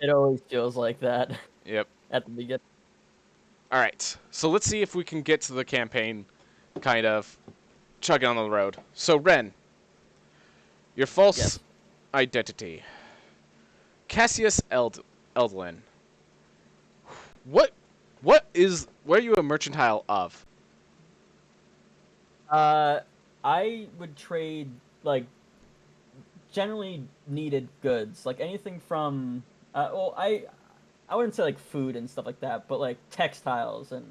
It always feels like that Yep. at the beginning. All right. So let's see if we can get to the campaign, kind of chugging on the road. So Ren, your false Yes. identity, Cassius Eldlin. What what are you a mercantile of? Uh, I would trade like generally needed goods, like anything from well, I wouldn't say like food and stuff like that, but like textiles and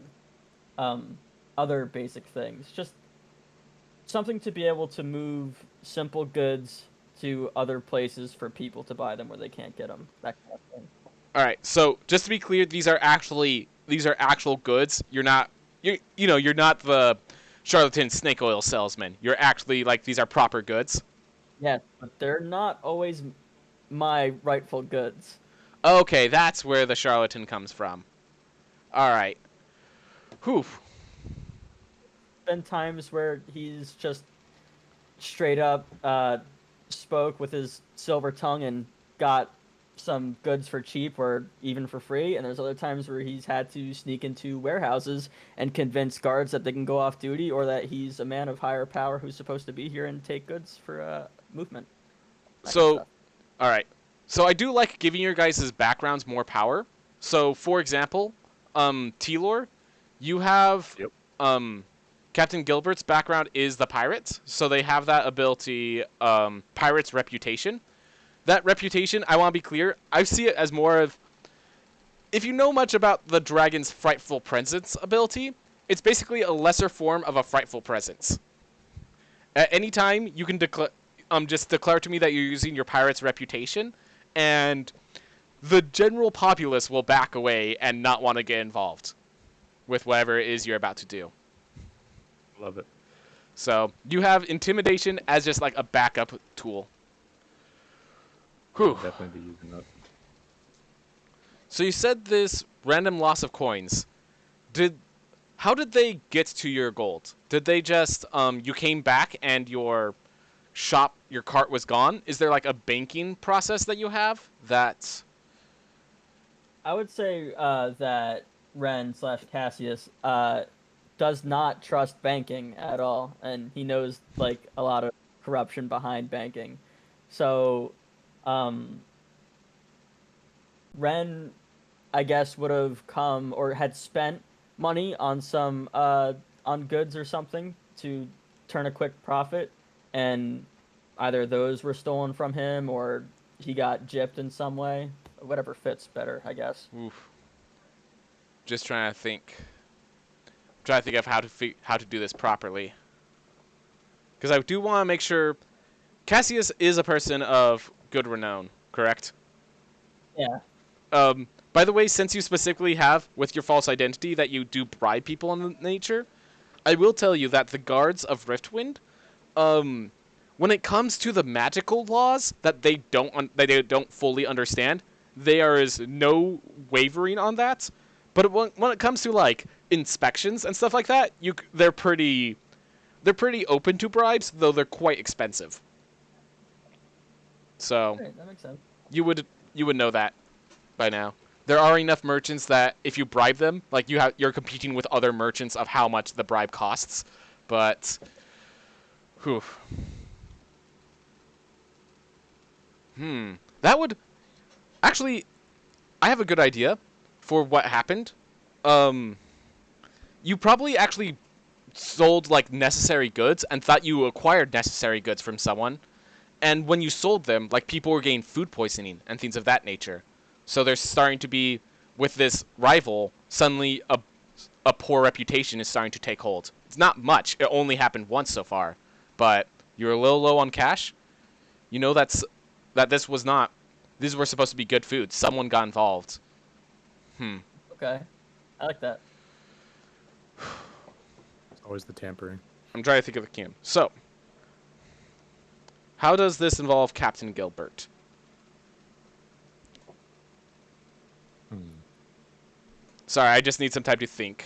um other basic things. Just something to be able to move simple goods to other places for people to buy them where they can't get them. That kind of thing. All right. So just to be clear, these are actual goods. You're not the charlatan snake oil salesman. You're actually like these are proper goods. Yes, but they're not always my rightful goods. Okay, that's where the charlatan comes from. All right. Whew. Been times where he's just straight up spoke with his silver tongue and got some goods for cheap or even for free, and there's other times where he's had to sneak into warehouses and convince guards that they can go off duty or that he's a man of higher power who's supposed to be here and take goods for movement, that kind of So, stuff. all right. So I do like giving your guys' backgrounds more power. So, for example, Telor, you have Yep. um, Captain Gilbert's background is the pirates, so they have that ability, pirate's reputation. That reputation, I want to be clear, I see it as more of if you know much about the dragon's frightful presence ability, it's basically a lesser form of a frightful presence. At any time, you can just declare to me that you're using your pirate's reputation, and the general populace will back away and not want to get involved with whatever it is you're about to do. Love it. So you have intimidation as just like a backup tool. I'll Whew. definitely be using that. So you said this random loss of coins. Did how did they get to your gold? Did they just you came back and your cart was gone? Is there like a banking process that you have that I would say that Ren slash Cassius does not trust banking at all, and he knows like a lot of corruption behind banking. So, um, Ren, I guess, would have come or had spent money on some on goods or something to turn a quick profit, and either those were stolen from him or he got gypped in some way. Whatever fits better, I guess. oof, just trying to think of how to do this properly. Cuz I do want to make sure Cassius is a person of good renown, correct? Yeah. By the way, since you specifically have with your false identity that you do bribe people in nature, I will tell you that the guards of Riftwind, when it comes to the magical laws that they don't fully understand, there is no wavering on that. But when it comes to like inspections and stuff like that, they're pretty open to bribes, though they're quite expensive. So Right, that makes sense. you would know that by now. There are enough merchants that if you bribe them, like you're competing with other merchants of how much the bribe costs. But, whew, that would actually. I have a good idea for what happened. Um, you probably actually sold like necessary goods and thought you acquired necessary goods from someone, and when you sold them, like people were getting food poisoning and things of that nature. So there's starting to be with this rival suddenly a poor reputation is starting to take hold. It's not much. It only happened once so far, but you're a little low on cash. You know that this was not. These were supposed to be good food. Someone got involved. Hmm. Okay, I like that. It's always the tampering. I'm trying to think of the game. So, how does this involve Captain Gilbert? Hmm. Sorry, I just need some time to think.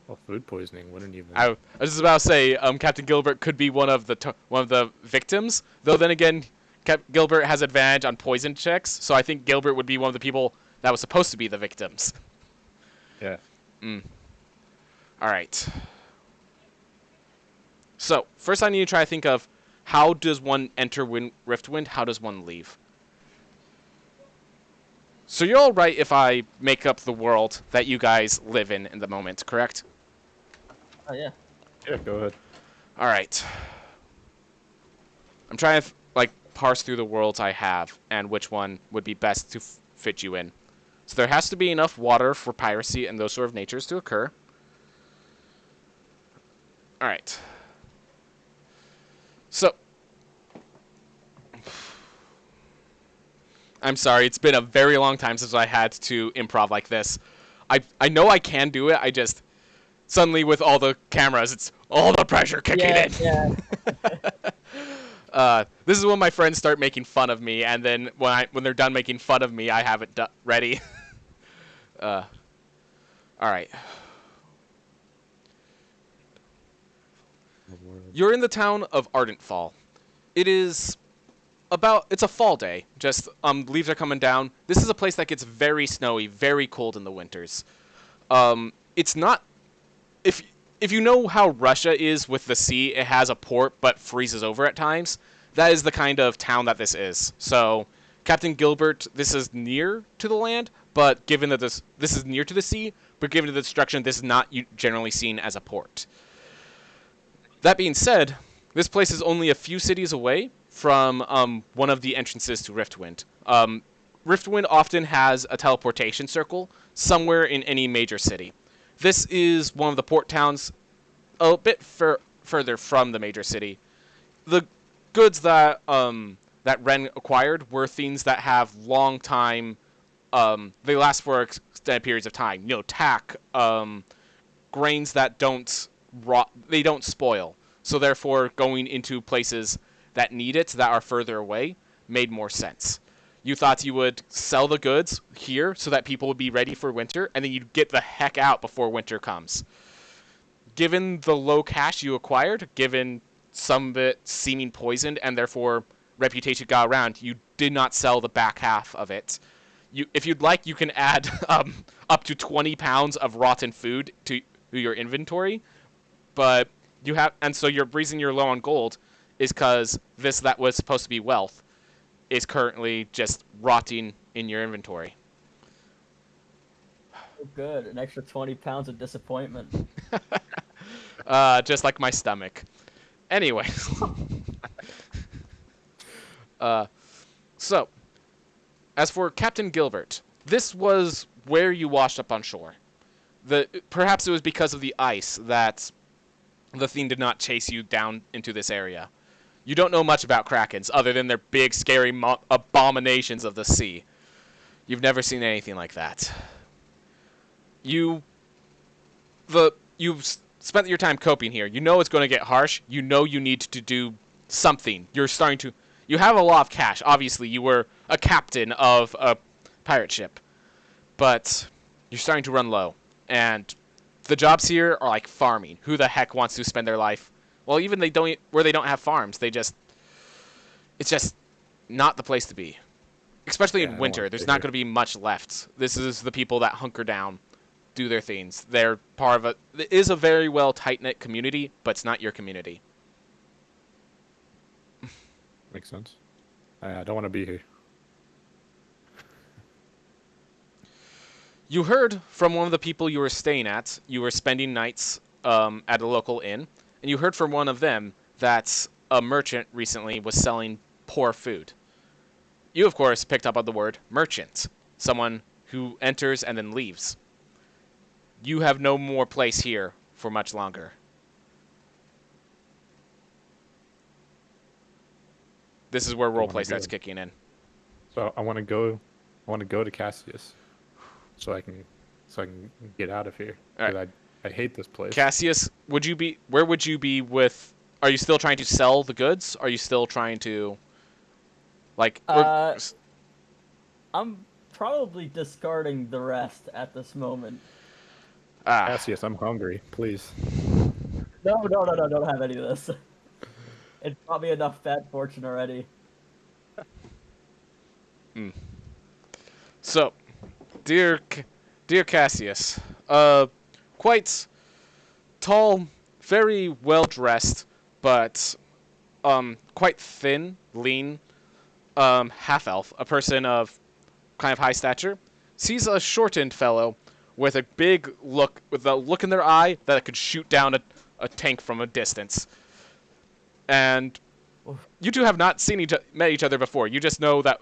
Well, food poisoning wouldn't even. I was just about to say, Captain Gilbert could be one of the victims. Though then again, Gilbert has advantage on poison checks, so I think Gilbert would be one of the people that was supposed to be the victims. Yeah. All right. So first, I need to try to think of how does one enter Riftwind? How does one leave? So you're all right if I make up the world that you guys live in the moment, correct? Oh yeah. Yeah, go ahead. All right. I'm trying to like parse through the worlds I have and which one would be best to fit you in. So there has to be enough water for piracy and those sort of natures to occur. All right. So I'm sorry, it's been a very long time since I had to improv like this. I know I can do it. I just suddenly with all the cameras, it's all the pressure kicking in. Yeah. This is when my friends start making fun of me, and then when they're done making fun of me, I have it ready. All right. You're in the town of Ardentfall. It is it's a fall day. Just leaves are coming down. This is a place that gets very snowy, very cold in the winters. It's not if you know how Russia is with the sea, it has a port but freezes over at times. That is the kind of town that this is. So, Captain Gilbert, this is near to the land, but given that this is near to the sea, but given the destruction, this is not generally seen as a port. That being said, this place is only a few cities away from one of the entrances to Riftwind. Riftwind often has a teleportation circle somewhere in any major city. This is one of the port towns a bit further from the major city. The goods that Ren acquired were things that have long time. They last for extended periods of time. Tack, grains that don't rot. They don't spoil. So therefore, going into places that need it, that are further away, made more sense. You thought you would sell the goods here so that people would be ready for winter, and then you'd get the heck out before winter comes. Given the low cash you acquired, given some of it seeming poisoned, and therefore reputation got around, you did not sell the back half of it. If you'd like, you can add up to 20 pounds of rotten food to your inventory, but you have, and so your reason you're low on gold is because that was supposed to be wealth is currently just rotting in your inventory. Oh, good. An extra 20 pounds of disappointment. Just like my stomach. Anyway. So, as for Captain Gilbert, this was where you washed up on shore. Perhaps it was because of the ice that the thing did not chase you down into this area. You don't know much about krakens, other than they're big, scary abominations of the sea. You've never seen anything like that. You've spent your time coping here. You know it's going to get harsh. You know you need to do something. You have a lot of cash. Obviously, you were a captain of a pirate ship. But you're starting to run low. And the jobs here are like farming. Who the heck wants to spend their life? Well, even where they don't have farms, it's just not the place to be. Especially in winter, there's not going to be much left. This is the people that hunker down, do their things. They're part of it is a very well tight-knit community, but it's not your community. Makes sense. I don't want to be here. You heard from one of the people you were staying at. You were spending nights at a local inn, and you heard from one of them that a merchant recently was selling poor food. You, of course, picked up on the word merchant, someone who enters and then leaves. You have no more place here for much longer. This is where roleplay starts kicking in. So I want to go to Cassius, so I can get out of here. Because I hate this place. Cassius, where would you be with? Are you still trying to sell the goods? Are you still trying to, like? I'm probably discarding the rest at this moment. Cassius, I'm hungry. Please. No, don't have any of this. It brought me enough bad fortune already. So, dear Cassius, quite tall, very well dressed, but quite thin, lean, half elf, a person of kind of high stature, sees a shortened fellow with a big look, with a look in their eye that could shoot down a tank from a distance. And you two have not met each other before. You just know that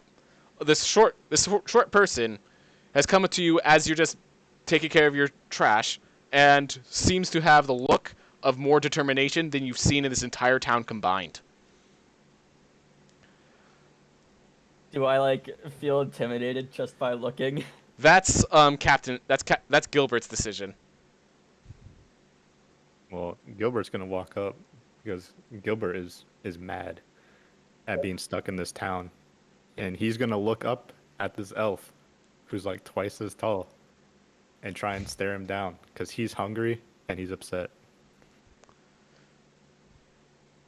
this short person has come to you as you're just taking care of your trash, and seems to have the look of more determination than you've seen in this entire town combined. Do I like feel intimidated just by looking? That's Captain. That's Gilbert's decision. Well, Gilbert's gonna walk up because Gilbert is mad at being stuck in this town, and he's gonna look up at this elf, who's like twice as tall, and try and stare him down because he's hungry and he's upset.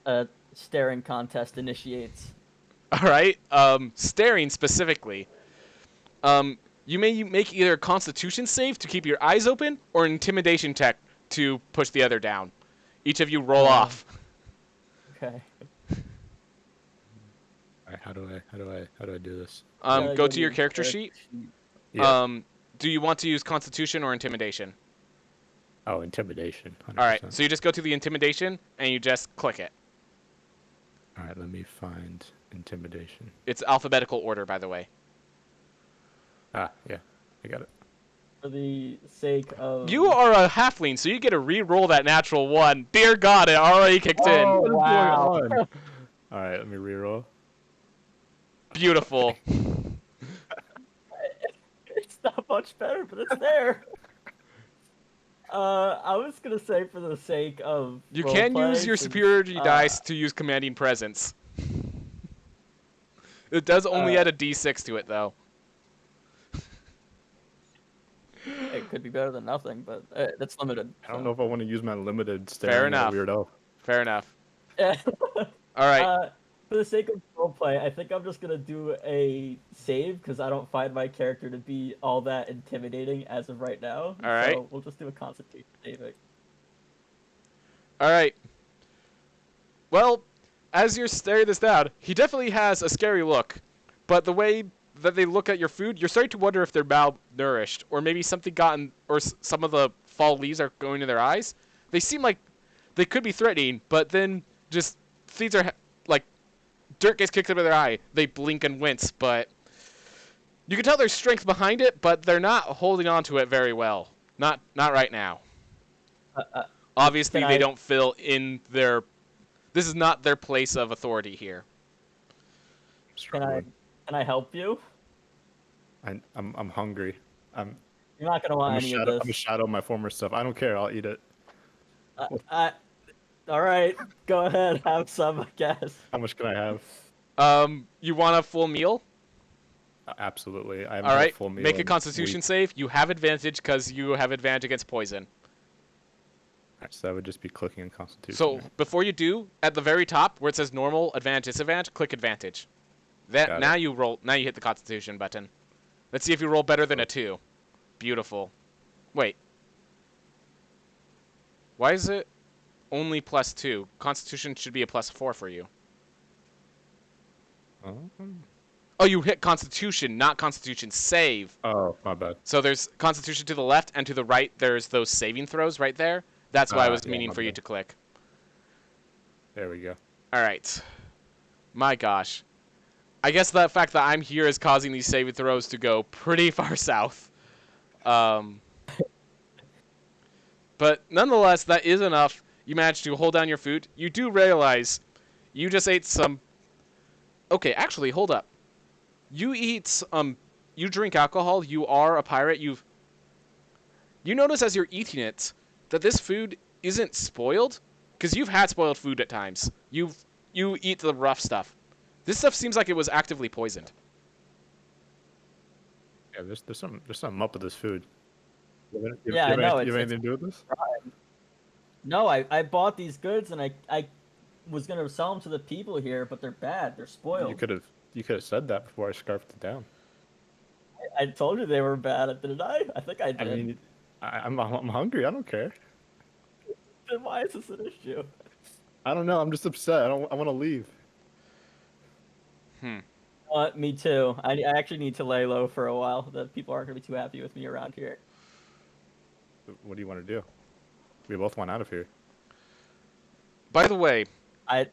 A staring contest initiates. All right. Staring specifically. You may make either a Constitution save to keep your eyes open, or an Intimidation check to push the other down. Each of you roll off. Okay. All right, how do I do this? Go to your character sheet. Yeah. Do you want to use Constitution or Intimidation? Oh, intimidation. 100%. All right. So you just go to the Intimidation and you just click it. All right, let me find intimidation. It's alphabetical order, by the way. Ah, yeah, I got it. For the sake of... You are a halfling, so you get to re-roll that natural one. Dear God, it already kicked in. Oh, wow. All right, let me reroll. Beautiful. It's not much better, but it's there. I was gonna say for the sake of You can roleplay, use your since, superiority dice to use commanding presence. It does only add a d6 to it, though. It could be better than nothing, but that's limited. I don't know if I want to use my limited staring Fair at enough. a weird elf. Fair enough. Yeah. All right. For the sake of roleplay, I think I'm just gonna do a save because I don't find my character to be all that intimidating as of right now. All right. So we'll just do a Constitution saving. All right. Well, as you're staring this down, he definitely has a scary look, but the way that they look at your food, you're starting to wonder if they're malnourished, or maybe something gotten, or some of the fall leaves are going to their eyes. They seem like they could be threatening, but then just things are like dirt gets kicked out of their eye. They blink and wince, but you can tell there's strength behind it, but they're not holding on to it very well. Not right now. Obviously, they don't fill in their. This is not their place of authority here. Can I help you? I'm hungry. You're not gonna want any of this. I'm a shadow of my former self. I don't care. I'll eat it. All right, go ahead, have some, I guess. How much can I have? You want a full meal? Absolutely. I All right. A full meal Make a in Constitution weeks. save. You have advantage because you have advantage against poison. Alright, so that would just be clicking on Constitution. So right? before you do, at the very top where it says normal, advantage, disadvantage, click advantage. Got Now it. you roll. Now you hit the Constitution button. Let's see if you roll better than a 2. Beautiful. Wait. Why is it only +2? Constitution should be a +4 for you. Oh, you hit Constitution, not Constitution save. Oh, my bad. So there's Constitution to the left, and to the right there's those saving throws right there. That's why I was Yeah, meaning my for you bad. to click. There we go. All right. My gosh. I guess the fact that I'm here is causing these saving throws to go pretty far south. But nonetheless, that is enough. You managed to hold down your food. You do realize you just ate some... Okay, actually, hold up. You eat... You drink alcohol. You are a pirate. You notice as you're eating it that this food isn't spoiled, because you've had spoiled food at times. You eat the rough stuff. This stuff seems like it was actively poisoned. Yeah, there's something up with this food. Yeah, I know, You have it's anything to do with this? No, I bought these goods and I was gonna sell them to the people here, but they're bad. They're spoiled. You could have said that before I scarfed it down. I told you they were bad, didn't I? I think I I did. mean, I'm hungry. I don't care. Then why is this an issue? I don't know. I'm just upset. I want to leave. Hmm. Me too. I actually need to lay low for a while. The people aren't gonna be too happy with me around here. What do you want to do? We both want out of here. By the way, I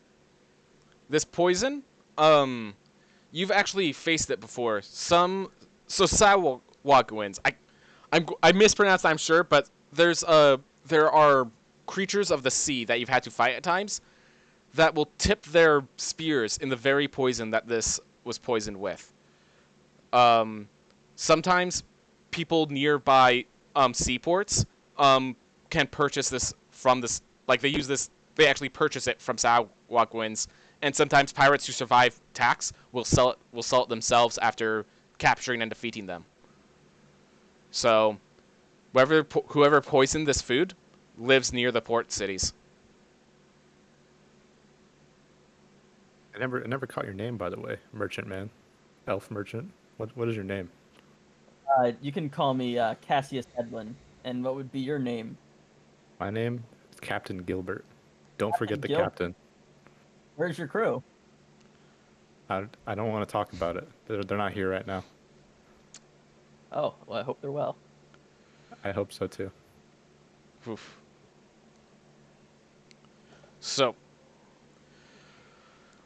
this poison, um, you've actually faced it before. Sawaguins. I mispronounced, I'm sure, but there are creatures of the sea that you've had to fight at times that will tip their spears in the very poison that this was poisoned with. Um, Sometimes people nearby seaports can purchase this from this. Like they use this, they actually purchase it from Sawaguins, and sometimes pirates who survive attacks will sell it themselves after capturing and defeating them. So, whoever poisoned this food lives near the port cities. I never caught your name, by the way, merchant man, elf merchant. What is your name? You can call me Cassius Edwin. And what would be your name? My name is Captain Gilbert. Don't forget the Gil. captain. Where's your crew? I don't want to talk about it. They're not here right now. Oh, well, I hope they're well. I hope so too. Oof. So,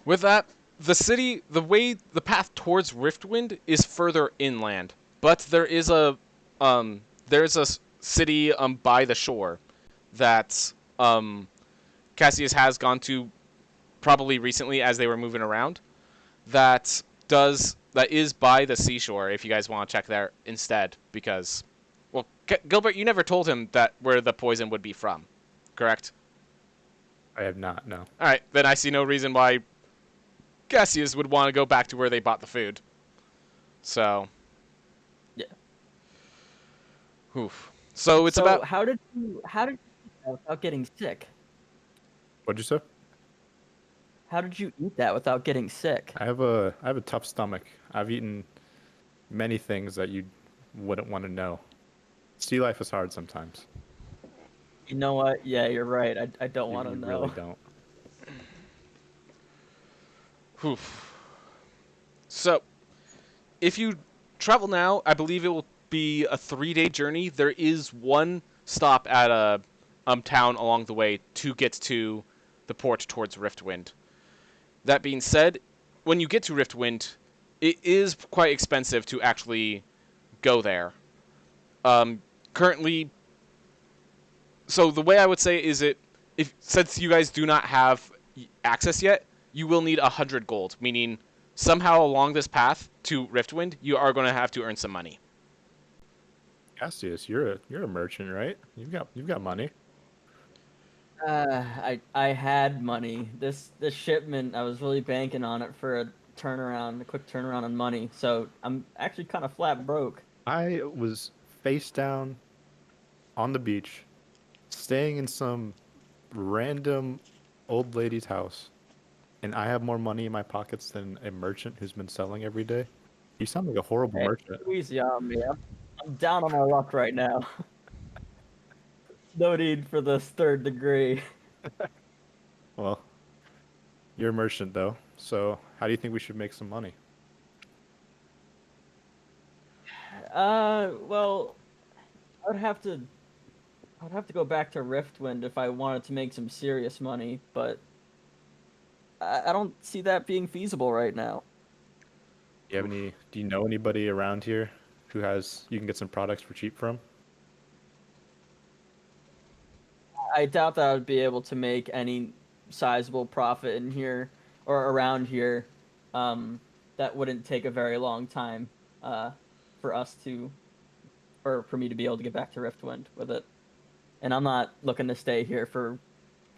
with that, the path towards Riftwind is further inland, but there's a city by the shore that Cassius has gone to probably recently as they were moving around. That is by the seashore. If you guys want to check there instead, because well, Gilbert, you never told him that where the poison would be from, correct? I have not. No. All right, then I see no reason why Cassius would want to go back to where they bought the food. So, Yeah. oof. So it's So about how did you eat that without getting sick? What'd you say? How did you eat that without getting sick? I have a tough stomach. I've eaten many things that you wouldn't want to know. Sea life is hard sometimes. You know what? Yeah, you're right. I don't want to You know. really don't. oof. So if you travel now, I believe it will be a 3-day journey. There is one stop at a town along the way to get to the port towards Riftwind. That being said, when you get to Riftwind, it is quite expensive to actually go there. Currently, so the way I would say is if since you guys do not have access yet, you will need 100 gold, meaning somehow along this path to Riftwind, you are going to have to earn some money. Cassius, you're a merchant, right? You've got money. I had money. This shipment, I was really banking on it for a quick turnaround on money. So I'm actually kind of flat broke. I was face down on the beach, staying in some random old lady's house, and I have more money in my pockets than a merchant who's been selling every day. You sound like a horrible Hey, merchant. easy on me. I'm down on my luck right now. No need for this third degree. Well, you're a merchant though, so how do you think we should make some money? Well, I would have to go back to Riftwind if I wanted to make some serious money, but I don't see that being feasible right now. Do you know anybody around here who has you can get some products for cheap from? I doubt that I would be able to make any sizable profit in here or around here. That wouldn't take a very long time for us to, or for me to be able to get back to Riftwind with it. And I'm not looking to stay here for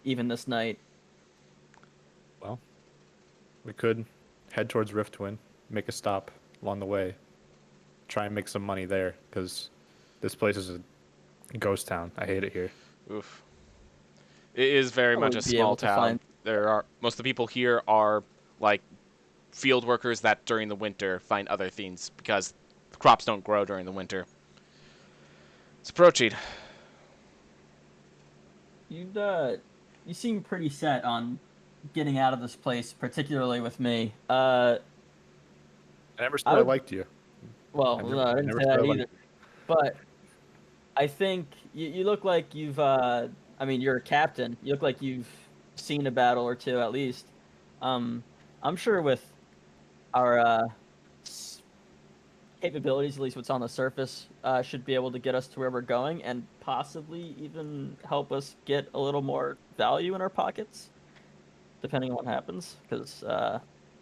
even this night. Well, we could head towards Riftwind, make a stop along the way, try and make some money there, because this place is a ghost town. I hate it here. Oof. It is very much Probably a be able small to town. find. Most of the people here are like field workers that during the winter find other things because crops don't grow during the winter. It's approaching. You seem pretty set on getting out of this place, particularly with me. I never said I I would. liked you. Well, I no, never, I I didn't never say said I that liked either. you. But I think you look like you've. I mean, you're a captain. You look like you've seen a battle or two at least. Um, I'm sure with our s- capabilities, at least what's on the surface, should be able to get us to where we're going, and possibly even help us get a little more value in our pockets, depending on what happens. Because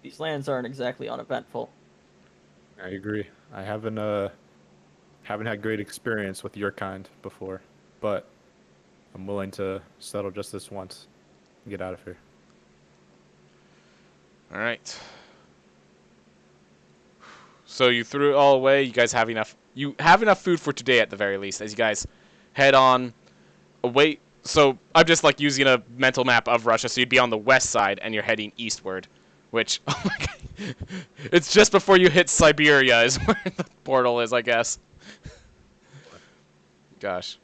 these lands aren't exactly uneventful. I agree. I haven't had great experience with your kind before, but I'm willing to settle just this once and get out of here. All right. So you threw it all away. You guys have enough. You have enough food for today at the very least. As you guys head on away. So I'm just like using a mental map of Russia. So you'd be on the west side, and you're heading eastward. Which, oh my god, it's just before you hit Siberia is where the portal is, I guess. Gosh.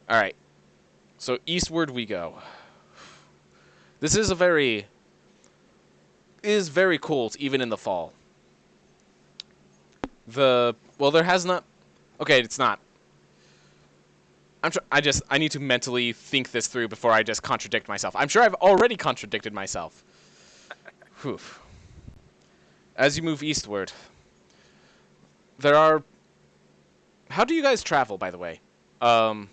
All right. So eastward we go. This is very cold even in the fall. There has not. Okay, it's not. I need to mentally think this through before I just contradict myself. I'm sure I've already contradicted myself. Whew. As you move eastward, there are. How do you guys travel, by the way? Um.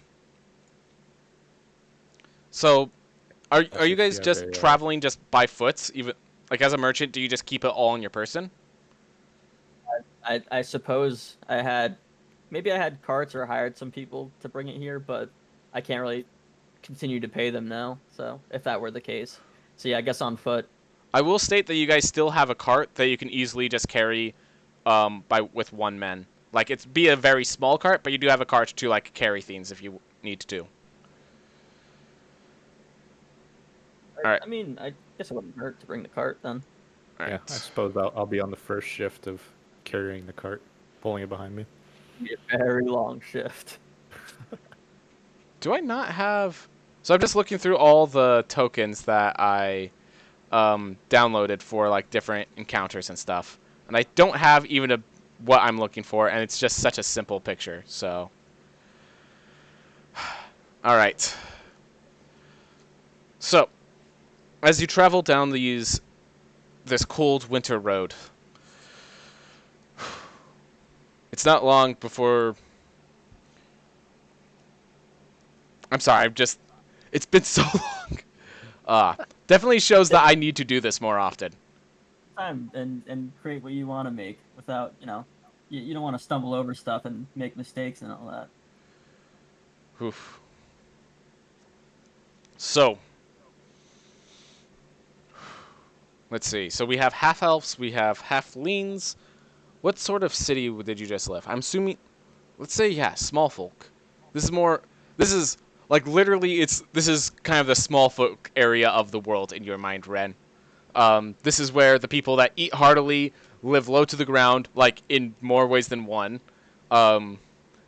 So, are That's you if guys you have just a traveling just by foot? Even like as a merchant, do you just keep it all on your person? I suppose maybe I had carts or hired some people to bring it here, but I can't really continue to pay them now. So if that were the case, so yeah, I guess on foot. I will state that you guys still have a cart that you can easily just carry, with one man. Like it's be a very small cart, but you do have a cart to like carry things if you need to. All right, I mean, I guess it wouldn't hurt to bring the cart then. all Yeah, I right. suppose I'll be on the first shift of carrying the cart, pulling it behind me. Be a very long shift. Do I not have? So I'm just looking through all the tokens that I downloaded for like different encounters and stuff, and I don't have even what I'm looking for, and it's just such a simple picture. So, all right. So as you travel down this cold winter road, it's not long before. I'm sorry. It's been so long. Definitely shows that I need to do this more often. Time and create what you want to make without you don't want to stumble over stuff and make mistakes and all that. Oof. So, let's see. So we have half elves, we have halflings. What sort of city did you just live? I'm assuming. Let's say yeah, small folk. This is more. This is like literally. This is kind of the small folk area of the world in your mind, Ren. This is where the people that eat heartily live low to the ground, like in more ways than one. Um,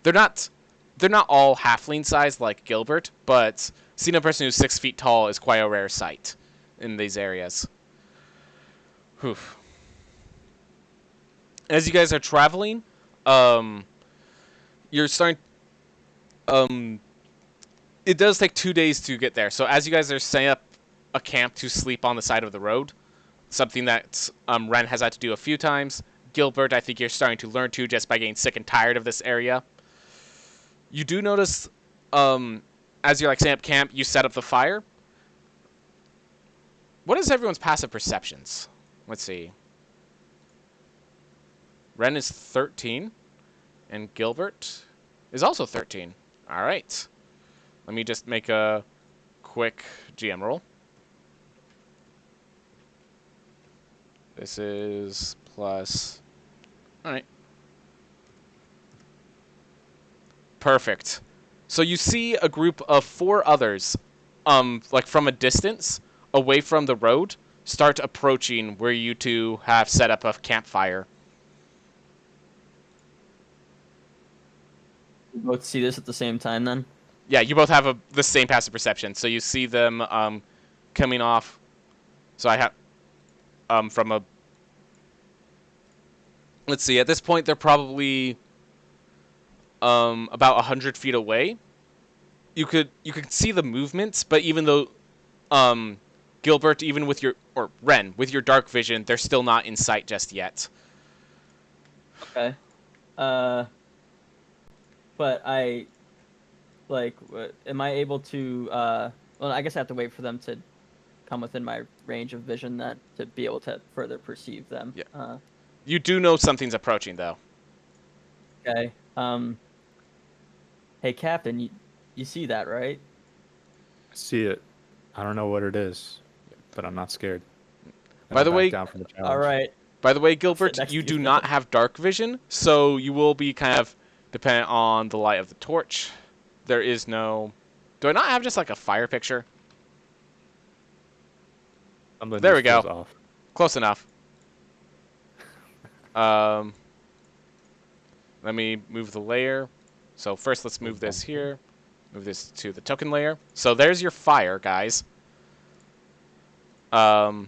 they're not. They're not all halfling sized like Gilbert, but seeing a person who's 6 feet tall is quite a rare sight in these areas. Whew. As you guys are traveling, um, you're starting. Um, it does take 2 days to get there. So as you guys are setting up a camp to sleep on the side of the road, something that Ren has had to do a few times. Gilbert, I think you're starting to learn to just by getting sick and tired of this area. You do notice, as you're like setting up camp, you set up the fire. What is everyone's passive perceptions? Let's see. Ren is 13, and Gilbert is also 13. All right. Let me just make a quick GM roll. This is plus. All right. Perfect. So you see a group of 4 others, like from a distance, away from the road, start approaching where you two have set up a campfire. We both see this at the same time then? Yeah, you both have the same passive perception, so you see them coming off. So I have from a. Let's see. At this point, they're probably about 100 feet away. You could see the movements, but even though Gilbert, even with your or Ren with your dark vision, they're still not in sight just yet. Okay. But I like am I able to well, I guess I have to wait for them to come within my range of vision then to be able to further perceive them. Yeah. You do know something's approaching though. Okay. Hey Captain, you see that, right? See it. I don't know what it is, but I'm not scared. And By I the back way, down from the challenge. All right. By the way, Sit Gilbert, next you to do you. not have dark vision, so you will be kind of dependent on the light of the torch. There is no. Do I not have just like a fire picture? Something There we just feels go. off. Close enough. Let me move the layer. So first, let's move this here. Move this to the token layer. So there's your fire, guys. Is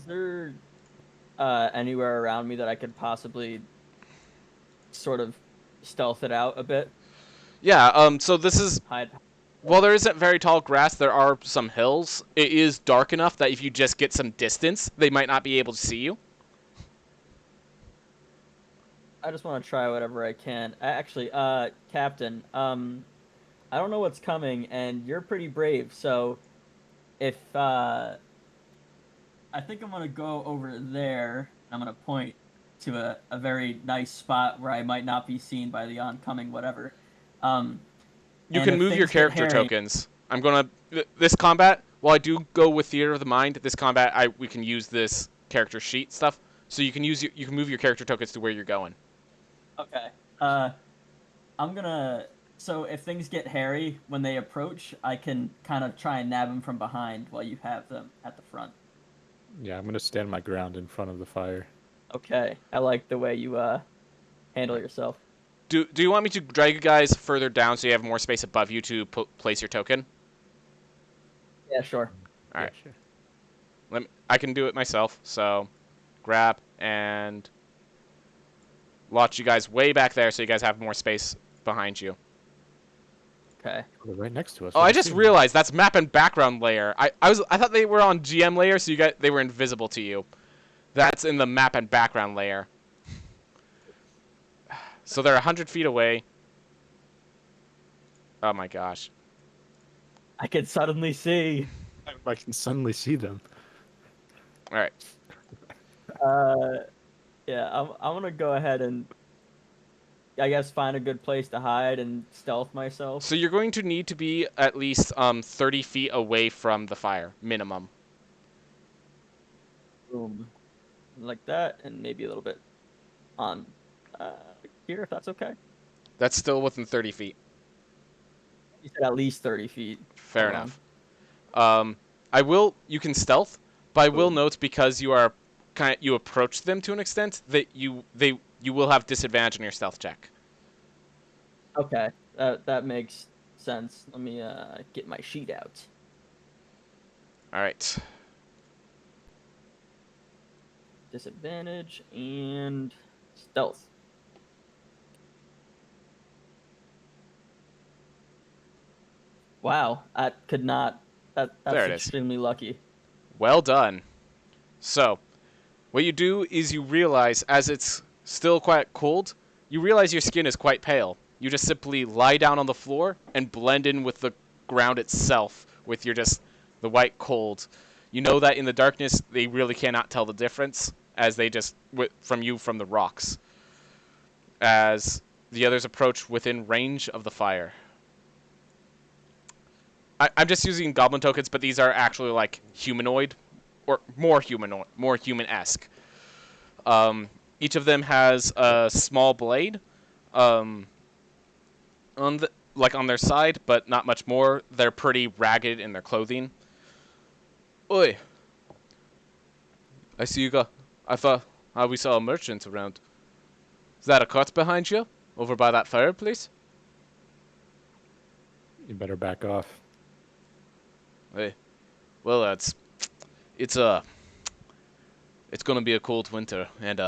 there anywhere around me that I could possibly sort of stealth it out a bit? Yeah. So this is. Hide. While there isn't very tall grass, there are some hills. It is dark enough that if you just get some distance, they might not be able to see you. I just want to try whatever I can. Actually, Captain, I don't know what's coming, and you're pretty brave, so if I think I'm gonna go over there. I'm gonna point to a very nice spot where I might not be seen by the oncoming whatever. You And can if move your things get character hairy, tokens. I'm gonna this combat. While I do go with Theater of the Mind, this combat we can use this character sheet stuff. So you can you can move your character tokens to where you're going. okay. I'm gonna. So if things get hairy when they approach, I can kind of try and nab them from behind while you have them at the front. Yeah, I'm gonna stand my ground in front of the fire. Okay, I like the way you handle yourself. Do you want me to drag you guys further down so you have more space above you to place your token? Yeah, sure. All right. Yeah, sure. I can do it myself. So grab and launch you guys way back there so you guys have more space behind you. Okay. Oh, they're right next to us. Oh, I I can just see them. realized that's map and background layer. I thought they were on GM layer, so they were invisible to you. That's in the map and background layer. So they're 100 feet away. Oh my gosh. I can suddenly see. I can suddenly see them. All right. Yeah, I'm gonna go ahead and I guess find a good place to hide and stealth myself. So you're going to need to be at least 30 feet away from the fire, minimum. Boom, like that, and maybe a little bit on here, if that's okay. That's still within 30 feet. You said at least 30 feet. Fair Hold enough. You can stealth, but I will note because you approach them to an extent that you will have disadvantage on your stealth check. Okay, that makes sense. Let me get my sheet out. All right. Disadvantage and stealth. Wow, that could not. That's There it is. extremely lucky. Well done. So, what you do is you realize, as it's still quite cold, you realize your skin is quite pale. You just simply lie down on the floor and blend in with the ground itself with the white cold. You know that in the darkness, they really cannot tell the difference as they just, from the rocks. As the others approach within range of the fire. I'm just using goblin tokens, but these are actually like humanoid, or more human-esque. Each of them has a small blade, on their side, but not much more. They're pretty ragged in their clothing. Oi, I see you got. I thought we saw a merchant around. Is that a cart behind you? Over by that fireplace? You better back off. Hey, well, it's uh, it's gonna be a cold winter, and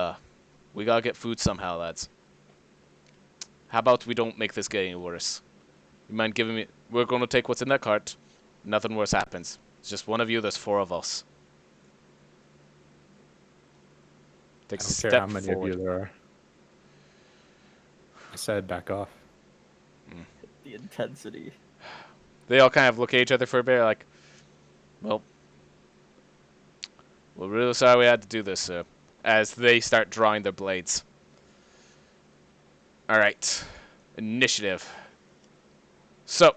we gotta get food somehow, lads. How about we don't make this get any worse? You mind giving me? We're gonna take what's in that cart. Nothing worse happens. It's just one of you. There's 4 of us. I Takes a don't care how step many forward. of you there are. I said back off. The intensity. They all kind of look at each other for a bit, like, well, we're really sorry we had to do this, sir. As they start drawing their blades. All right, initiative. So,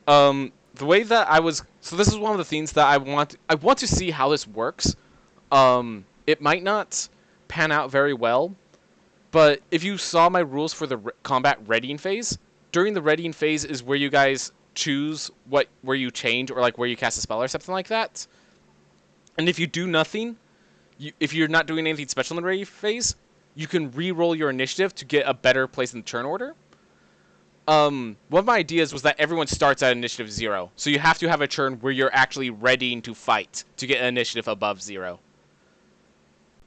the way that so this is one of the things that I want to see how this works. It might not pan out very well, but if you saw my rules for the combat readying phase, during the readying phase is where you guys choose where you change or like where you cast a spell or something like that. And if you do nothing, if you're not doing anything special in the ready phase, you can re-roll your initiative to get a better place in the turn order. One of my ideas was that everyone starts at initiative 0, so you have to have a turn where you're actually readying to fight to get an initiative above 0.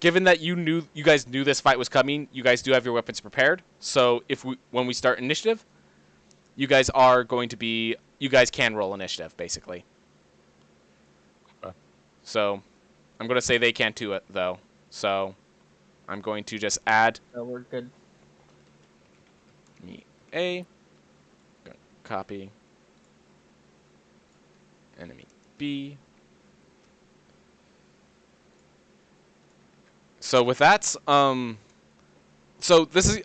Given that you guys knew this fight was coming, you guys do have your weapons prepared. So when we start initiative, you guys can roll initiative basically. Okay. So I'm gonna say they can too, though. So I'm going to just add. So we're good. Me A. Copy. Enemy B. So with that, so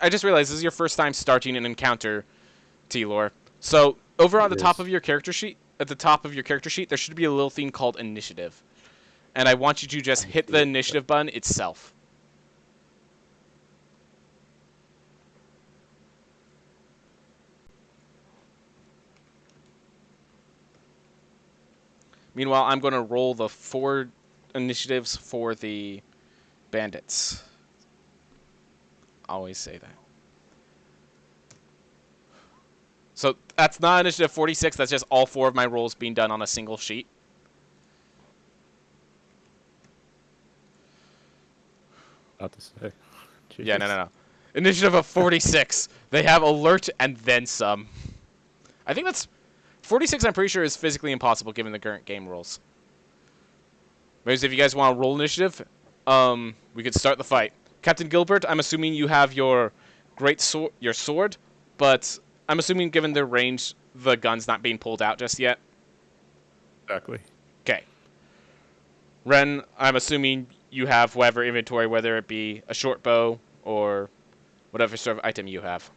I just realized this is your first time starting an encounter, T-Lore. So over on the top of your character sheet, there should be a little thing called initiative. And I want you to just hit the initiative button itself. Meanwhile, I'm going to roll the 4 initiatives for the bandits. Always say that. So that's not initiative 46. That's just all 4 of my rolls being done on a single sheet. About to say. Yeah, no. Initiative of 46. They have alert and then some. I think that's 46. I'm pretty sure is physically impossible given the current game rules. Maybe if you guys want to roll initiative, we could start the fight. Captain Gilbert, I'm assuming you have your sword, but I'm assuming given their range, the gun's not being pulled out just yet. Exactly. Okay. Ren, I'm assuming you have whatever inventory, whether it be a short bow or whatever sort of item you have.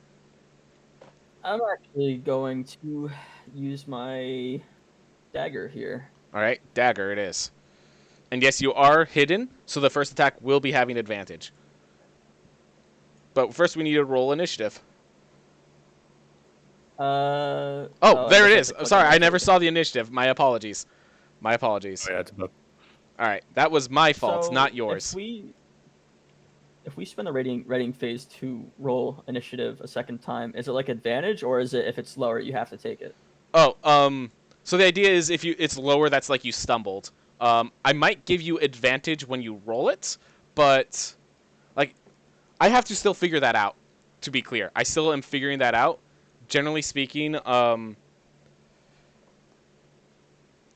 I'm actually going to use my dagger here. All right, dagger it is. And yes, you are hidden, so the first attack will be having advantage. But first we need to roll initiative. Oh, there it is. I'm sorry, I never saw the initiative. My apologies. Oh yeah, it's above. All right, that was my fault, So not yours. If we spend the rating phase to roll initiative a second time, is it like advantage, or is it if it's lower you have to take it? Oh, so the idea is if it's lower, that's like you stumbled. I might give you advantage when you roll it, but like I have to still figure that out. To be clear, I still am figuring that out. Generally speaking,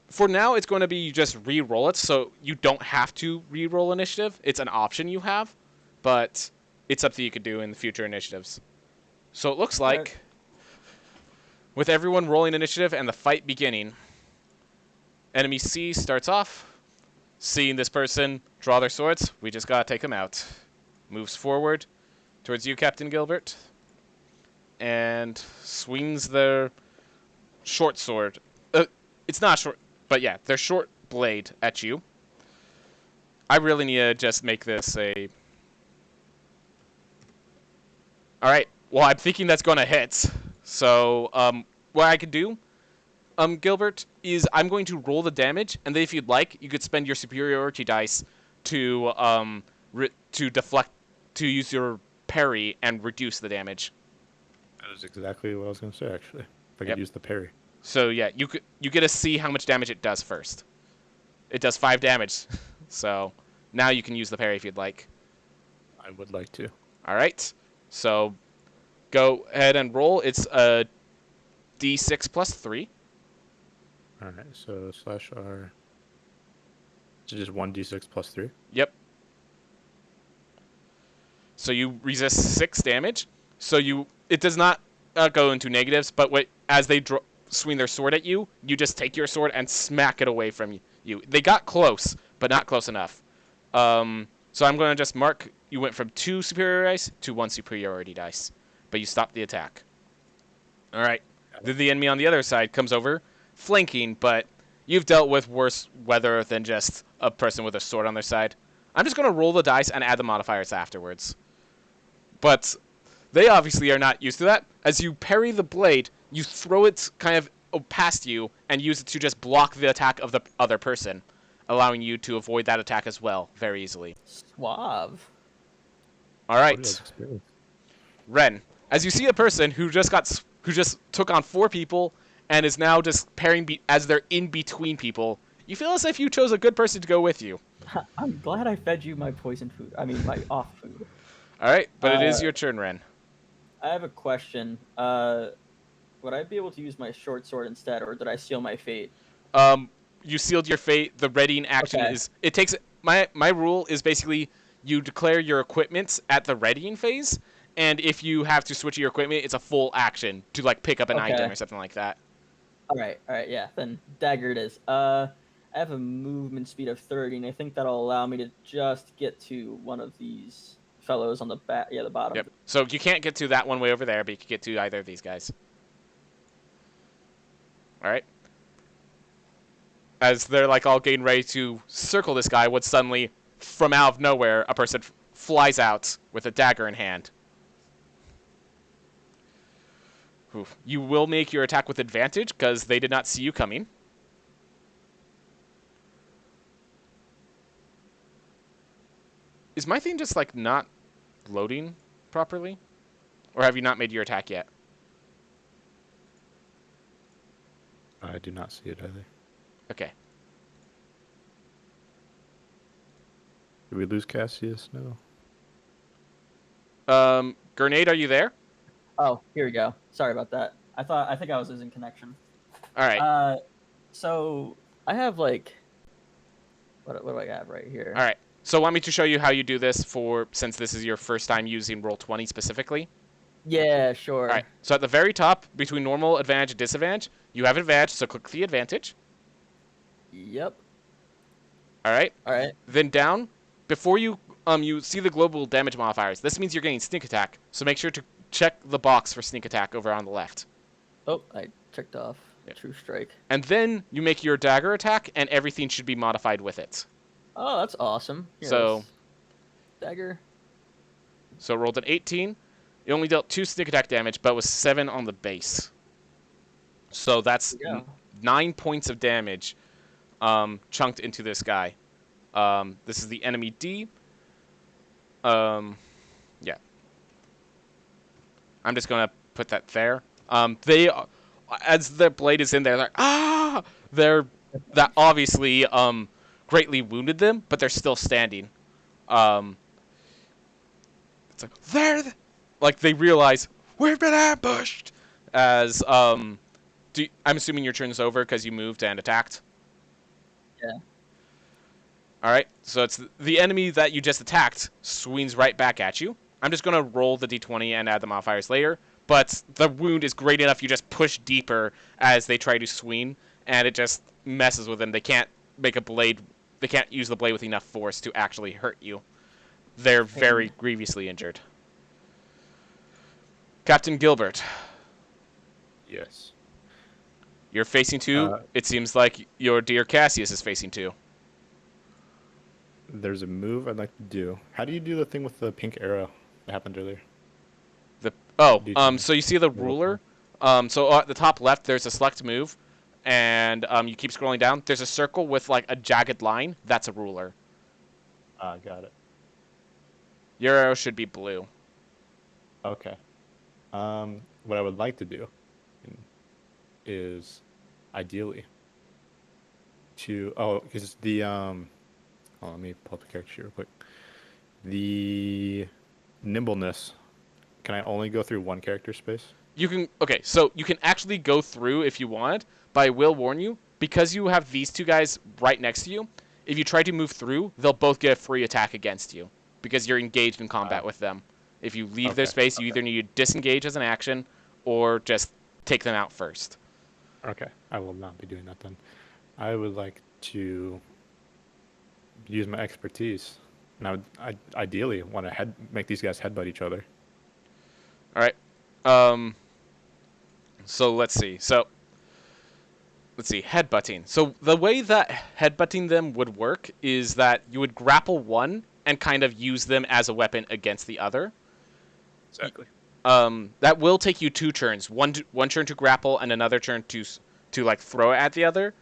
for now it's going to be you just re-roll it, so you don't have to re-roll initiative. It's an option you have, but it's something you could do in the future initiatives. So it looks like, Right. with everyone rolling initiative and the fight beginning, enemy C starts off. Seeing this person draw their swords, we just gotta take them out. Moves forward towards you, Captain Gilbert, and swings their short sword. It's not short, but yeah, their short blade at you. I really need to just make this a... Alright, well, I'm thinking that's gonna hit. So, what I could do, Gilbert, is I'm going to roll the damage, and then if you'd like, you could spend your superiority dice to to deflect, to use your parry and reduce the damage. That is exactly what I was going to say, actually. If I Yep. could use the parry. So yeah, you get to see how much damage it does first. It does 5 damage, so now you can use the parry if you'd like. I would like to. All right, so go ahead and roll. It's a d6 plus 3. All right, so slash R. So just 1d6 plus 3. Yep. So you resist 6 damage. So it does not go into negatives, but as they swing their sword at you, you just take your sword and smack it away from you. They got close, but not close enough. So I'm going to just mark you went from 2 superior dice to 1 superiority dice, but you stopped the attack. All right. Then the enemy on the other side comes over, flanking, but you've dealt with worse weather than just a person with a sword on their side. I'm just going to roll the dice and add the modifiers afterwards. But they obviously are not used to that. As you parry the blade, you throw it kind of past you and use it to just block the attack of the other person, allowing you to avoid that attack as well very easily. Suave. All right, Ren. As you see a person who just took on 4 people and is now just parrying as they're in between people, you feel as if you chose a good person to go with you. I'm glad I fed you my poison food. I mean, my off food. All right, but it is your turn, Ren. I have a question. Would I be able to use my short sword instead, or did I seal my fate? You sealed your fate. The readying action Okay. is it takes my rule is basically you declare your equipment at the readying phase, and if you have to switch your equipment, it's a full action to like pick up an Okay. item or something like that. All right, yeah. Then dagger it is. I have a movement speed of 30, and I think that'll allow me to just get to one of these fellows on the back. Yeah, the bottom. Yep. So you can't get to that one way over there, but you can get to either of these guys. All right. As they're like all getting ready to circle this guy, when suddenly, from out of nowhere, a person flies out with a dagger in hand. Oof. You will make your attack with advantage because they did not see you coming. Is my thing just like not loading properly? Or have you not made your attack yet? I do not see it either. Okay. Did we lose Cassius? No. Grenade, are you there? Oh, here we go. Sorry about that. I think I was losing connection. All right. So I have like, what do I have right here? All right. So want me to show you how you do this since this is your first time using Roll20 specifically? Yeah, sure. All right. So at the very top, between normal, advantage, and disadvantage, you have advantage, so click the advantage. Yep. All right. All right. Then down, before you see the global damage modifiers. This means you're getting sneak attack, so make sure to check the box for sneak attack over on the left. Oh, I checked off. Yep. True strike. And then you make your dagger attack, and everything should be modified with it. Oh, that's awesome. Here, So- let's- dagger. So rolled an 18. It only dealt 2 sneak attack damage, but was 7 on the base. So that's There you go. 9 points of damage chunked into this guy. This is the enemy D. Yeah. I'm just going to put that there. As their blade is in there, that obviously greatly wounded them, but they're still standing. It's like they realize we've been ambushed. As I'm assuming your turn's over because you moved and attacked. Yeah. All right, so it's the enemy that you just attacked swings right back at you. I'm just gonna roll the d20 and add the modifiers later, but the wound is great enough. You just push deeper as they try to swing, and it just messes with them. They can't make a blade. They can't use the blade with enough force to actually hurt you. They're very grievously injured. Captain Gilbert, Yes. you're facing 2. It seems like your dear Cassius is facing 2. There's a move I'd like to do. How do you do the thing with the pink arrow that happened earlier? So you see the ruler. So at the top left, there's a select move, and you keep scrolling down. There's a circle with like a jagged line. That's a ruler. Got it. Your arrow should be blue. Okay. What I would like to do is ideally because let me pull up the character sheet real quick. The nimbleness, can I only go through one character space? You can so you can actually go through if you want, but I will warn you, because you have these two guys right next to you, if you try to move through, they'll both get a free attack against you because you're engaged in combat with them. If you leave their space, you either need to disengage as an action or just take them out first. Okay, I will not be doing that then. I would like to use my expertise, and I ideally want to make these guys headbutt each other. All right. So let's see. Headbutting. So the way that headbutting them would work is that you would grapple one and kind of use them as a weapon against the other. Exactly. That will take you 2 turns. One turn to grapple and another turn to like throw it at the other.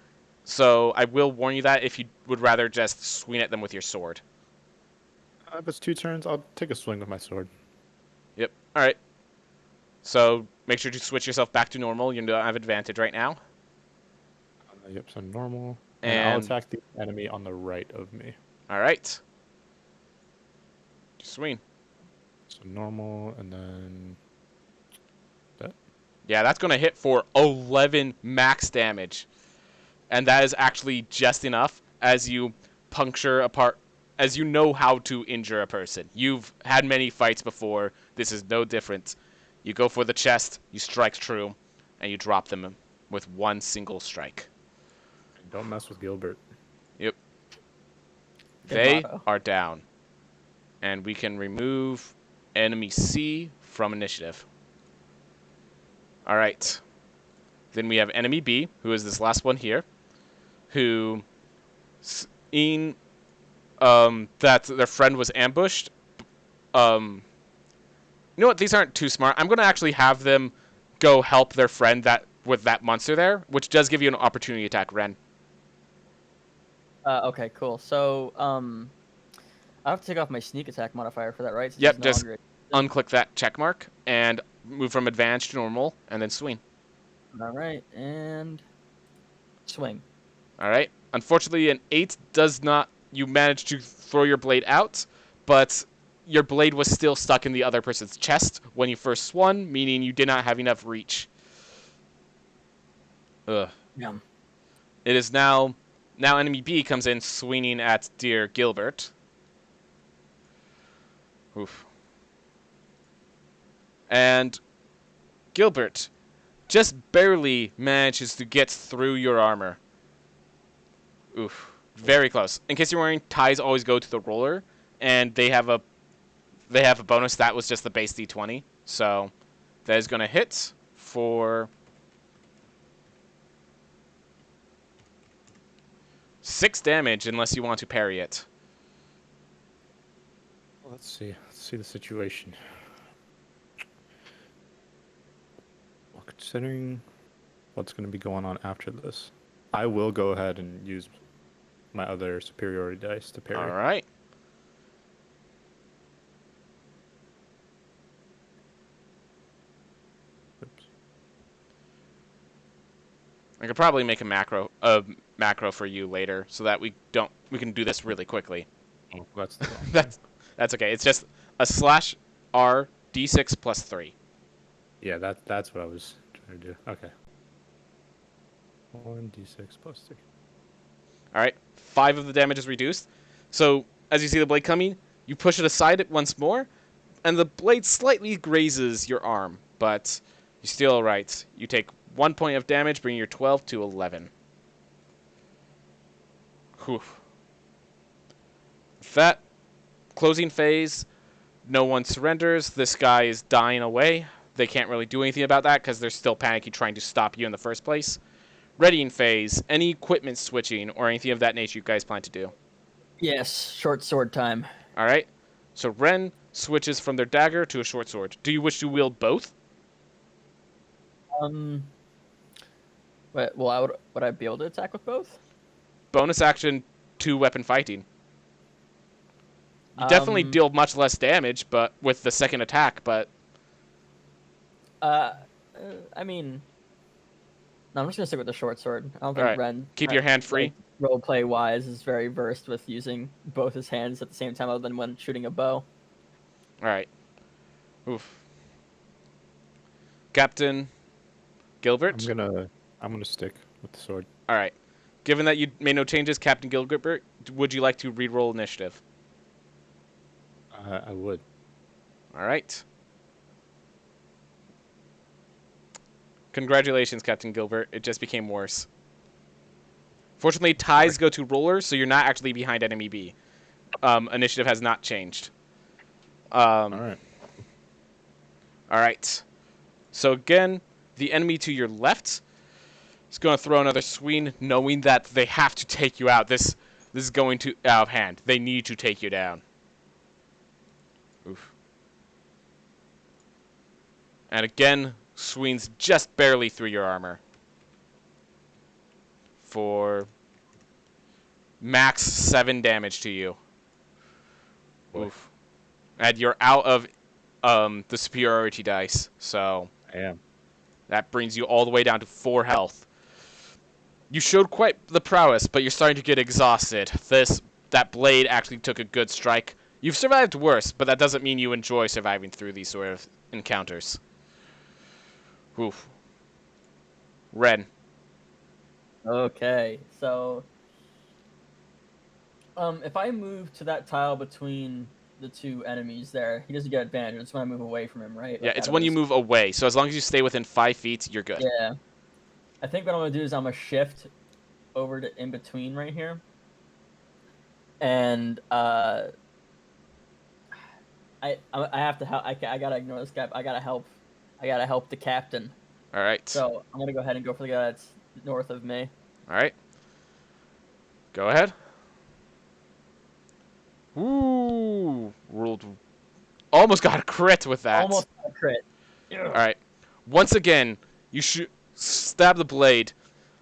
So I will warn you that if you would rather just swing at them with your sword. If it's 2 turns, I'll take a swing with my sword. Yep. All right. So make sure to switch yourself back to normal. You don't have advantage right now. Yep, so normal. And I'll attack the enemy on the right of me. All right. Swing. So normal, and then that. Yeah, that's going to hit for 11 max damage. And that is actually just enough as you puncture apart, as you know how to injure a person. You've had many fights before. This is no different. You go for the chest, you strike true, and you drop them with one single strike. Don't mess with Gilbert. Yep. Good They motto. are down. And we can remove enemy C from initiative. All right. Then we have enemy B, who is this last one here, who seeing that their friend was ambushed. You know what? These aren't too smart. I'm going to actually have them go help their friend with that monster there, which does give you an opportunity attack, Ren. Okay, cool. So, I have to take off my sneak attack modifier for that, right? Since Yep, he's no just longer- unclick that check mark and move from advantage to normal, and then swing. All right, and swing. All right. Unfortunately, an 8 does not. You managed to throw your blade out, but your blade was still stuck in the other person's chest when you first swung, meaning you did not have enough reach. Ugh. Yeah. It is now enemy B comes in swinging at dear Gilbert. Oof. And Gilbert just barely manages to get through your armor. Oof. Very close. In case you're wondering, ties always go to the roller, and they have a bonus that was just the base D20. So that is going to hit for 6 damage unless you want to parry it. Well, let's see. Let's see the situation. Well, considering what's going to be going on after this, I will go ahead and use my other superiority dice to parry. All right. Oops. I could probably make a macro for you later so that we can do this really quickly. Oh, that's the wrong That's okay. It's just a slash R D6 plus 3. Yeah, that's what I was trying to do. Okay. 1d6 plus 3. All right. 5 of the damage is reduced. So as you see the blade coming, you push it aside once more, and the blade slightly grazes your arm, but you're still all right. You take 1 point of damage, bringing your 12 to 11. Whew. That closing phase, no one surrenders. This guy is dying away. They can't really do anything about that because they're still panicking trying to stop you in the first place. Readying phase, any equipment switching or anything of that nature you guys plan to do? Yes, short sword time. All right. So Ren switches from their dagger to a short sword. Do you wish to wield both? Um, But well, would I be able to attack with both? Bonus action, 2-weapon fighting. You definitely Um, deal much less damage, but with the second attack. But uh, I mean, no, I'm just gonna stick with the short sword. I don't all think right, Ren, keep your hand like free. roleplay wise, is very versed with using both his hands at the same time, other than when shooting a bow. All right. Oof. Captain I'm Gilbert. gonna I'm gonna stick with the sword. All right. Given that you made no changes, Captain Gilbert, would you like to re-roll initiative? I would. All right. Congratulations, Captain Gilbert. It just became worse. Fortunately, ties go to rollers, so you're not actually behind enemy B. Initiative has not changed. All Um, right. all right. So again, the enemy to your left is going to throw another swing, knowing that they have to take you out. This is going to out of hand. They need to take you down. Oof. And again, swings just barely through your armor. For max 7 damage to you. Boy, Oof. And you're out of the superiority dice, so I am. that brings you all the way down to 4 health. You showed quite the prowess, but you're starting to get exhausted. That blade actually took a good strike. You've survived worse, but that doesn't mean you enjoy surviving through these sort of encounters. Oof. Ren. Okay, so if I move to that tile between the two enemies there, he doesn't get advantage. It's when I move away from him, right? Yeah, Like out it's of when you his. move away. So as long as you stay within 5 feet, you're good. Yeah, I think what I'm gonna do is I'm gonna shift over to in between right here, and I have to help. I gotta ignore this guy. I gotta help. I gotta help the captain. All right. So I'm gonna go ahead and go for the guy that's north of me. All right. Go ahead. Ooh. Rolled. Almost got a crit with that. Almost a crit. All Ugh. right. Once again, you stab the blade.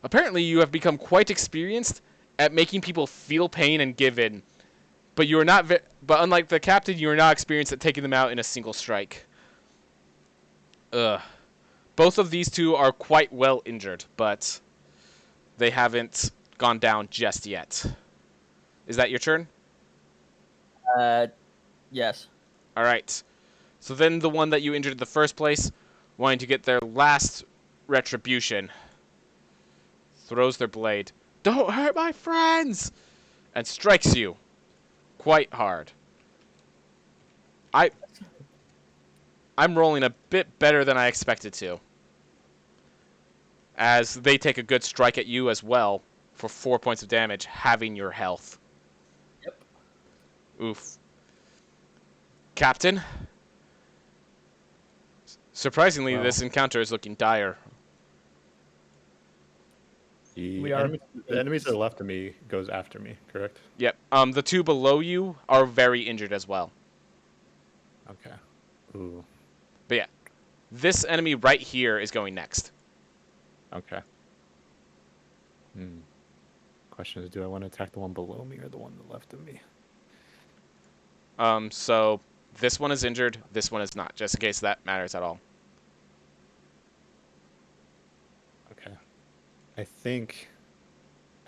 Apparently, you have become quite experienced at making people feel pain and give in. But you are not. But unlike the captain, you are not experienced at taking them out in a single strike. Ugh. Both of these two are quite well injured, but they haven't gone down just yet. Is that your turn? Uh, yes. All right. So then the one that you injured in the first place, wanting to get their last retribution, throws their blade. Don't hurt my friends! And strikes you quite hard. I I'm rolling a bit better than I expected to. As they take a good strike at you as well for 4 points of damage, having your health. Yep. Oof. Captain, surprisingly, Well, this encounter is looking dire. the We are. enemies that are left of me goes after me, correct? Yep. The two below you are very injured as well. Okay. Ooh. But yeah, this enemy right here is going next. Okay. Question is, do I want to attack the one below me or the one to the left of me? So this one is injured, this one is not, just in case that matters at all. Okay. I think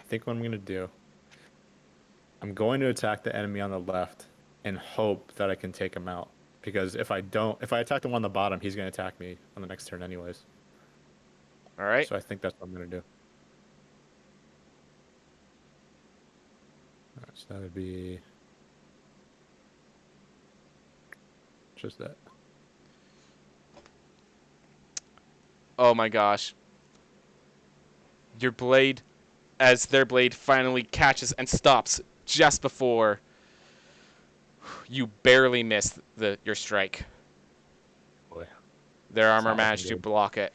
what I'm gonna do. I'm going to attack the enemy on the left and hope that I can take him out. Because if I attack the one on the bottom, he's gonna attack me on the next turn anyways. All right. So I think that's what I'm gonna do. All right, so that would be just that. Oh my gosh. Your blade, as their blade finally catches and stops just before you barely miss your strike. Boy, Their it's armor not looking managed to good. block it.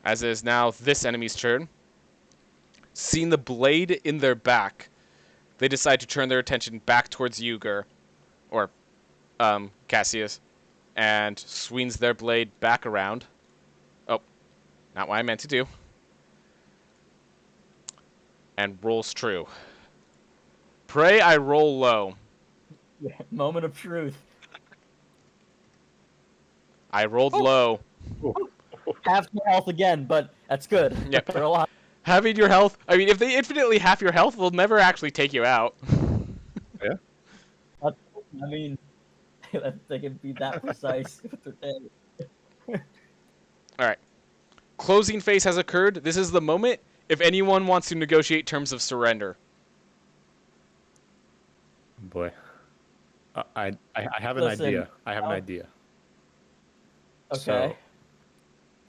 As it is now this enemy's turn. Seeing the blade in their back, they decide to turn their attention back towards Uger, or Cassius, and swings their blade back around. Oh, Not what I meant to do. And rolls true. Pray I roll low. Moment of truth. I rolled Oh. low. Half your health again, but that's good. Yep. For a lot. Having your health... I mean, if they infinitely half your health, they'll never actually take you out. Yeah. I mean, they can be that precise with their dead. Alright. Closing phase has occurred. This is the moment if anyone wants to negotiate terms of surrender. Boy. I have an Listen, idea. I have an idea. Okay. So,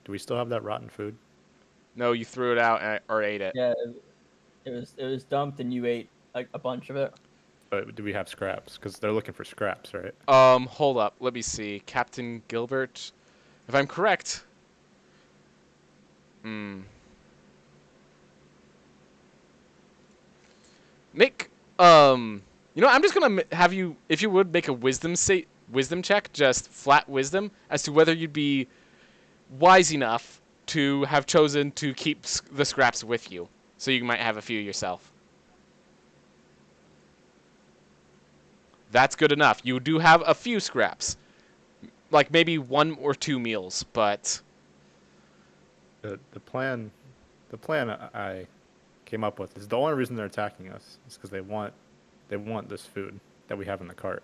do we still have that rotten food? No, you threw it out or ate it. Yeah, it was dumped and you ate like a bunch of it. But do we have scraps? Because they're looking for scraps, right? Hold up. Let me see. Captain Gilbert. If I'm correct... Make, you know, I'm just gonna have you, if you would, make a wisdom check, just flat wisdom, as to whether you'd be wise enough to have chosen to keep the scraps with you, so you might have a few yourself. That's good enough. You do have a few scraps, like maybe 1 or 2 meals, but The plan I came up with is the only reason they're attacking us is because they want this food that we have in the cart.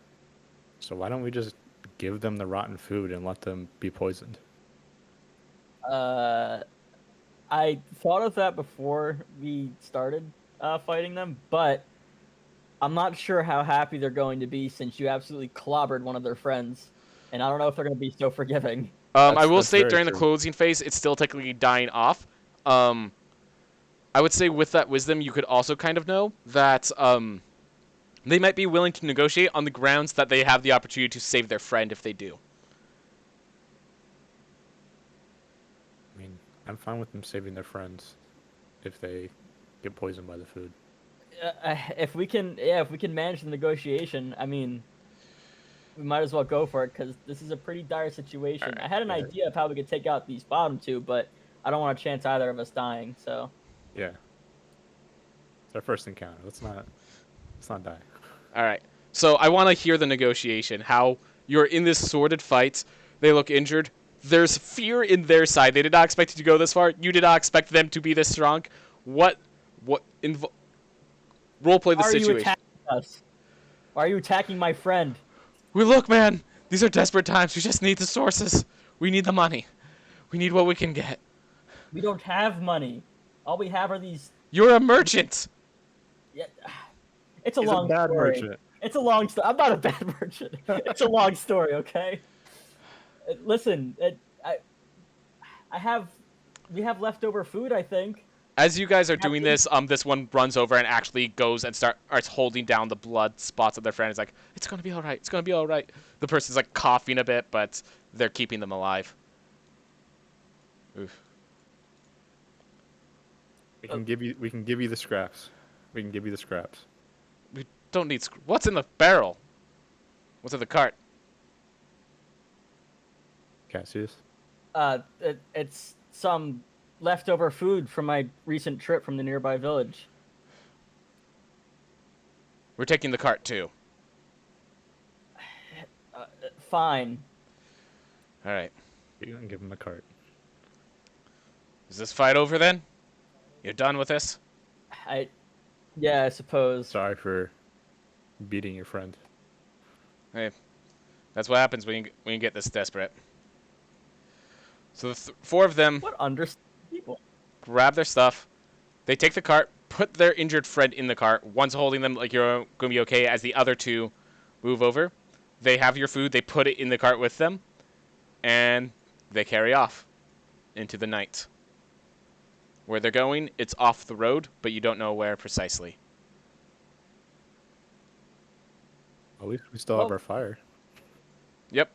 So why don't we just give them the rotten food and let them be poisoned? I thought of that before we started fighting them, but I'm not sure how happy they're going to be since you absolutely clobbered one of their friends, and I don't know if they're going to be so forgiving. I will That's state very during the true. closing phase, it's still technically dying off. I would say with that wisdom, you could also kind of know that they might be willing to negotiate on the grounds that they have the opportunity to save their friend if they do. I mean, I'm fine with them saving their friends if they get poisoned by the food. If we can manage the negotiation, I mean, we might as well go for it because this is a pretty dire situation. Alright, I had an idea of how we could take out these bottom two, but I don't want to chance either of us dying. So Yeah. It's our first encounter. Let's not die. All right. So I want to hear the negotiation. How you're in this sordid fight. They look injured. There's fear in their side. They did not expect it to go this far. You did not expect them to be this strong. Role play the why are you situation. attacking us? Why are you attacking my friend? Look, man. These are desperate times. We just need the sources. We need the money. We need what we can get. We don't have money. All we have are these. You're a merchant. Yeah, it's a He's long a bad story. merchant. It's a long story. I'm not a bad merchant. It's a long story, okay? Listen, we have leftover food, I think. As you guys are doing this, this one runs over and actually goes and starts holding down the blood spots of their friend. It's like, it's gonna be all right. It's gonna be all right. The person's like coughing a bit, but they're keeping them alive. Oof. We can give you the scraps. We can give you the scraps. We don't need. What's in the barrel? What's in the cart? Cassius. It's some leftover food from my recent trip from the nearby village. We're taking the cart too. Fine. All right. You can give him the cart. Is this fight over then? You're done with this? Yeah, I suppose. Sorry for beating your friend. Hey, that's what happens when you get this desperate. So the 4 of them What understand people? grab their stuff. They take the cart, put their injured friend in the cart. One's holding them like you're going to be okay as the other 2 move over. They have your food. They put it in the cart with them. And they carry off into the night. Where they're going, it's off the road, but you don't know where precisely. At least we still have our fire. Yep.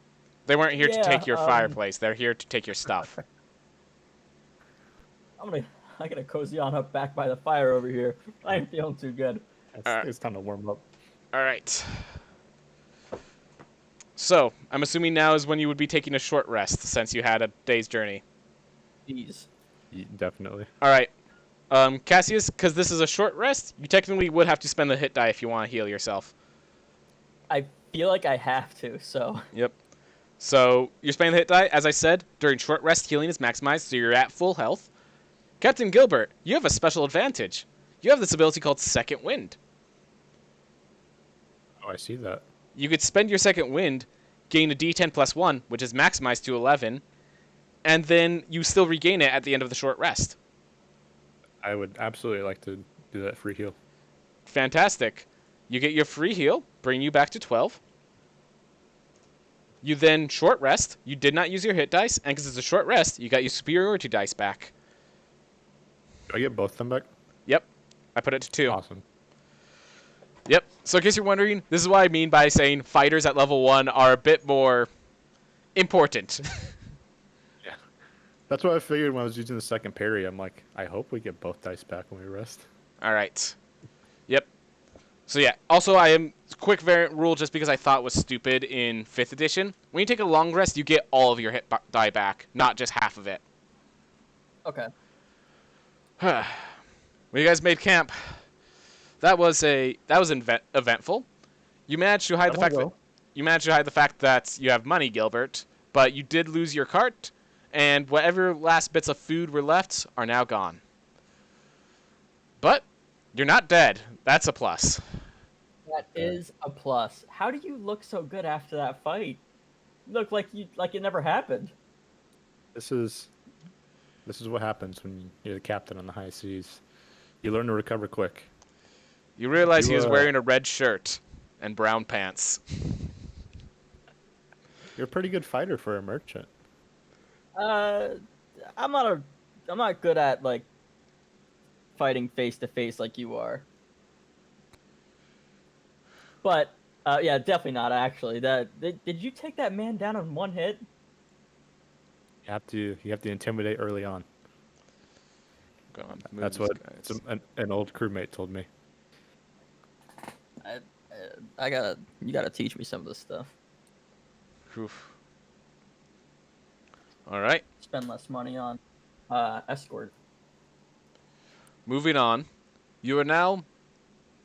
They weren't here to Yeah, take your fireplace. They're here to take your stuff. I'm gonna cozy on up back by the fire over here. I ain't feeling too good. It's time to warm up. All right. So, I'm assuming now is when you would be taking a short rest, since you had a day's journey. Jeez. Definitely. All right. Cassius, because this is a short rest, you technically would have to spend the hit die if you want to heal yourself. I feel like I have to, so Yep. So you're spending the hit die. As I said, during short rest, healing is maximized, so you're at full health. Captain Gilbert, you have a special advantage. You have this ability called Second Wind. Oh, I see that. You could spend your Second Wind, gain a D10 plus 1, which is maximized to 11, and then you still regain it at the end of the short rest. I would absolutely like to do that free heal. Fantastic. You get your free heal, bring you back to 12. You then short rest. You did not use your hit dice, and because it's a short rest, you got your superiority dice back. Do I get both of them back? Yep. I put it to 2. Awesome. Yep. So in case you're wondering, this is what I mean by saying fighters at level 1 are a bit more important. Yeah. That's what I figured when I was using the second parry. I'm like, I hope we get both dice back when we rest. All right. Yep. So yeah. Also, I am quick variant rule just because I thought was stupid in 5th edition. When you take a long rest, you get all of your hit die back, not just half of it. okay. When you guys made camp, that was eventful. You managed to hide the fact that you have money, Gilbert, but you did lose your cart, and whatever last bits of food were left are now gone. But you're not dead. That's a plus. That is a plus. How do you look so good after that fight? You look like it never happened. This is what happens when you're the captain on the high seas. You learn to recover quick. You realize he was wearing a red shirt and brown pants. You're a pretty good fighter for a merchant. I'm not good at like fighting face to face like you are. But yeah, definitely not actually. Did you take that man down in one hit? You have to intimidate early on. That's what an old crewmate told me. You gotta teach me some of this stuff. Oof. All right. Spend less money on escort. Moving on. You are now.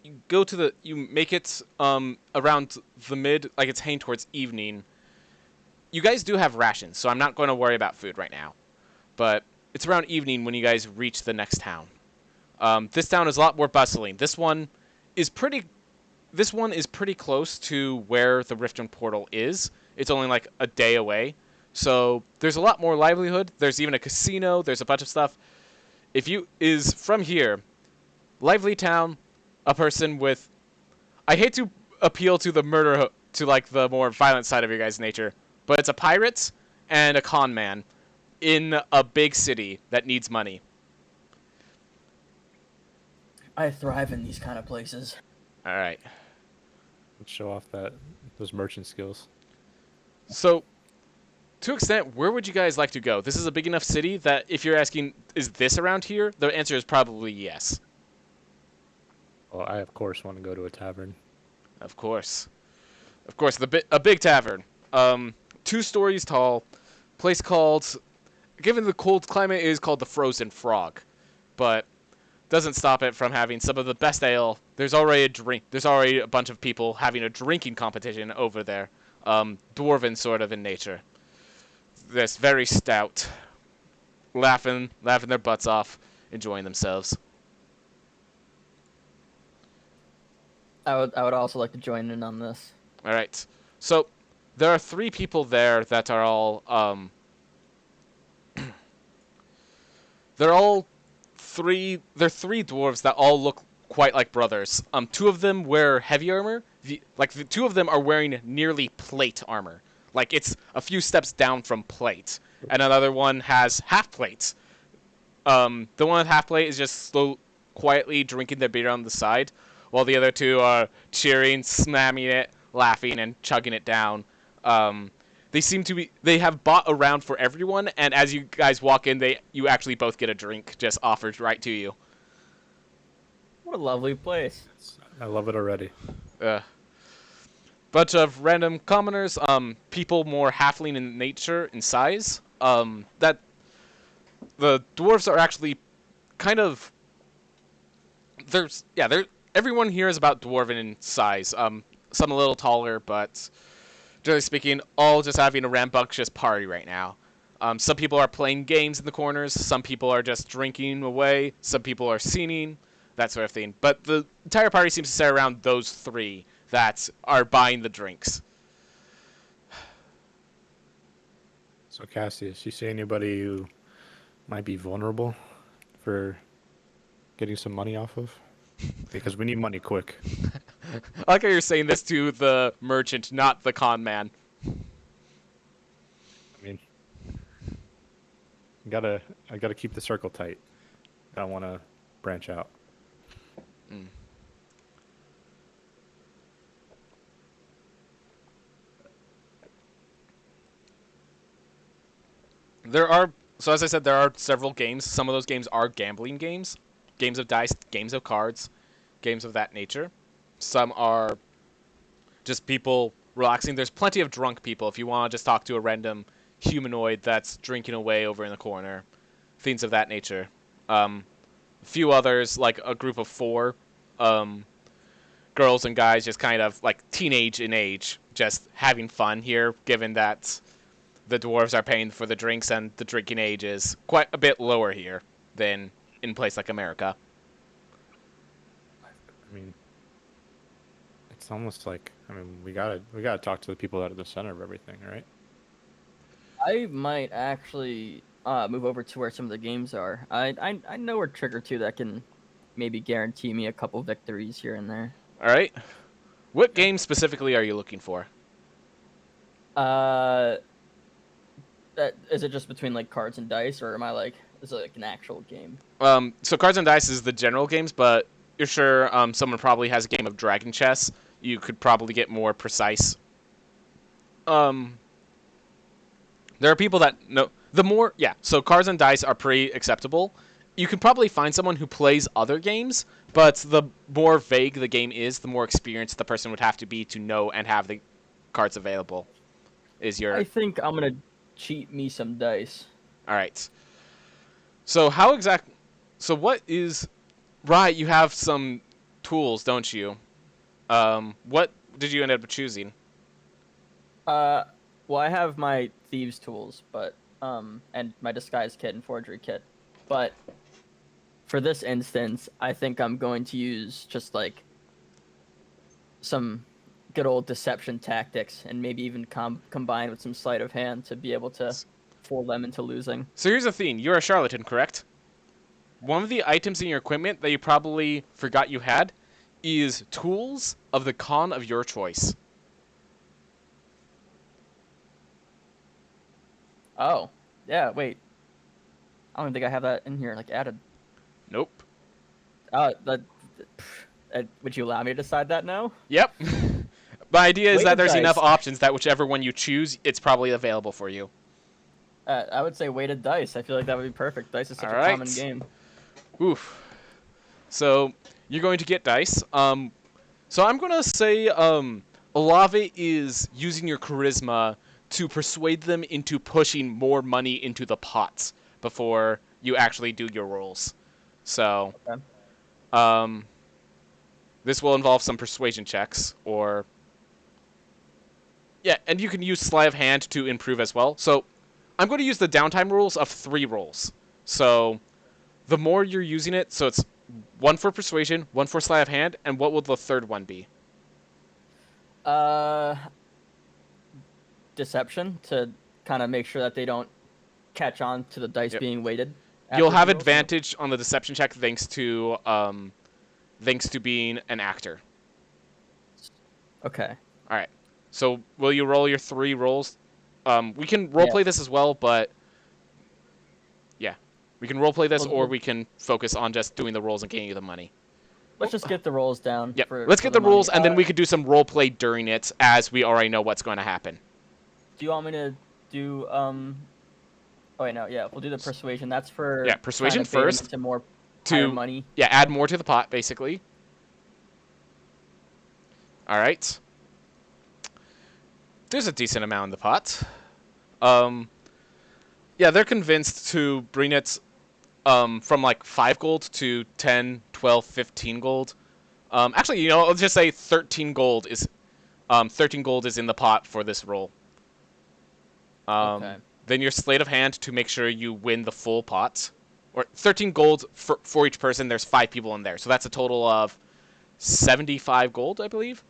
You make it around the mid, like it's heading towards evening. You guys do have rations, so I'm not going to worry about food right now. But it's around evening when you guys reach the next town. This town is a lot more bustling. This one is pretty close to where the Riftwind portal is. It's only like a day away. So there's a lot more livelihood. There's even a casino. There's a bunch of stuff. Is from here, lively town, a person with, I hate to appeal to the more violent side of your guys' nature, but it's a pirate and a con man in a big city that needs money. I thrive in these kind of places. All right. Let's show off those merchant skills. So, to an extent, where would you guys like to go? This is a big enough city that if you're asking, is this around here? The answer is probably yes. Well, I of course want to go to a tavern. Of course. A big tavern. 2 stories tall. Place called, given the cold climate, it is called the Frozen Frog. But doesn't stop it from having some of the best ale. There's already a bunch of people having a drinking competition over there. Dwarven sort of in nature. This very stout. Laughing their butts off, enjoying themselves. I would also like to join in on this. All right. So there are 3 people there that are all they're 3 dwarves that all look quite like brothers. 2 of them wear heavy armor. The 2 of them are wearing nearly plate armor. Like it's a few steps down from plate. And another one has half plate. The one with half plate is just quietly drinking their beer on the side, while the other 2 are cheering, slamming it, laughing, and chugging it down. They have bought a round for everyone, and as you guys walk in, you actually both get a drink just offered right to you. What a lovely place. I love it already. Bunch of random commoners, people more halfling in nature, in size. That the dwarves are actually kind of they're everyone here is about dwarven in size. Some a little taller, but generally speaking, all just having a rambunctious party right now. Some people are playing games in the corners. Some people are just drinking away. Some people are singing, that sort of thing. But the entire party seems to center around those three that are buying the drinks. So Cassius, you see anybody who might be vulnerable for getting some money off of? Because we need money quick. I like how you're saying this to the merchant, not the con man. I mean, I gotta keep the circle tight. I don't want to branch out. There are, so as I said, there are several games. Some of those games are gambling games, games of dice, games of cards, games of that nature. Some are just people relaxing. There's plenty of drunk people if you want to just talk to a random humanoid that's drinking away over in the corner. Things of that nature. A few others, like a group of four girls and guys, just kind of like teenage in age, just having fun here, given that the dwarves are paying for the drinks and the drinking age is quite a bit lower here than in a place like America. I mean, it's almost like we gotta talk to the people that are the center of everything, right? I might actually move over to where some of the games are. I know a trick or two that can maybe guarantee me a couple victories here and there. All right. What game specifically are you looking for? That is it just between like cards and dice, or am I like is it like an actual game? So cards and dice is the general games, but you're sure someone probably has a game of dragon chess. You could probably get more precise. There are people that know the more. Yeah, so cards and dice are pretty acceptable. You can probably find someone who plays other games, but the more vague the game is, the more experienced the person would have to be to know and have the cards available. Is your I think I'm gonna cheat me some dice. all right? So how exact? So what is right? You have some tools, don't you? What did you end up choosing? Well, I have my thieves' tools, but and my disguise kit and forgery kit, but for this instance, I think I'm going to use just like some good old deception tactics, and maybe even combine with some sleight of hand to be able to fool them into losing. So here's the thing: you're a charlatan, correct? One of the items in your equipment that you probably forgot you had is tools of the con of your choice. Oh, yeah. Wait, I don't think I have that in here, like added. Nope. That. Would you allow me to decide that now? Yep. My idea is that Weighted there's dice. enough options that whichever one you choose, it's probably available for you. I would say weighted dice. I feel like that would be perfect. Dice is such All a right. common game. Oof. So you're going to get dice. So I'm going to say Olave is using your charisma to persuade them into pushing more money into the pots before you actually do your rolls. So Okay. this will involve some persuasion checks, or yeah, and you can use sleight of hand to improve as well. So I'm going to use the downtime rules of 3 rolls. So the more you're using it, so it's 1 for persuasion, 1 for sleight of hand, and what will the third one be? Deception to kind of make sure that they don't catch on to the dice Yep. being weighted. You'll after have she rolls. advantage on the deception check thanks to being an actor. Okay. All right. So will you roll your 3 rolls? We can Yeah. roleplay this as well, but yeah, we can roleplay this, or We'll- we can focus on just doing the rolls and getting you the money. Let's just get the rolls down. Yep. for Let's get the money. rules, and then we could do some roleplay during it, as we already know what's going to happen. Do you want me to do Oh wait, no. Yeah, we'll do the persuasion. That's for Yeah, persuasion trying to bait 'em first into more to higher money. Yeah, add more to the pot, basically. All right. There's a decent amount in the pot. Yeah, they're convinced to bring it from like 5 gold to 10, 12, 15 gold. Actually, let's just say 13 gold is 13 gold is in the pot for this roll. Okay. Then your sleight of hand to make sure you win the full pot. Or 13 gold for each person. There's 5 people in there. So that's a total of 75 gold, I believe.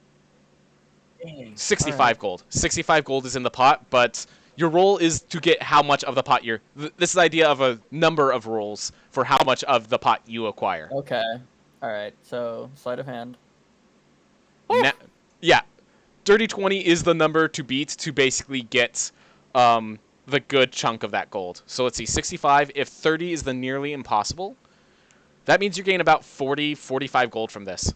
Dang. 65 All right. gold. 65 gold is in the pot, but your roll is to get how much of the pot you're... This is the idea of a number of rolls for how much of the pot you acquire. Okay. All right. So sleight of hand. Na- yeah. Dirty 20 is the number to beat to basically get the good chunk of that gold. So let's see, 65. If 30 is the nearly impossible, that means you gain about 40, 45 gold from this.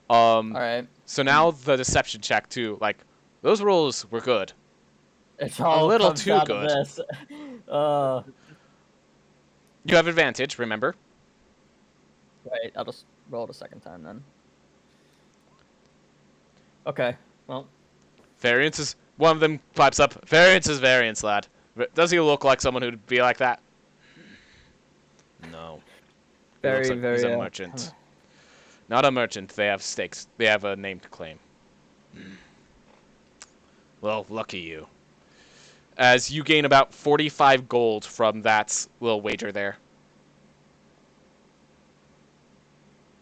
All right. So now the deception check too. Like, those rolls were good. It's all little comes too down good. to this. Uh. You have advantage, remember? Right. I'll just roll it a second time then. Okay. Well. Variance is... One of them pipes up. Variance is variance, lad. Does he look like someone who'd be like that? No. He looks like he's a merchant. Not a merchant. They have stakes. They have a name to claim. Well, lucky you. As you gain about 45 gold from that little wager there.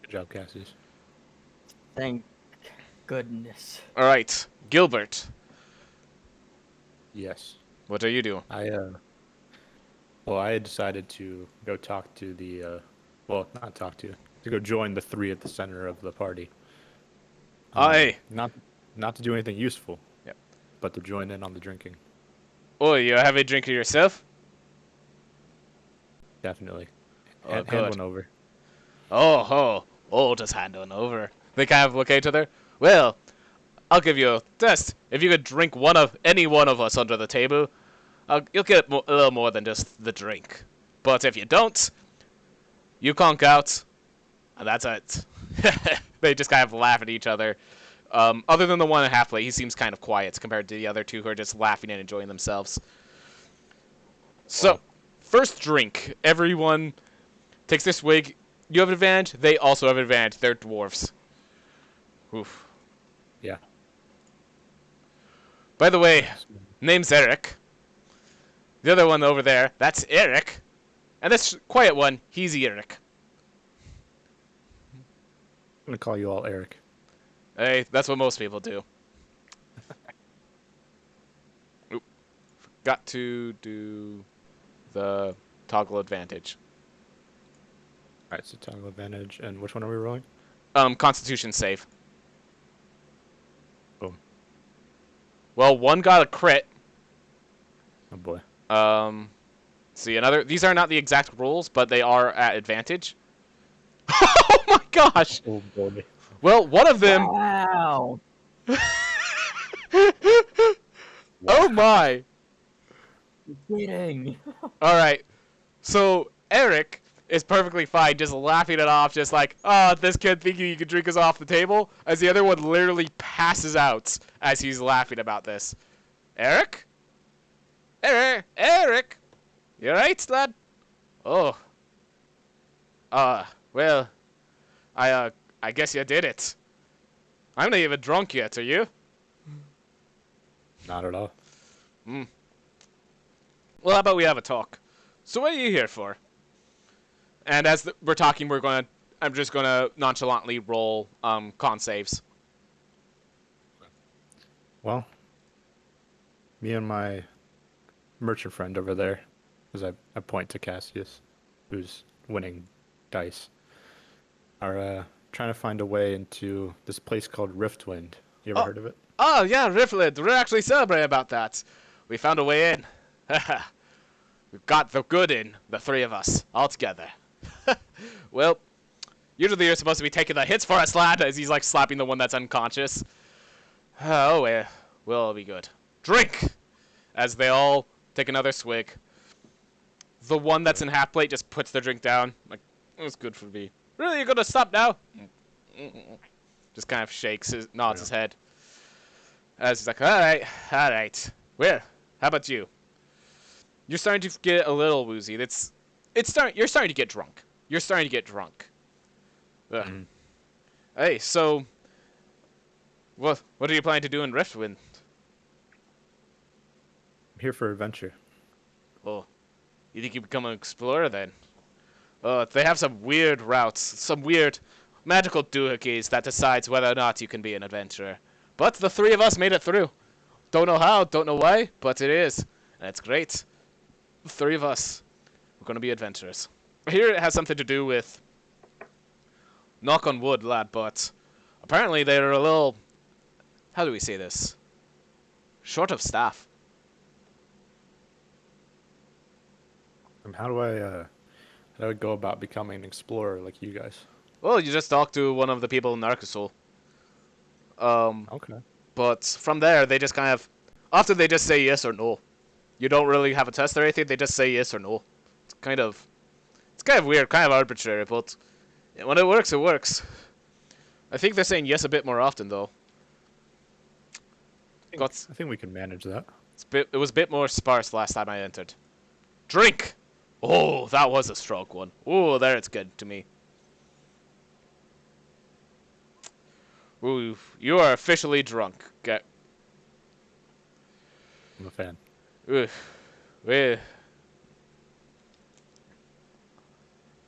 Good job, Cassius. Thank goodness. All right, Gilbert. Yes. What are you doing? Well, I had decided to go talk to the, well, not talk to go join the 3 at the center of the party. Aye. Not to do anything useful. Yep. But to join in on the drinking. Oh, you have a drink yourself? Definitely. Oh, Hand good. one over. Just hand one over. They kind of look at each other. Well, I'll give you a test. If you could drink any one of us under the table, you'll get a little more than just the drink. But if you don't, you conk out, and that's it. They just kind of laugh at each other. Other than the one at half plate, he seems kind of quiet compared to the other 2 who are just laughing and enjoying themselves. So, first drink. Everyone takes their swig. You have advantage. They also have advantage. They're dwarves. Oof. Yeah. By the way, name's Eric. The other one over there, that's Eric. And this quiet one, he's Eric. I'm going to call you all Eric. Hey, that's what most people do. Oop. Forgot to do the toggle advantage. Alright, so toggle advantage. And which one are we rolling? Constitution save. Boom. Well, one got a crit. Oh boy. See, these are not the exact rolls, but they are at advantage. Oh my gosh! Oh boy. Well, one of them... Wow. Oh my! You're kidding. Alright, so Eric is perfectly fine, just laughing it off, just like, oh, this kid thinking he could drink us off the table, as the other one literally passes out as he's laughing about this. Eric? Eric? You alright, lad? Oh. Well, I guess you did it. I'm not even drunk yet, are you? Not at all. Well, how about we have a talk? So what are you here for? And as we're talking, I'm just gonna nonchalantly roll con saves. Well, me and my merchant friend over there, as I point to Cassius, who's winning dice, are trying to find a way into this place called Riftwind. You ever heard of it? Oh yeah, Riftwind. We're actually celebrating about that. We found a way in. We've got the good in, the 3 of us, all together. Well, usually you're supposed to be taking the hits for us, lad, as he's like slapping the one that's unconscious. Oh, well, it'll be good. Drink! As they all take another swig. The one that's in half plate just puts their drink down. Like, it's good for me. Really, you're gonna stop now? Just kind of nods his head. As he's like, alright. Where? How about you? You're starting to get a little woozy. You're starting to get drunk. You're starting to get drunk. Ugh. Mm. Hey, so what are you planning to do in Riftwind? I'm here for adventure. Oh, you think you become an explorer then? They have some weird routes, some weird magical doohickeys that decides whether or not you can be an adventurer. But the three of us made it through. Don't know how, don't know why, but it is. And it's great. The three of us. We're going to be adventurers. Here it has something to do with... Knock on wood, lad, but... Apparently they're a little... How do we say this? Short of staff. And how do I go about becoming an explorer like you guys? Well, you just talk to one of the people in Arcasol. Okay. But from there, they just kind of... Often they just say yes or no. You don't really have a test or anything, they just say yes or no. It's kind of weird, kind of arbitrary, but when it works, it works. I think they're saying yes a bit more often, though. I think we can manage that. It was a bit more sparse last time I entered. Drink! Oh, that was a strong one. Oh, there it's good to me. Ooh, you are officially drunk. Get. I'm a fan. Ooh. Hey.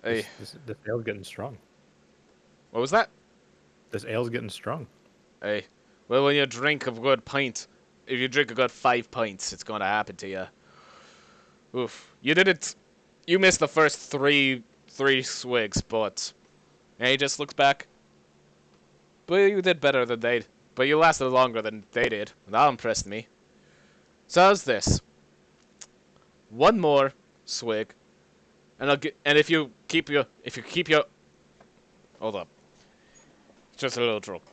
Hey. This ale's getting strong. What was that? This ale's getting strong. Hey. Well, when you drink a good pint, if you drink a good 5 pints, it's going to happen to you. Oof. You didn't... You missed the first three swigs, but... And he just looks back. But you did better than they... But you lasted longer than they did. That impressed me. So how's this? One more swig. And if you keep your... Hold up. Just a little drunk.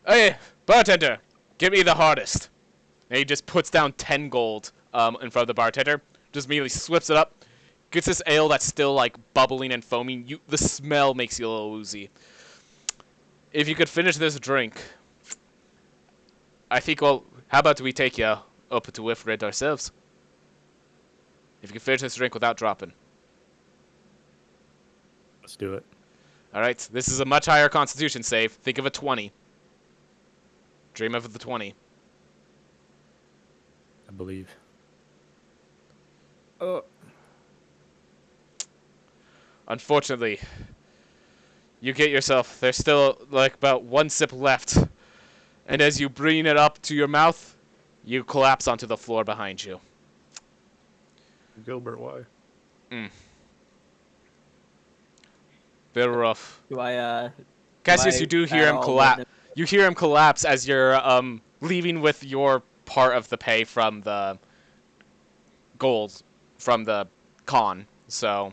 Hey, bartender! Give me the hardest. And he just puts down 10 gold in front of the bartender. Just immediately slips it up. Gets this ale that's still like bubbling and foaming. The smell makes you a little woozy. If you could finish this drink, I think, well, how about we take you up to Riftwind ourselves? If you can finish this drink without dropping. Let's do it. Alright, this is a much higher constitution save. Think of a 20. Dream of the 20. I believe. Unfortunately, you get yourself, there's still like about 1 sip left. And as you bring it up to your mouth, you collapse onto the floor behind you. Gilbert, why? Bit rough. Cassius, I you do hear him at all collapse. You hear him collapse as you're leaving with your part of the pay from the gold from the con. So,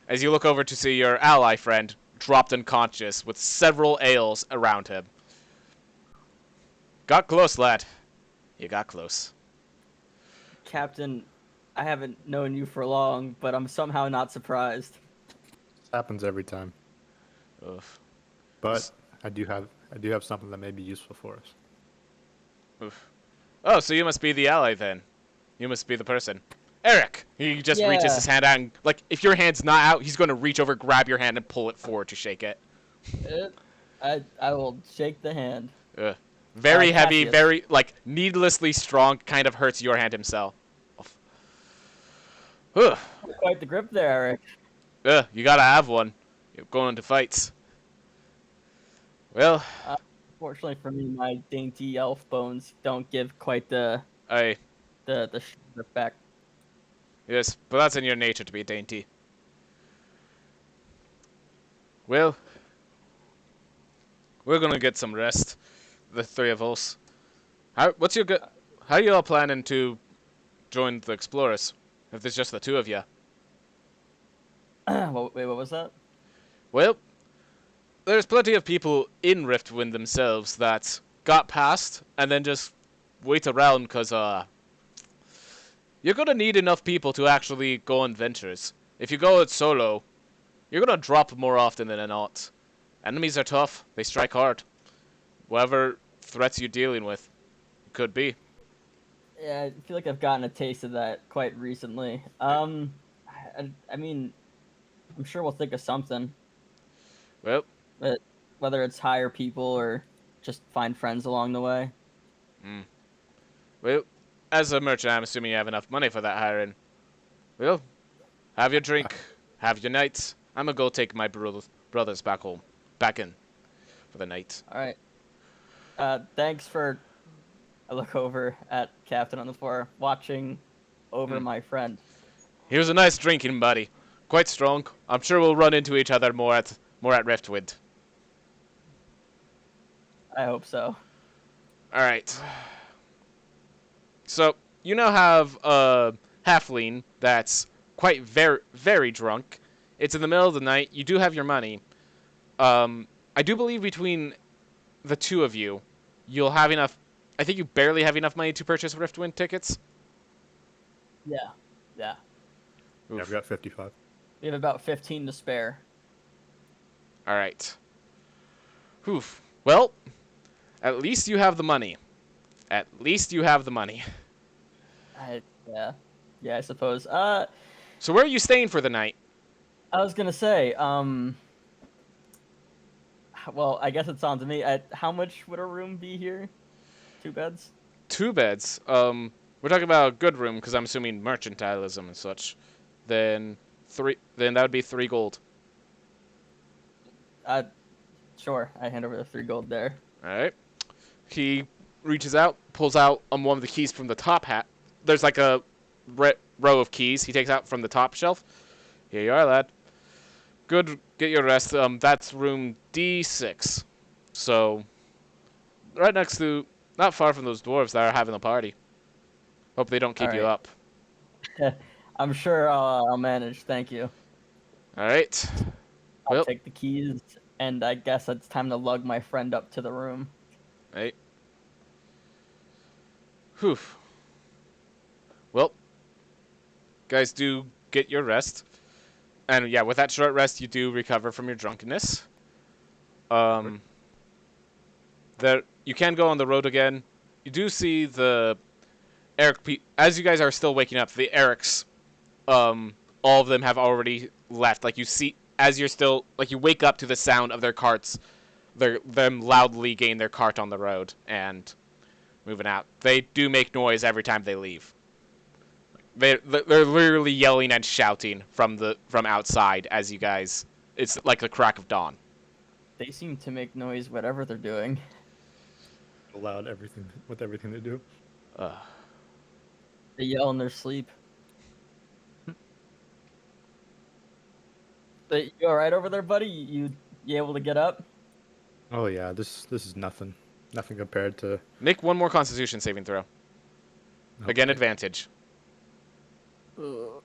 as you look over to see your ally friend dropped unconscious with several ales around him. Got close, lad. You got close. Captain, I haven't known you for long, but I'm somehow not surprised. This happens every time. Oof. But I do have something that may be useful for us. Oof. Oh, so you must be the ally then. You must be the person. Eric! He just reaches his hand out and, like, if your hand's not out, he's going to reach over, grab your hand, and pull it forward to shake it. I will shake the hand. Very heavy, Cassius. very, like, needlessly strong, kind of hurts your hand himself. Quite the grip there, Eric. You gotta have one. You're going into fights. Well, Fortunately for me, my dainty elf bones don't give quite the back. yes, but that's in your nature to be dainty. Well, we're gonna get some rest, the three of us. How are you all planning to join the explorers? If there's just the two of you. Wait, what was that? Well, there's plenty of people in Riftwind themselves that got past and then just wait around because you're gonna need enough people to actually go on ventures. If you go it solo, you're gonna drop more often than not. Enemies are tough. They strike hard. Whatever threats you're dealing with, could be. Yeah, I feel like I've gotten a taste of that quite recently. I mean, I'm sure we'll think of something, Well, but whether it's hire people or just find friends along the way. mm, well, as a merchant, I'm assuming you have enough money for that hiring. Well, have your drink, have your night. I'm gonna go take my brothers back home, back in for the night. All right. Thanks for. I look over at Captain on the floor, watching over Mm. my friend. He was a nice drinking buddy, quite strong. I'm sure we'll run into each other more at Riftwind. I hope so. All right. So you now have a halfling that's quite very drunk. It's in the middle of the night. You do have your money. I do believe between the two of you, you'll have enough. I think you barely have enough money to purchase Riftwind tickets. Yeah, yeah. Yeah, I've got 55. We have about 15 to spare. All right. Oof. Well, at least you have the money. At least you have the money. Yeah, yeah. I suppose. So where are you staying for the night? I was gonna say. Well, I guess it's on to me. How much would a room be here? 2 beds. 2 beds. We're talking about a good room because I'm assuming mercantilism and such. Then three. Then that would be 3 gold. Uh, sure. I hand over the 3 gold there. All right. He reaches out, pulls out one of the keys from the top hat. There's like a row of keys he takes out from the top shelf. Here you are, lad. Good. Get your rest. That's room D6. So, right next to, not far from those dwarves that are having a party. Hope they don't keep All you right. up. I'm sure I'll manage. Thank you. All right. I'll Well, take the keys, and I guess it's time to lug my friend up to the room. right. Whew. Well, guys, do get your rest. And yeah, with that short rest, you do recover from your drunkenness. Um, there you can go on the road again. You do see the as you guys are still waking up, the Erics, all of them have already left. Like you see, as you're still like you wake up to the sound of their carts, them loudly getting their cart on the road and moving out. They do make noise every time they leave. They're literally yelling and shouting from outside as you guys. It's like the crack of dawn. They seem to make noise whatever they're doing. Allowed everything with everything to do. They yell in their sleep. You all right over there, buddy? You able to get up? Oh yeah, this is nothing. Nothing compared to. Make one more Constitution saving throw. Again, Okay. advantage. Ugh.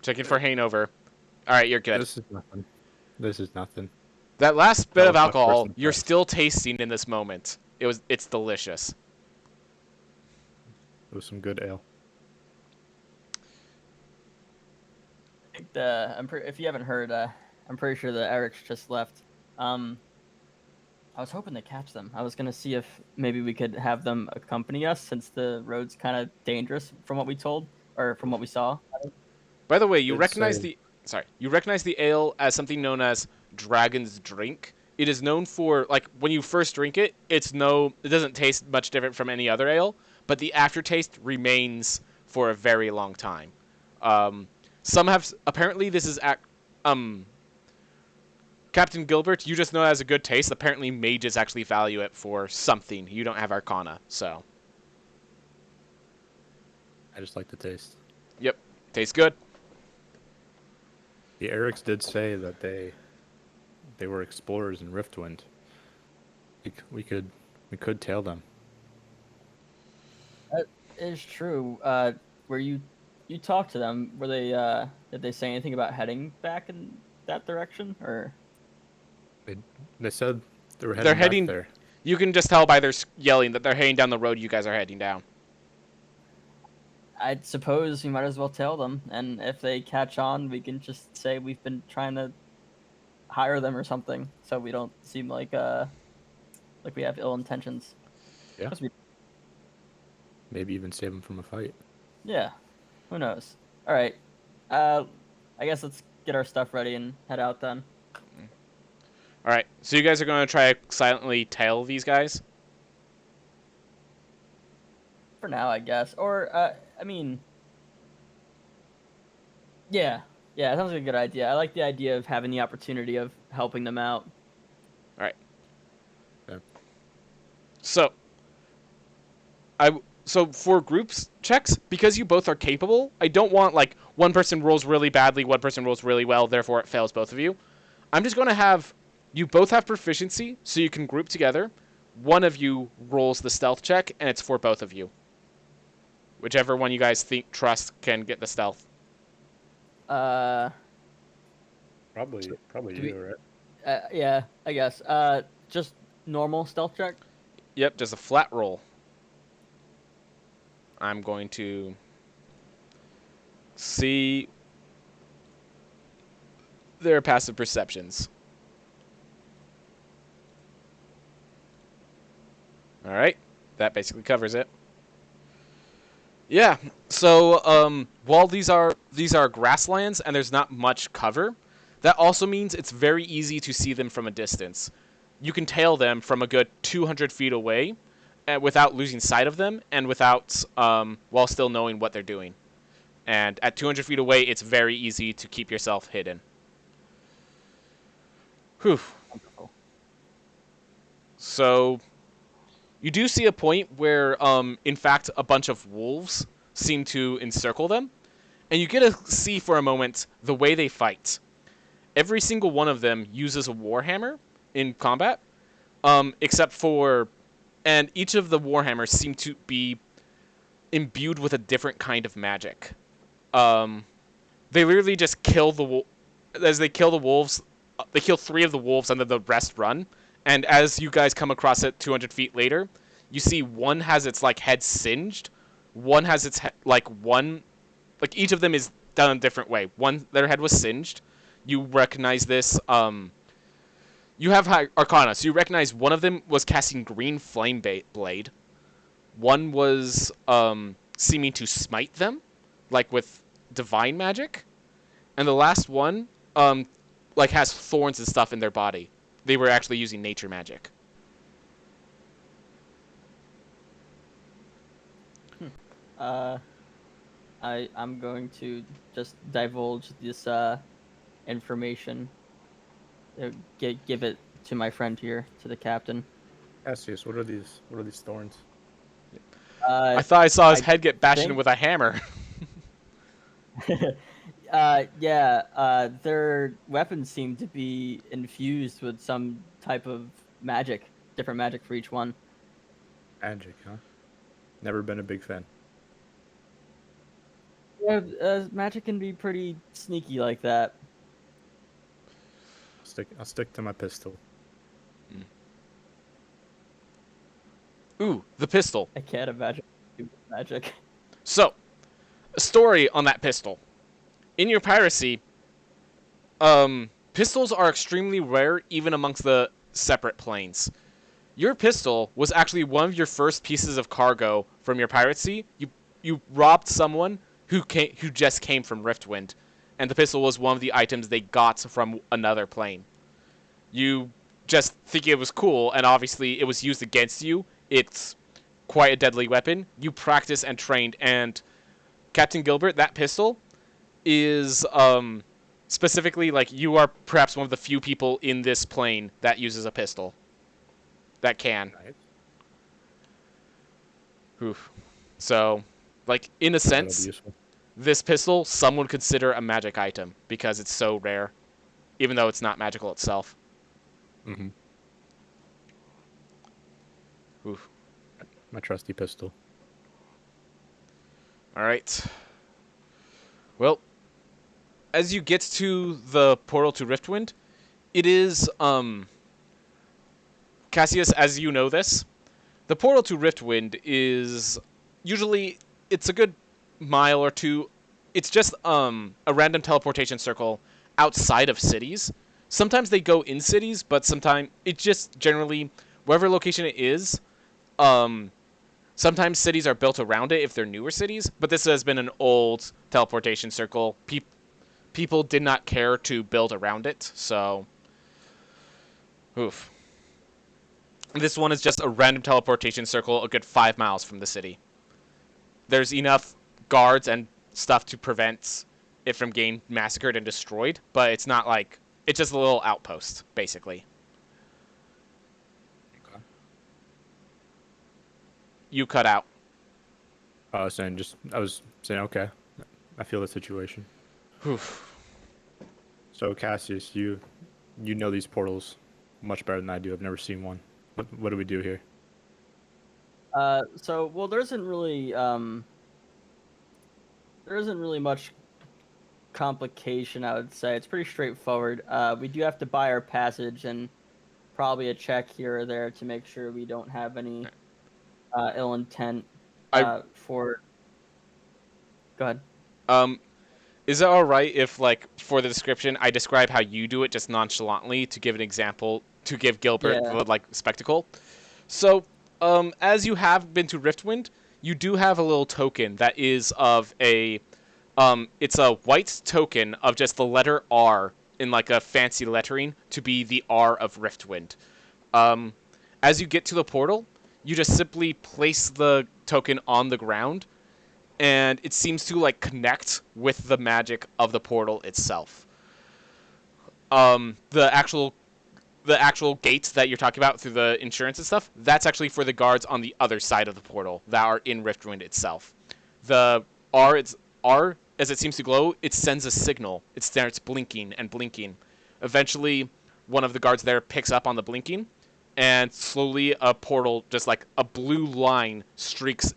Checking for hangover. All right, you're good. This is nothing. This is nothing. That last bit That of was my alcohol, first you're impression. still tasting in this moment. It's delicious. It was some good ale. I think if you haven't heard, I'm pretty sure the Erics just left. I was hoping to catch them. I was gonna see if maybe we could have them accompany us since the road's kind of dangerous from what we told or from what we saw. By the way, you Did recognize say- you recognize the ale as something known as Dragon's Drink. It is known for like when you first drink it, it doesn't taste much different from any other ale, but the aftertaste remains for a very long time. Some have apparently this is Captain Gilbert. You just know it has a good taste. Apparently, mages actually value it for something. You don't have Arcana, so I just like the taste. yep, tastes good. The Erics did say that they were explorers in Riftwind. We could tail them. That is true. Were you talked to them? Were they did they say anything about heading back in that direction or? They said they were heading They're back heading. there. You can just tell by their yelling that they're heading down the road you guys are heading down. I suppose we might as well tell them, and if they catch on, we can just say we've been trying to hire them or something, so we don't seem like we have ill intentions. Yeah. 'Cause we- Maybe even save him from a fight. Yeah. Who knows? All right. Uh, I guess let's get our stuff ready and head out then. All right. So you guys are going to try to silently tail these guys? For now, I guess. Or, I mean, yeah. Yeah, it sounds like a good idea. I like the idea of having the opportunity of helping them out. All right. Yeah. So, so for groups checks, because you both are capable, I don't want like one person rolls really badly, one person rolls really well, therefore it fails both of you. I'm just going to have you both have proficiency, so you can group together. One of you rolls the stealth check, and it's for both of you. Whichever one you guys trust can get the stealth. Uh, Probably do you, we- right? yeah, I guess. Just normal stealth check. Yep, just a flat roll. I'm going to see their passive perceptions. All right, that basically covers it. Yeah. So while these are grasslands and there's not much cover, that also means it's very easy to see them from a distance. You can tail them from a good 200 feet away, without losing sight of them and without while still knowing what they're doing. And at 200 feet away, it's very easy to keep yourself hidden. Whew. So you do see a point where, in fact, a bunch of wolves seem to encircle them, and you get to see for a moment the way they fight. Every single one of them uses a warhammer in combat, except for, and each of the warhammers seem to be imbued with a different kind of magic. They literally just kill as they kill the wolves. They kill 3 of the wolves, and then the rest run. And as you guys come across it 200 feet later, you see one has its like head singed, one has its each of them is done a different way. One, their head was singed. You recognize this. You have Arcana, so you recognize one of them was casting green flame blade. One was seeming to smite them, like with divine magic, and the last one like has thorns and stuff in their body. They were actually using nature magic. I'm going to just divulge this information. Give it to my friend here, to the captain. Cassius, what are these? What are these thorns? I thought I saw his I head get bashed in think- with a hammer. yeah, their weapons seem to be infused with some type of magic, different magic for each one. Magic, huh? Never been a big fan. Yeah, magic can be pretty sneaky like that. I'll stick to my pistol. Ooh, the pistol. I can't imagine magic. So, a story on that pistol. In your piracy, pistols are extremely rare even amongst the separate planes. Your pistol was actually one of your first pieces of cargo from your piracy. You robbed someone who just came from Riftwind, and the pistol was one of the items they got from another plane. You just think it was cool, and obviously it was used against you. It's quite a deadly weapon. You practice and trained, and Captain Gilbert, that pistol is specifically like you are perhaps one of the few people in this plane that uses a pistol. That can. Nice. Oof. So, like, in a That'll be sense, useful. this pistol some would consider a magic item because it's so rare, even though it's not magical itself. Mm-hmm. Oof. My trusty pistol. All right. Well, as you get to the portal to Riftwind, it is Cassius, as you know this, the portal to Riftwind is usually it's a good mile or two. It's just a random teleportation circle outside of cities. Sometimes they go in cities, but sometimes it's just generally wherever location it is. Sometimes cities are built around it if they're newer cities, but this has been an old teleportation circle. People did not care to build around it, so oof. This one is just a random teleportation circle a good 5 miles from the city. There's enough guards and stuff to prevent it from getting massacred and destroyed, but it's not like it's just a little outpost, basically. Okay. You cut out. I was saying, okay, I feel the situation. Oof. So Cassius, you know these portals much better than I do. I've never seen one. What do we do here? So well, there isn't really much complication, I would say. It's pretty straightforward. We do have to buy our passage and probably a check here or there to make sure we don't have any ill intent for. Go ahead. Um, is it all right if, like, for the description, I describe how you do it just nonchalantly to give an example to give Gilbert Yeah. the like spectacle? So, as you have been to Riftwind, you do have a little token that is of a, it's a white token of just the letter R in like a fancy lettering to be the R of Riftwind. As you get to the portal, you just simply place the token on the ground, and it seems to like connect with the magic of the portal itself. The actual gate that you're talking about through the insurance and stuff, that's actually for the guards on the other side of the portal that are in Riftwind itself. The R, as it seems to glow, it sends a signal. It starts blinking and blinking. Eventually, one of the guards there picks up on the blinking, and slowly a portal, just like a blue line, streaks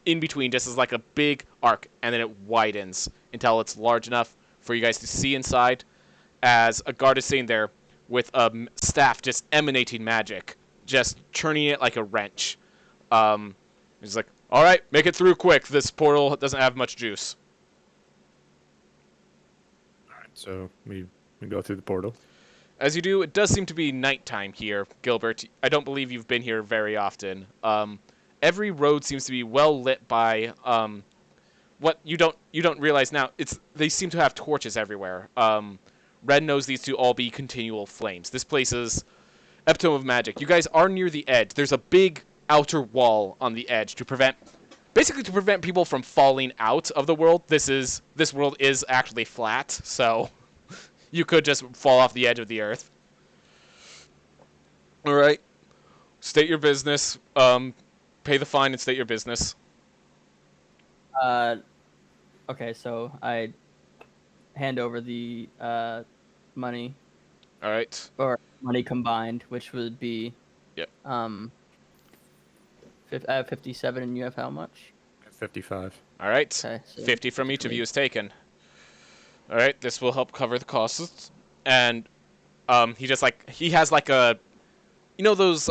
in between, just as like a big arc, and then it widens until it's large enough for you guys to see inside, as a guard is sitting there with a staff just emanating magic, just churning it like a wrench. He's like, all right, make it through quick. This portal doesn't have much juice. All right, so we go through the portal. As you do, it does seem to be nighttime here, Gilbert. I don't believe you've been here very often. Every road seems to be well lit by what you don't realize now. They seem to have torches everywhere. Red knows these to all be continual flames. This place is epitome of magic. You guys are near the edge. There's a big outer wall on the edge to prevent people from falling out of the world. This world is actually flat, so you could just fall off the edge of the earth. All right. State your business. Pay the fine and state your business. Okay, so I hand over the money, All right. or money combined, which would be Yep. I have 57, and you have how much? 55. All right. Okay, so 50 from each of you is taken. All right. This will help cover the costs. And he has like a, those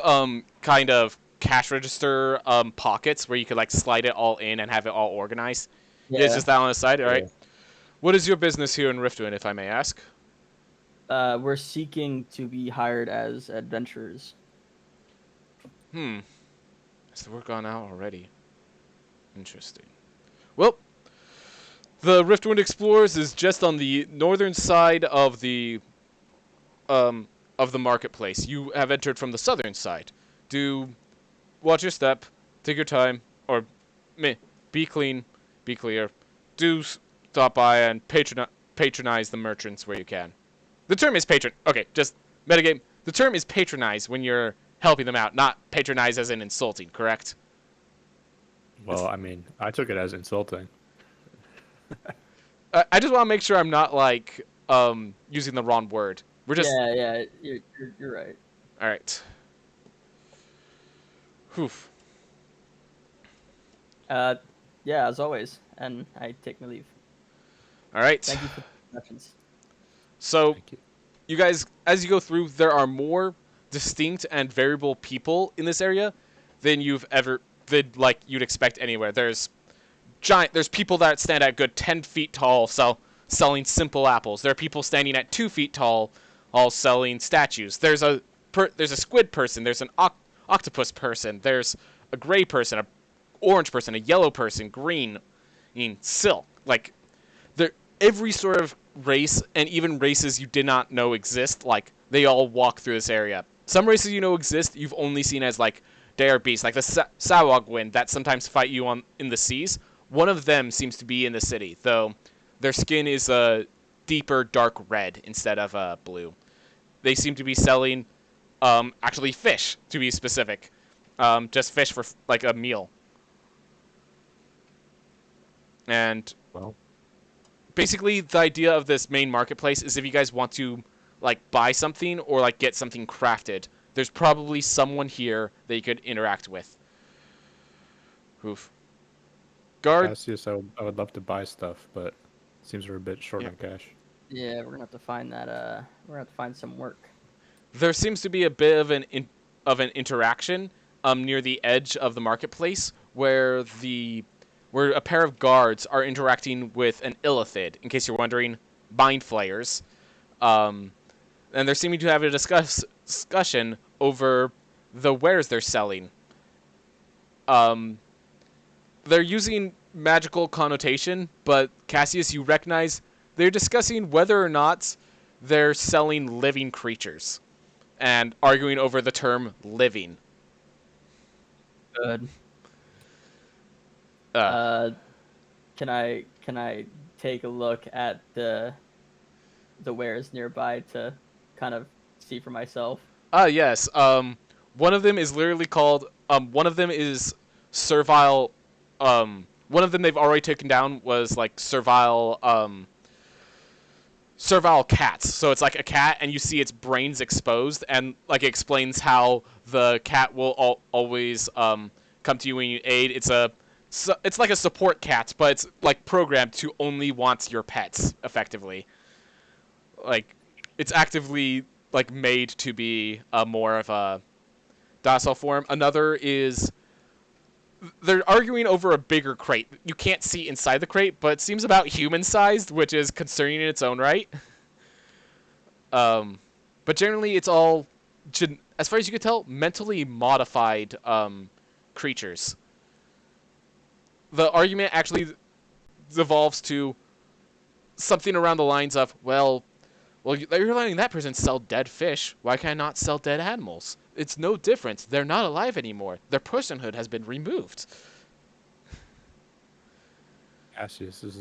kind of cash register pockets where you could like slide it all in and have it all organized. Yeah. It's just that on the side. All right. Yeah. What is your business here in Riftwind, if I may ask? We're seeking to be hired as adventurers. Has the word gone out already? Interesting. Well, the Riftwind Explorers is just on the northern side of the marketplace. You have entered from the southern side. Do watch your step, take your time, or be clean, be clear. Do stop by and patronize the merchants where you can. The term is patron. Okay, just metagame. The term is patronize when you're helping them out, not patronize as in insulting, correct? Well, I mean, I took it as insulting. I just want to make sure I'm not like using the wrong word. We're just Yeah, you're right. all right. Whew. Yeah, as always, and I take my leave. All right. Thank you for the instructions. So, Thank you. you guys, as you go through, there are more distinct and variable people in this area than you'd expect anywhere. There's people that stand at good 10 feet tall, selling simple apples. There are people standing at 2 feet tall, all selling statues. There's a squid person. There's an octopus person. There's a gray person, orange person, a yellow person, green, silk. Like there, every sort of race and even races you did not know exist. Like they all walk through this area. Some races you know exist, you've only seen as like dare beasts, like the Sawagwind that sometimes fight you on in the seas. One of them seems to be in the city, though their skin is a deeper dark red instead of blue. They seem to be selling actually fish, to be specific. Just fish for like a meal. And Well, basically the idea of this main marketplace is if you guys want to like buy something or like get something crafted, there's probably someone here that you could interact with. Oof. Guard. Cassius, I would love to buy stuff, but it seems we're a bit short Yeah. on cash. Yeah, we're gonna have to find that. We're gonna have to find some work. There seems to be a bit of an interaction near the edge of the marketplace where a pair of guards are interacting with an illithid. In case you're wondering, mind flayers. And they're seeming to have a discussion over the wares they're selling. They're using magical connotation, but Cassius, you recognize they're discussing whether or not they're selling living creatures and arguing over the term living. Good. Uh, Uh, can I take a look at the wares nearby to kind of see for myself? yes. One of them is literally called. One of them is servile. One of them they've already taken down was like servile. Servile cats. So it's like a cat, and you see its brains exposed, and like it explains how the cat will always come to you when you aid. It's like a support cat, but it's like programmed to only want your pets effectively. Like it's actively like made to be more of a docile form. Another is they're arguing over a bigger crate. You can't see inside the crate, but it seems about human-sized, which is concerning in its own right. But generally, it's all, as far as you can tell, mentally modified creatures. The argument actually devolves to something around the lines of, well, you're letting that person sell dead fish. Why can't I not sell dead animals? It's no different. They're not alive anymore. Their personhood has been removed. Cassius, this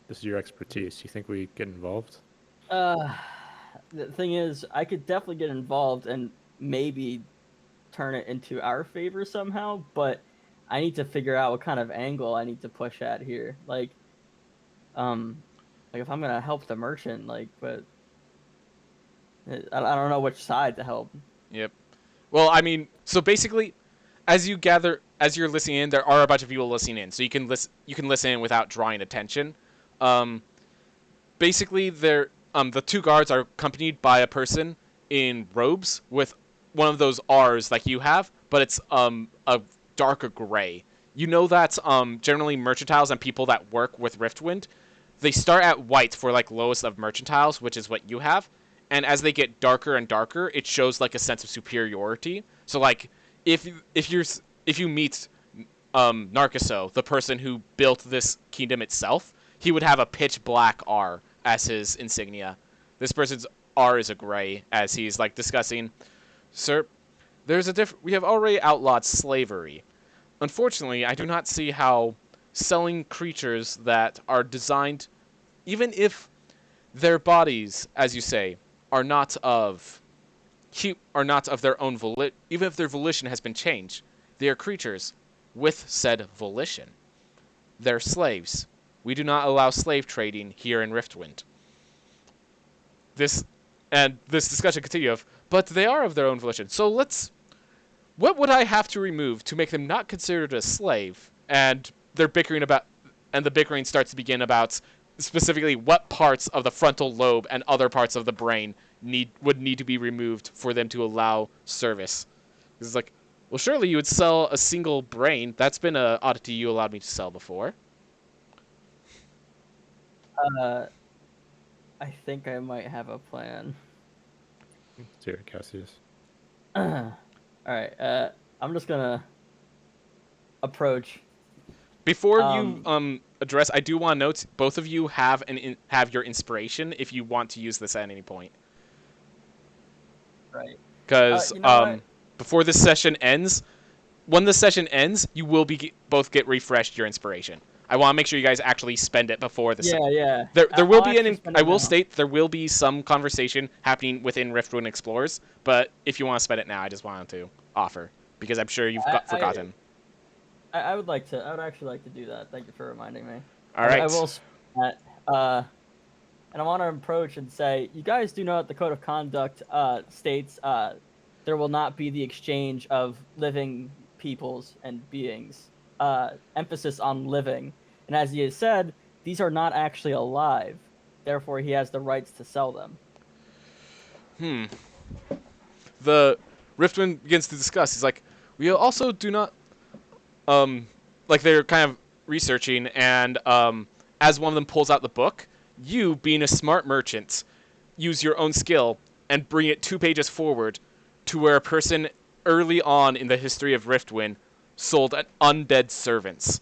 is your expertise. You think we get involved? Uh, the thing is, I could definitely get involved and maybe turn it into our favor somehow, but I need to figure out what kind of angle I need to push at here. Like if I'm gonna help the merchant, but I don't know which side to help. Yep. Well, I mean, so basically, as you're listening in, there are a bunch of people listening in, so you can listen in without drawing attention. Basically, the two guards are accompanied by a person in robes with one of those R's like you have, but it's a darker gray. You know that generally merchantiles and people that work with Riftwind, they start at white for like lowest of merchantiles, which is what you have, and as they get darker and darker, it shows like a sense of superiority. So like if you meet Narciso, the person who built this kingdom itself, he would have a pitch black R as his insignia. This person's R is a gray, as he's like discussing, sir, we have already outlawed slavery. Unfortunately, I do not see how selling creatures that are designed, even if their bodies, as you say, are not of their own volition, even if their volition has been changed, they are creatures with said volition. They're slaves. We do not allow slave trading here in Riftwind. This discussion continues, but they are of their own volition. So what would I have to remove to make them not considered a slave? And the bickering starts to begin about specifically what parts of the frontal lobe and other parts of the brain would need to be removed for them to allow service. It's like, well, surely you would sell a single brain. That's been an oddity you allowed me to sell before. Uh, I think I might have a plan. Let's hear it, Cassius. All right. I'm just gonna approach. Before you address, I do want to note both of you have have your inspiration if you want to use this at any point. Right. Because You know what? before this session ends, when the session ends, you will be both get refreshed your inspiration. I want to make sure you guys actually spend it before the. Yeah. There will I'll be actually spend I it will now. state there will be some conversation happening within Riftwind Explorers, but if you want to spend it now, I just wanted to offer because I'm sure you've forgotten. I would like to. I would actually like to do that. Thank you for reminding me. All I right. will spend that. And I want to approach and say, you guys do know that the code of conduct states there will not be the exchange of living peoples and beings. Emphasis on living. And as he has said, these are not actually alive. Therefore, he has the rights to sell them. The Riftwind begins to discuss. He's like, we also do not, like they're kind of researching, and as one of them pulls out the book, you, being a smart merchant, use your own skill and bring it 2 pages forward to where a person early on in the history of Riftwind sold undead servants,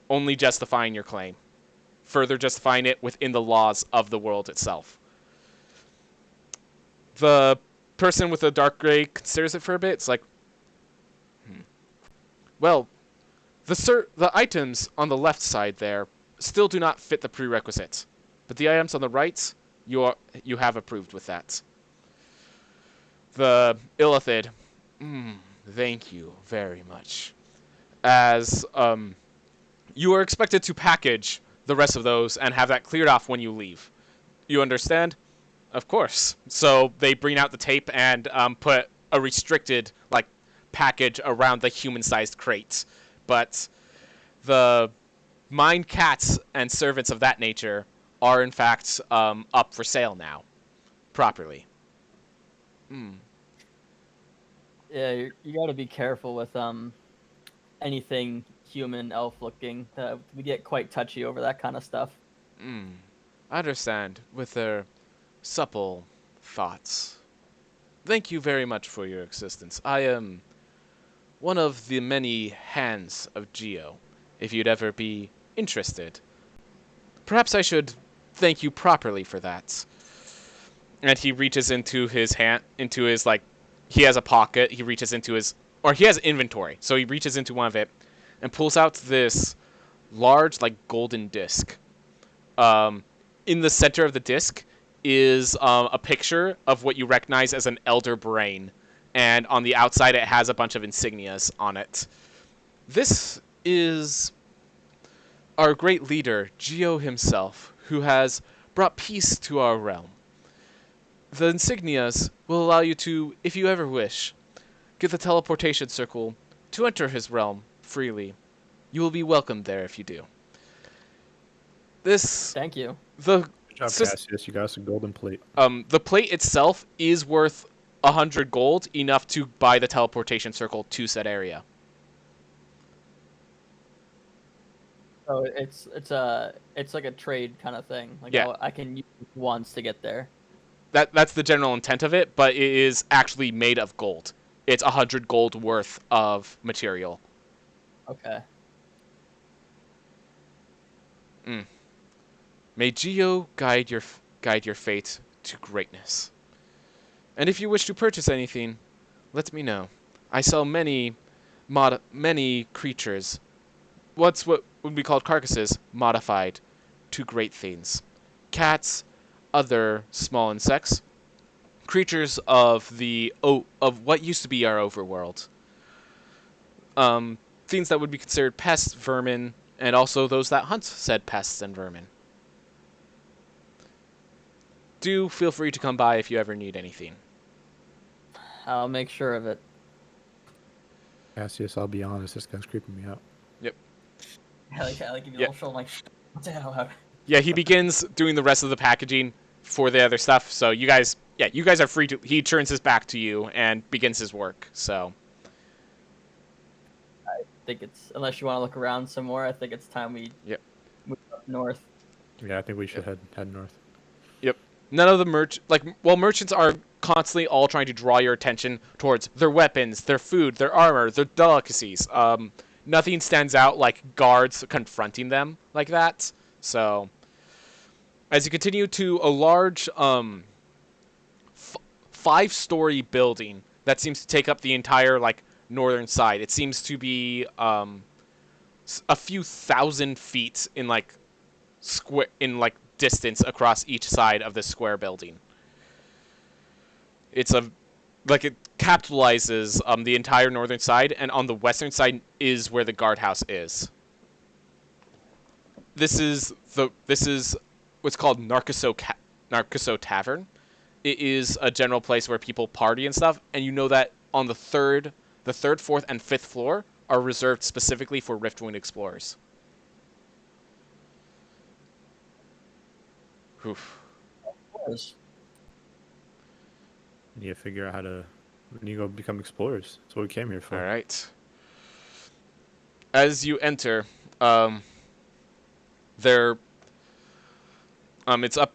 only justifying your claim, further justifying it within the laws of the world itself. The person with the dark gray considers it for a bit. It's like, well, the items on the left side there still do not fit the prerequisites, but the items on the right, you have approved with that. The Illithid, thank you very much. As you are expected to package the rest of those and have that cleared off when you leave. You understand? Of course. So they bring out the tape and put a restricted package around the human-sized crate. But the mined cats and servants of that nature are in fact up for sale now, properly. Yeah, you got to be careful with anything human, elf looking. We get quite touchy over that kind of stuff. I understand, with their supple thoughts. Thank you very much for your assistance. I am one of the many hands of Geo, if you'd ever be interested. Perhaps I should thank you properly for that. And he reaches into his hand, he has a pocket, he reaches into he has inventory, so he reaches into one of it and pulls out this large, golden disc. In the center of the disc is a picture of what you recognize as an elder brain, and on the outside it has a bunch of insignias on it. This is our great leader, Geo himself, who has brought peace to our realm. The insignias will allow you to, if you ever wish, get the teleportation circle to enter his realm freely. You will be welcomed there if you do. Thank you. Good job, Cassius. You got us a golden plate. The plate itself is worth 100 gold, enough to buy the teleportation circle to said area. So it's like a trade kind of thing. Yeah. I can use it once to get there. That's the general intent of it, but it is actually made of gold. It's 100 gold worth of material. Okay. May Geo guide your fate to greatness. And if you wish to purchase anything, let me know. I sell many creatures. What would be called carcasses, modified to great things. Cats, other small insects, creatures of what used to be our overworld. Things that would be considered pests, vermin, and also those that hunt said pests and vermin. Do feel free to come by if you ever need anything. I'll make sure of it. Cassius, I'll be honest, this guy's creeping me out. Yep. I like give you a little shoulder, what the hell? Yeah, he begins doing the rest of the packaging for the other stuff. So you guys are free to. He turns his back to you and begins his work. So I think unless you want to look around some more, I think it's time we move up north. Yeah, I think we should head north. Yep. None of the merchants are constantly all trying to draw your attention towards their weapons, their food, their armor, their delicacies. nothing stands out like guards confronting them like that. So as you continue to a large 5-story building that seems to take up the entire like northern side. It seems to be a few thousand feet in like square in like distance across each side of this square building. It's a like it capitalizes the entire northern side, and on the western side is where the guardhouse is. This is what's called Narciso Tavern. It is a general place where people party and stuff, and you know that on the third, fourth, and fifth floor are reserved specifically for Riftwind explorers. Oof. Course. You need to figure out how to. We need to go become explorers. That's what we came here for. All right. As you enter, there, it's up.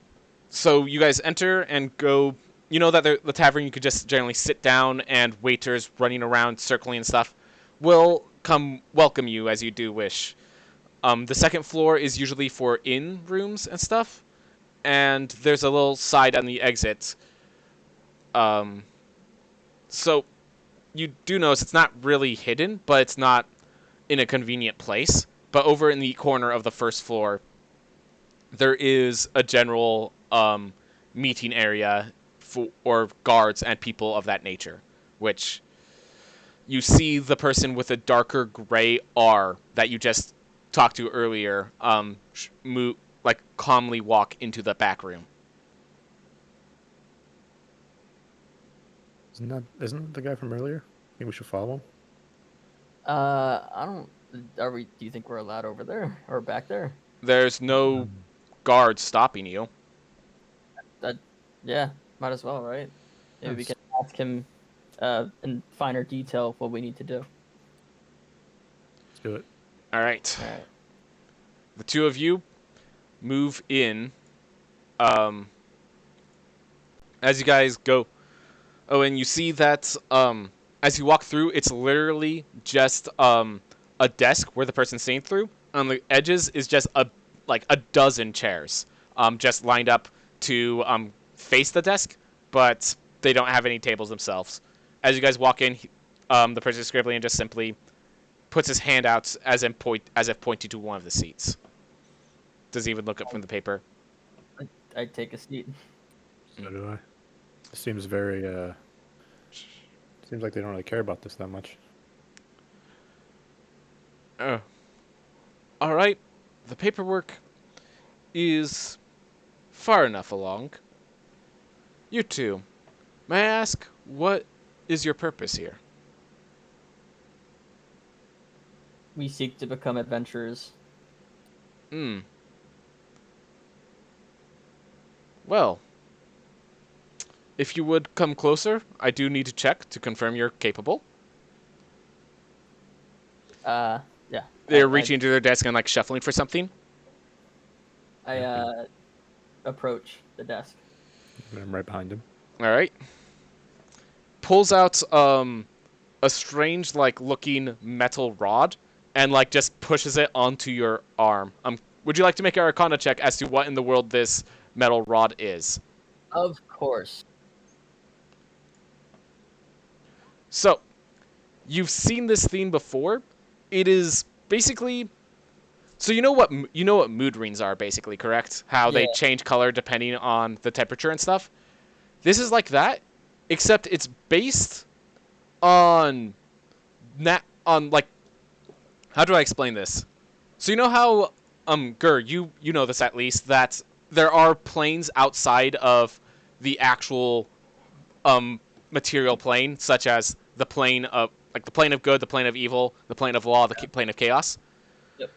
So you guys enter and go. You know that the tavern, you could just generally sit down, and waiters running around, circling and stuff, will come welcome you as you do wish. The second floor is usually for inn rooms and stuff, and there's a little side on the exit. So you do notice it's not really hidden, but it's not in a convenient place. But over in the corner of the first floor, there is a general meeting area or guards and people of that nature, which you see the person with a darker gray R that you just talked to earlier calmly walk into the back room. Isn't that the guy from earlier? I think we should follow him. I don't. Are we? Do you think we're allowed over there or back there? There's no guards stopping you. Yeah, might as well, right? Maybe we can ask him in finer detail what we need to do. Let's do it. All right. All right. The two of you move in. As you guys go. Oh, and you see that as you walk through, it's literally just a desk where the person's sitting through. On the edges is just a dozen chairs, just lined up to face the desk, but they don't have any tables themselves. As you guys walk in, the person scribbling just simply puts his hand out as if pointing to one of the seats. Does he even look up from the paper? I take a seat. So do I. It seems very. Seems like they don't really care about this that much. All right. The paperwork is far enough along. You two, may I ask, what is your purpose here? We seek to become adventurers. Well, if you would come closer, I do need to check to confirm you're capable. Yeah. They're reaching to their desk and shuffling for something. I approach the desk. I'm right behind him. All right. Pulls out a strange looking metal rod and just pushes it onto your arm. Would you like to make an Arcana check as to what in the world this metal rod is? Of course. So, you've seen this theme before. It is basically, so you know what mood rings are basically, correct? How they change color depending on the temperature and stuff. This is like that, except it's based on how do I explain this? So you know how Gur, you know this at least, that there are planes outside of the actual material plane, such as the plane of the plane of good, the plane of evil, the plane of law, the plane of chaos. Yep.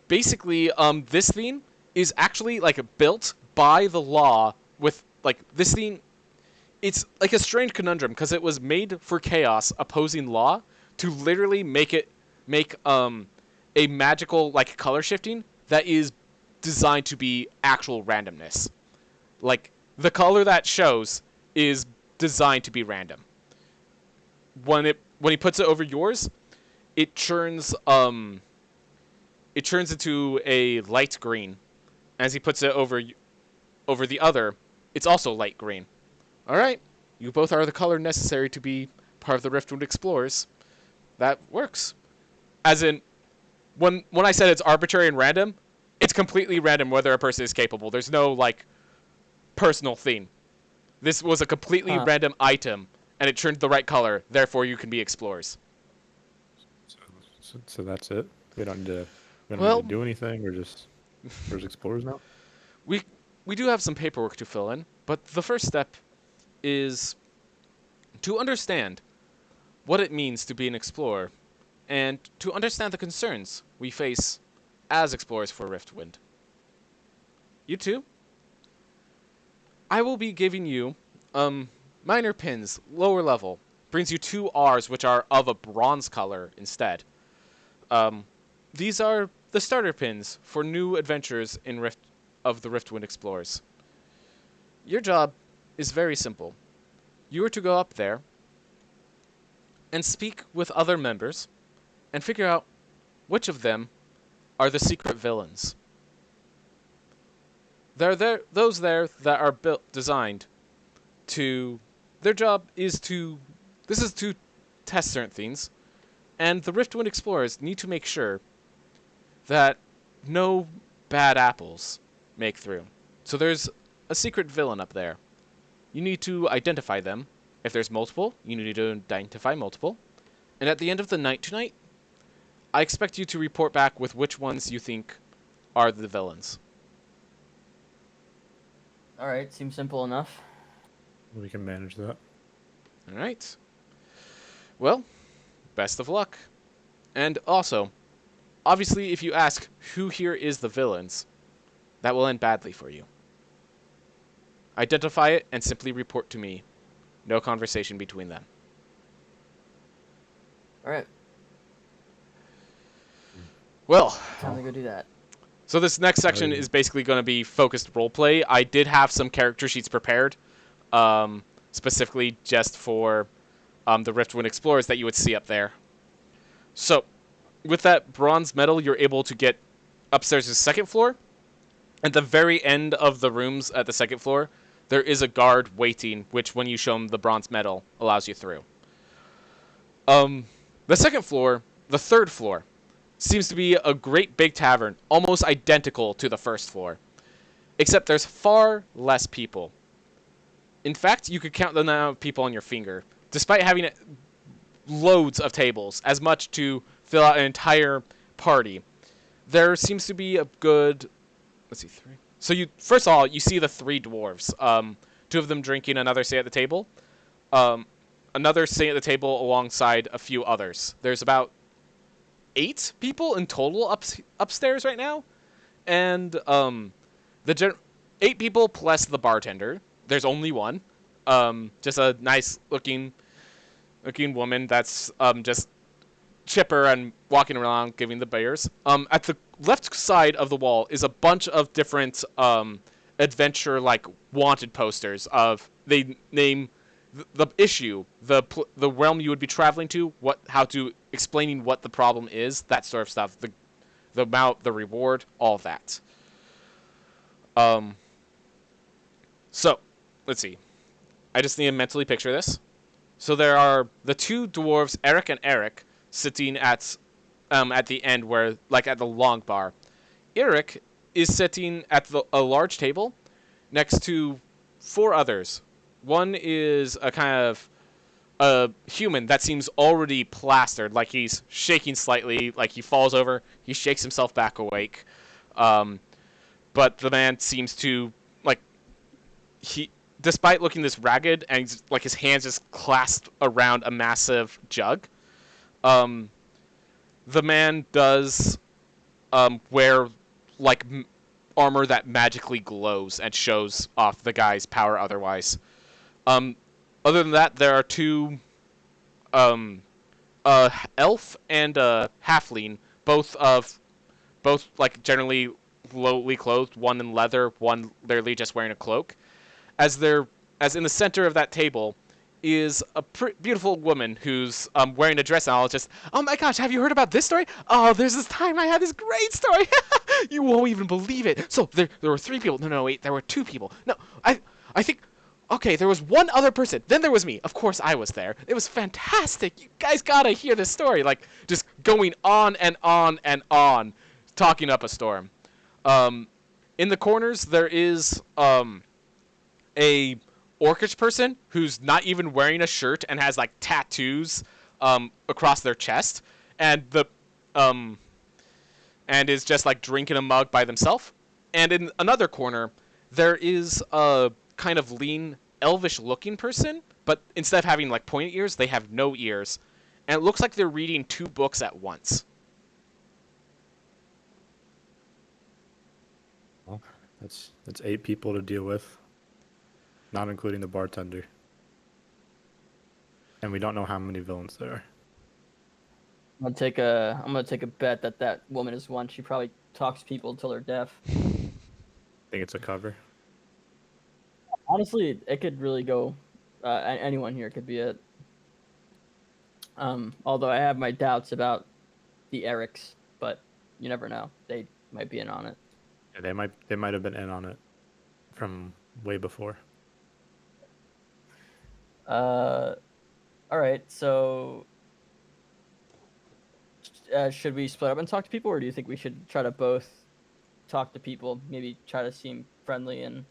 Basically, this theme is actually built by the law with this theme. It's a strange conundrum because it was made for chaos opposing law to literally make a magical color shifting that is designed to be actual randomness. The color that shows is designed to be random. When he puts it over yours, it churns into a light green. As he puts it over the other, it's also light green. All right, you both are the color necessary to be part of the Riftwind Explorers. That works. As in, when I said it's arbitrary and random, it's completely random whether a person is capable. There's no like personal theme. This was a completely Huh. random item, and it turned the right color. Therefore, you can be explorers. So that's it. We don't need to Well, do anything. We're just explorers now. we we do have some paperwork to fill in, but the first step is to understand what it means to be an explorer, and to understand the concerns we face as explorers for Riftwind. You two, I will be giving you minor pins, lower level. Brings you 2 Rs, which are of a bronze color instead. Um, these are the starter pins for new adventures in of the Riftwind Explorers. Your job is very simple. You are to go up there and speak with other members and figure out which of them are the secret villains. There are those there that are designed to. Their job is to. This is to test certain things, and the Riftwind Explorers need to make sure that no bad apples make through. So there's a secret villain up there. You need to identify them. If there's multiple, you need to identify multiple. And at the end of the night tonight, I expect you to report back with which ones you think are the villains. All right, seems simple enough. We can manage that. All right. Well, best of luck. And also, obviously, if you ask who here is the villains, that will end badly for you. Identify it and simply report to me. No conversation between them. All right, Well, time to go do that. so this next section is basically going to be focused roleplay. I did have some character sheets prepared, specifically just for the Riftwind Explorers that you would see up there. So, with that bronze medal, you're able to get upstairs to the second floor. At the very end of the rooms at the second floor, there is a guard waiting, which when you show him the bronze medal, allows you through. The second floor, the third floor, seems to be a great big tavern, almost identical to the first floor. Except there's far less people. In fact, you could count the amount of people on your finger, despite having loads of tables, as much to fill out an entire party. There seems to be a good, let's see, 3. So you first of all, you see the 3 dwarves. 2 of them drinking, another sitting at the table. Another sitting at the table alongside a few others. There's about 8 people in total upstairs right now, and 8 people plus the bartender. There's only one. Just a nice looking woman that's just chipper and walking around giving the beers. At the left side of the wall is a bunch of different adventure like wanted posters of they name the issue, the realm you would be traveling to, explaining what the problem is, that sort of stuff, the amount, the reward, all of that. So, let's see. I just need to mentally picture this. So there are the 2 dwarves, Eric and Eric, sitting at the end where, like at the long bar. Eric is sitting at a large table next to 4 others. One is a kind of a human that seems already plastered, like he's shaking slightly, like he falls over, he shakes himself back awake. But the man seems to, like, despite looking this ragged and like his hands just clasped around a massive jug, the man does wear like armor that magically glows and shows off the guy's power otherwise. Other than that, there are 2 elf and halfling, both like generally lowly clothed, one in leather, one literally just wearing a cloak. As in the center of that table is a beautiful woman who's wearing a dress, and I'll just, oh my gosh, have you heard about this story? Oh, there's this time I had this great story. You won't even believe it. So there were 3 people. No, wait, there were 2 people. No, I think, okay, there was 1 other person. Then there was me. Of course, I was there. It was fantastic. You guys gotta hear this story. Like, just going on and on and on, talking up a storm. In the corners, there is a orcish person who's not even wearing a shirt and has like tattoos across their chest, and and is just like drinking a mug by themselves. And in another corner, there is a kind of lean, elvish-looking person, but instead of having like pointed ears, they have no ears, and it looks like they're reading 2 books at once. Well, that's 8 people to deal with, not including the bartender. And we don't know how many villains there are. I'm gonna take a bet that that woman is one. She probably talks to people until they're deaf. Think it's a cover. Honestly, it could really go. Anyone here could be it. Although I have my doubts about the Erics, but you never know. They might be in on it. Yeah, they might have been in on it from way before. All right. So, should we split up and talk to people, or do you think we should try to both talk to people? Maybe try to seem friendly and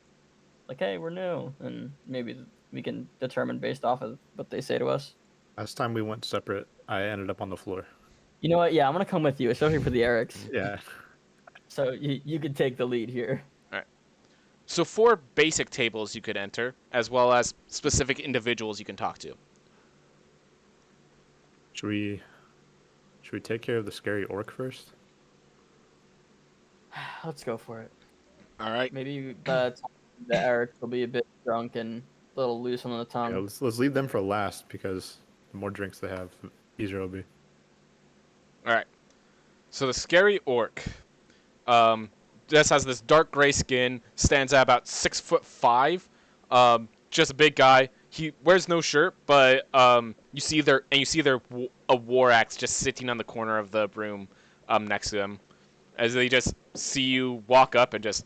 like, hey, we're new, and maybe we can determine based off of what they say to us. Last time we went separate, I ended up on the floor. You know what? Yeah, I'm gonna come with you, especially for the Erics. Yeah. So you can take the lead here. So 4 basic tables you could enter, as well as specific individuals you can talk to. Should we take care of the scary orc first? Let's go for it. All right. Maybe the Eric will be a bit drunk and a little loose on the tongue. Yeah, let's leave them for last because the more drinks they have, the easier it'll be. All right. So the scary orc just has this dark gray skin, stands at about 6'5", just a big guy. He wears no shirt, but you see a war axe just sitting on the corner of the room next to him, as they just see you walk up and just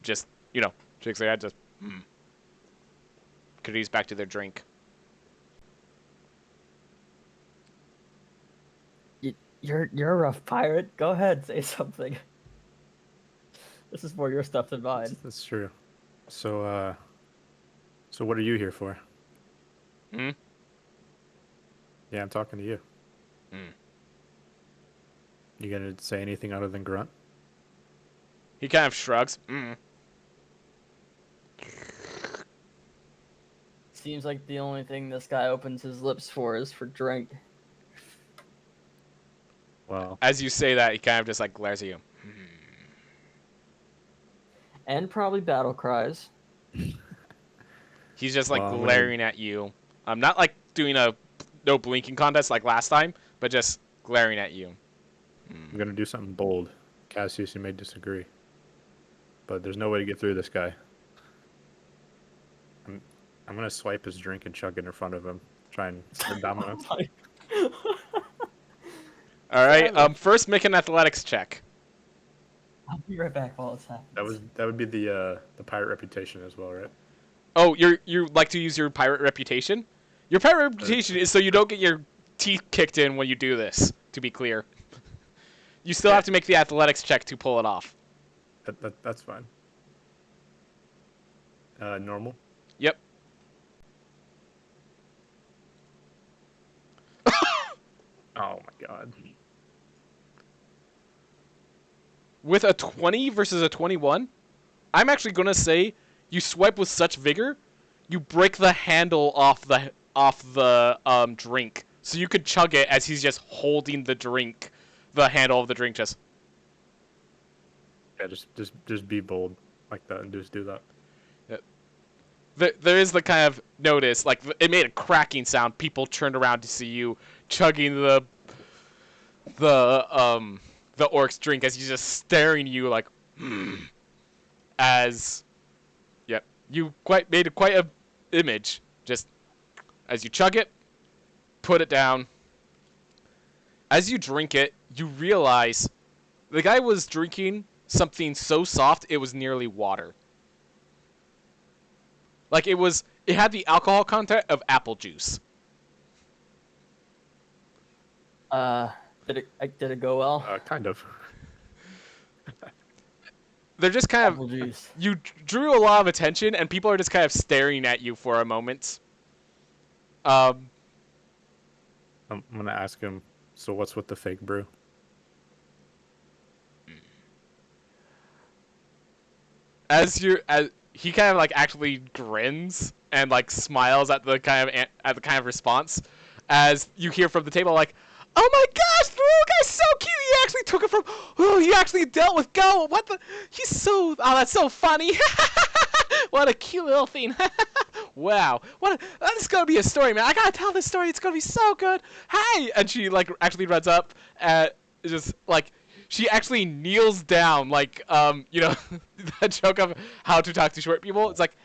shakes their head, just continues back to their drink. You're a rough pirate. Go ahead, say something. This is more your stuff than mine. That's true. So what are you here for? Hmm? Yeah, I'm talking to you. You gonna say anything other than grunt? He kind of shrugs. Seems like the only thing this guy opens his lips for is for drink. Well, As you say that, he kind of just like glares at you. And probably battle cries. He's just like Well, glaring at you. Not like doing a no blinking contest like last time, but just glaring at you. I'm gonna do something bold. Cassius, you may disagree, but there's no way to get through this guy. I'm gonna swipe his drink and chug it in front of him. Try and start dominance. All right. First, make an athletics check. I'll be right back while it's happening. That would be the pirate reputation as well, right? Oh, you like to use your pirate reputation? Your pirate reputation is so you don't get your teeth kicked in when you do this. To be clear, you still have to make the athletics check to pull it off. That's fine. Normal. Yep. Oh my god. With a 20 versus a 21, I'm actually gonna say you swipe with such vigor, you break the handle off the drink, so you could chug it as he's just holding the drink, the handle of the drink. Just Yeah, just be bold like that and just do that. there is the kind of notice, like it made a cracking sound. People turned around to see you chugging the orc's drink as he's just staring at you like, as, yep, you made quite a image. Just as you chug it, put it down. As you drink it, you realize the guy was drinking something so soft it was nearly water. Like it had the alcohol content of apple juice. Did it go well? Kind of. They're just kind Apple juice. you drew a lot of attention, and people are just kind of staring at you for a moment. I'm gonna ask him. So what's with the fake brew? As he kind of like actually grins and like smiles at the kind of response, as you hear from the table like, "Oh my gosh, the little guy's so cute. He actually took it from. Oh, he actually dealt with Go. What the? He's so. Oh, that's so funny. What a cute little thing. Wow. This is gonna be a story, man. I gotta tell this story. It's gonna be so good. Hey!" And she like actually runs up and just like she actually kneels down, like you know, that joke of how to talk to short people. It's like,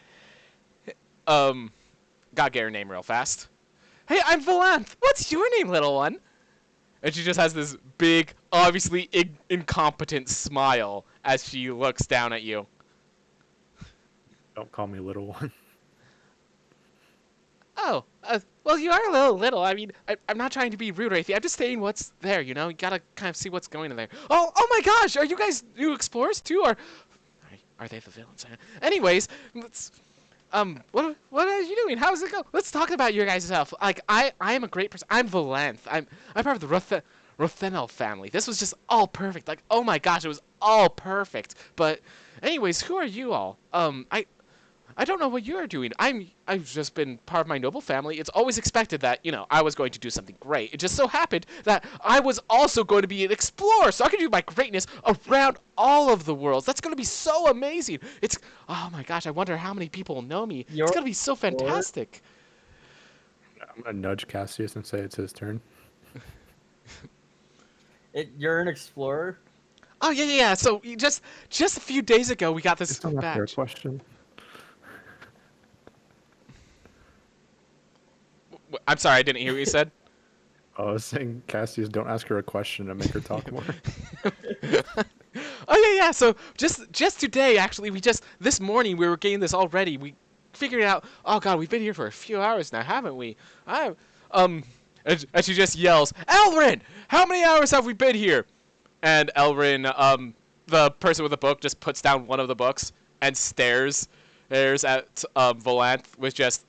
gotta get her name real fast. "Hey, I'm Valanth. What's your name, little one?" And she just has this big, obviously incompetent smile as she looks down at you. Don't call me little one. "Oh, well, you are a little. I mean, I'm not trying to be rude or anything. I'm just saying what's there, you know? You gotta kind of see what's going on there." Oh my gosh, are you guys new explorers too, or are they the villains? Anyways, let's, what are you doing? How's it go? Let's talk about your guys' self. Like, I am a great person. I'm Valanth. I'm part of the Rothenel family. This was just all perfect. Like, oh my gosh, it was all perfect. But, anyways, who are you all? I don't know what you're doing. I've just been part of my noble family. It's always expected that, you know, I was going to do something great. It just so happened that I was also going to be an explorer, so I could do my greatness around all of the worlds. That's going to be so amazing. Oh my gosh, I wonder how many people know me. It's going to be so fantastic. I'm gonna nudge Cassius and say it's his turn. You're an explorer? Oh yeah. So just a few days ago, we got this It's not a fair badge. question. I'm sorry, I didn't hear what you said. I was saying, Cassius, don't ask her a question to make her talk more. Oh yeah. So just today, actually, this morning we were getting this all ready. We figured out. Oh god, we've been here for a few hours now, haven't we? And she just yells, "Elrin, how many hours have we been here?" And Elrin, the person with the book, just puts down one of the books and stares at Valanth with just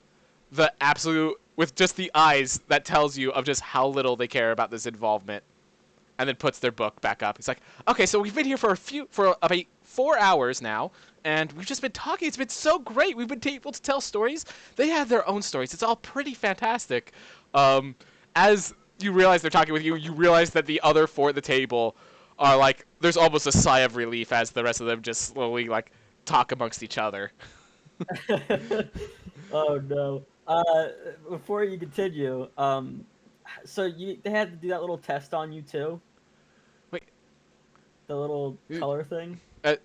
the eyes that tells you of just how little they care about this involvement, and then puts their book back up. He's like, "Okay, so we've been here for about 4 hours now, and we've just been talking. It's been so great. We've been able to tell stories. They have their own stories. It's all pretty fantastic." As you realize they're talking with you, you realize that the other four at the table are like, there's almost a sigh of relief as the rest of them just slowly like talk amongst each other. Oh no. Before you continue, so they had to do that little test on you too? Wait. The little color thing? It's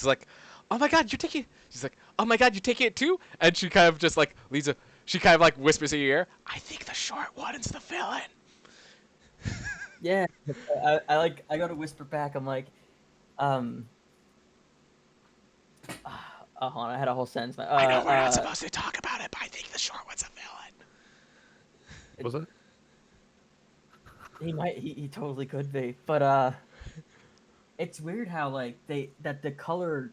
like, "Oh my god, you're taking." She's like, "Oh my god, you taking it too?" And she kind of just like she kind of like whispers in your ear, "I think the short one is the villain." Yeah. I go to whisper back. I'm like, oh, hold on, I had a whole sentence. I know we're not supposed to talk about it, but I think the short one's a villain. Was it? He totally could be, but it's weird how like that the color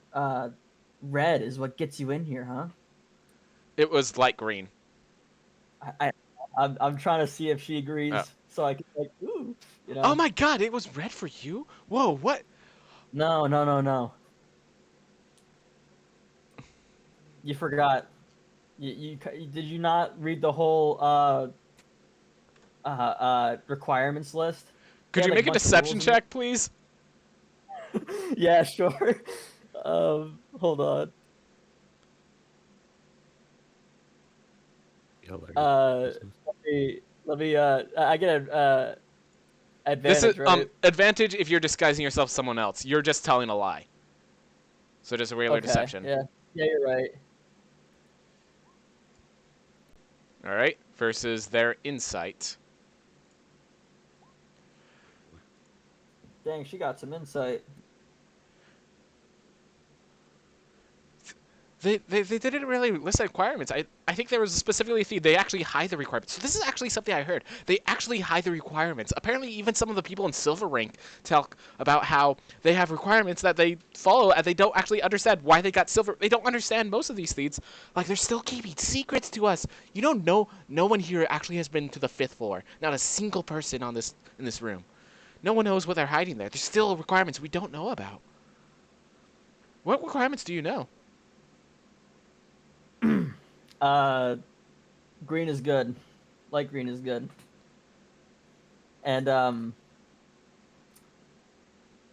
red is what gets you in here, huh? It was light green. I'm trying to see if she agrees, Oh. so I can like, ooh, you know. Oh my god, it was red for you? Whoa, what? No. You forgot. You did you not read the whole requirements list? Could They you had, like, make a bunch of deception rules in check, please? Yeah, sure. Hold on. Let me. I get an advantage, This is right? advantage if you're disguising yourself as someone else. You're just telling a lie. So just a regular Okay. deception. Yeah. Yeah, you're right. All right. Versus their insight. Dang, she got some insight. They didn't really list the requirements. I think there was specifically a theme. They actually hide the requirements. So this is actually something I heard. They actually hide the requirements. Apparently, even some of the people in Silver Rank talk about how they have requirements that they follow and they don't actually understand why they got silver. They don't understand most of these things. Like, they're still keeping secrets to us. You don't know. No one here actually has been to the 5th floor. Not a single person in this room. No one knows what they're hiding there. There's still requirements we don't know about. What requirements do you know? Uh, green is good. Light green is good. And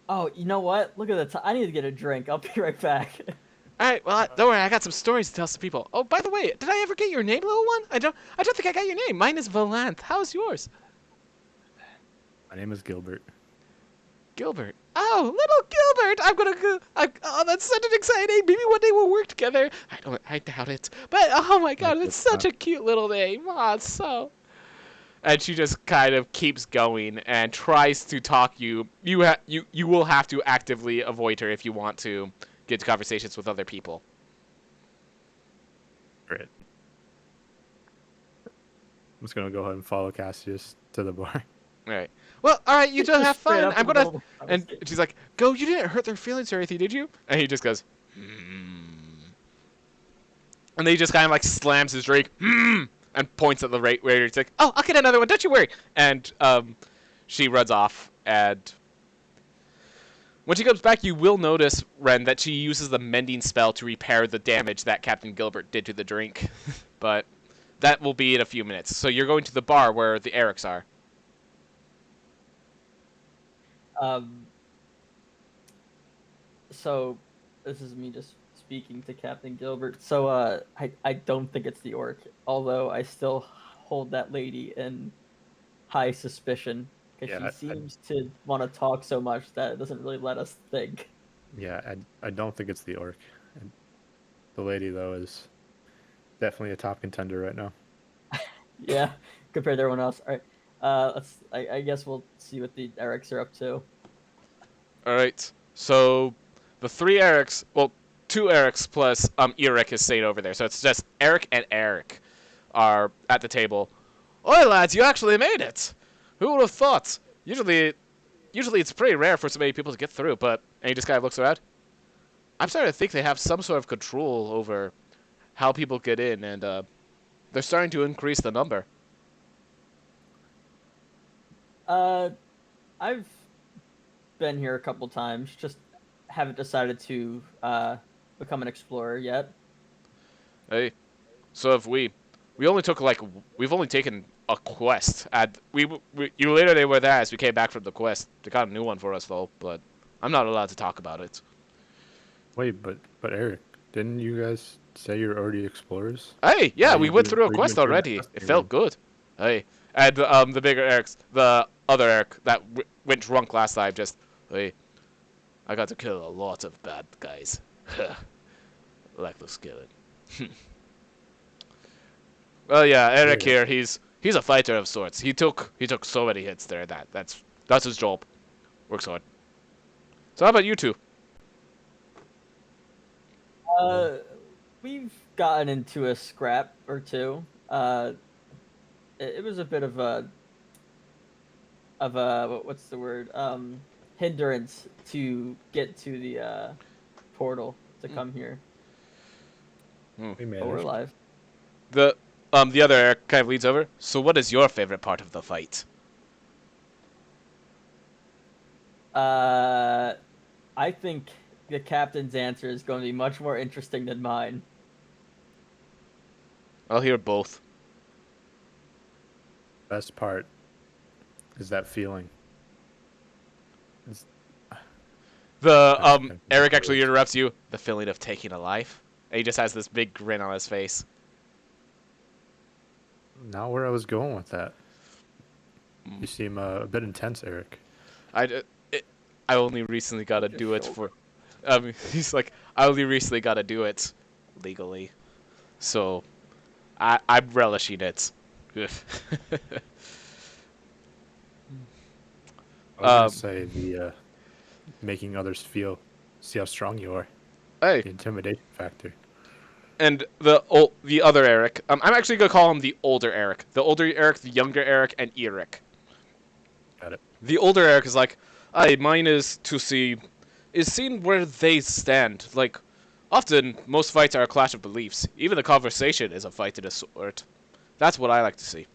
oh, you know what? Look at the time. I need to get a drink. I'll be right back. All right, well, don't worry. I got some stories to tell some people. Oh, by the way, did I ever get your name, little one? I don't think I got your name. Mine is Valanth. How's yours? My name is Gilbert. Gilbert. Oh, little Gilbert. I'm gonna go. Oh, that's such an exciting name. Maybe one day we'll work together. I doubt it. But oh my God, it's such a cute little name. Oh, it's so. And she just kind of keeps going and tries to talk you. You will have to actively avoid her if you want to get to conversations with other people. Great. I'm just gonna go ahead and follow Cassius to the bar. All right. Well, all right. You don't have Straight fun. up I'm in the gonna. middle of the And conversation. she's like, "Go. You didn't hurt their feelings or anything, did you?" And he just goes, "Hmm." And then he just kind of like slams his drink, "Hmm," and points at the waiter. He's like, "Oh, I'll get another one. Don't you worry." And she runs off. And when she comes back, you will notice, Ren, that she uses the mending spell to repair the damage that Captain Gilbert did to the drink. But that will be in a few minutes. So you're going to the bar where the Erics are. Um, so this is me just speaking to Captain Gilbert. So I don't think it's the orc, although I still hold that lady in high suspicion because she Yeah, seems to want to talk so much that it doesn't really let us think. I don't think it's the orc. And the lady though is definitely a top contender right now. Yeah, compared to everyone else. All right, I guess we'll see what the Erics are up to. All right. So the three Erics, well, two Erics plus Eric is staying over there. So it's just Eric and Eric are at the table. Oi, lads, you actually made it. Who would have thought? Usually it's pretty rare for so many people to get through. But and he just kind of looks around. I'm starting to think they have some sort of control over how people get in, and they're starting to increase the number. Uh, I've been here a couple times, just haven't decided to become an explorer yet. Hey, so have we. We only took we've only taken a quest. And you literally were there as we came back from the quest. They got a new one for us though, but I'm not allowed to talk about it. Wait, but Eric, didn't you guys say you're already explorers? Hey, How yeah, we you went do? through a What are you quest doing that already. It testing felt room? good. Hey, and the bigger Eric's, the other Eric that went drunk last time, just hey, I got to kill a lot of bad guys. Like the skeleton. Well, yeah, Eric Yeah. here. He's a fighter of sorts. He took so many hits there. That's his job. Works hard. So how about you two? Uh, we've gotten into a scrap or two. It was a bit of what's the word hindrance to get to the portal to come here, Hmm. We but we're managed. alive. The other Eric kind of leads over. So what is your favorite part of the fight? Uh, I think the captain's answer is going to be much more interesting than mine. I'll hear both. Best part is that feeling. It's, The I just can't put Eric into actually words. interrupts you. The feeling of taking a life. And he just has this big grin on his face. Not where I was going with that. You seem a bit intense, Eric. I, d- it, I only recently got to Just do it shoulder. for. He's like, I only recently got to do it legally, so I'm relishing it. I was gonna um, say the making others see how strong you are, hey, the intimidation factor. and the other Eric. I'm actually gonna call him the older Eric, the younger Eric, and Eric. Got it. The older Eric is like, "Aye, mine is to see, is seeing where they stand. Like, often most fights are a clash of beliefs. Even the conversation is a fight of a sort. That's what I like to see.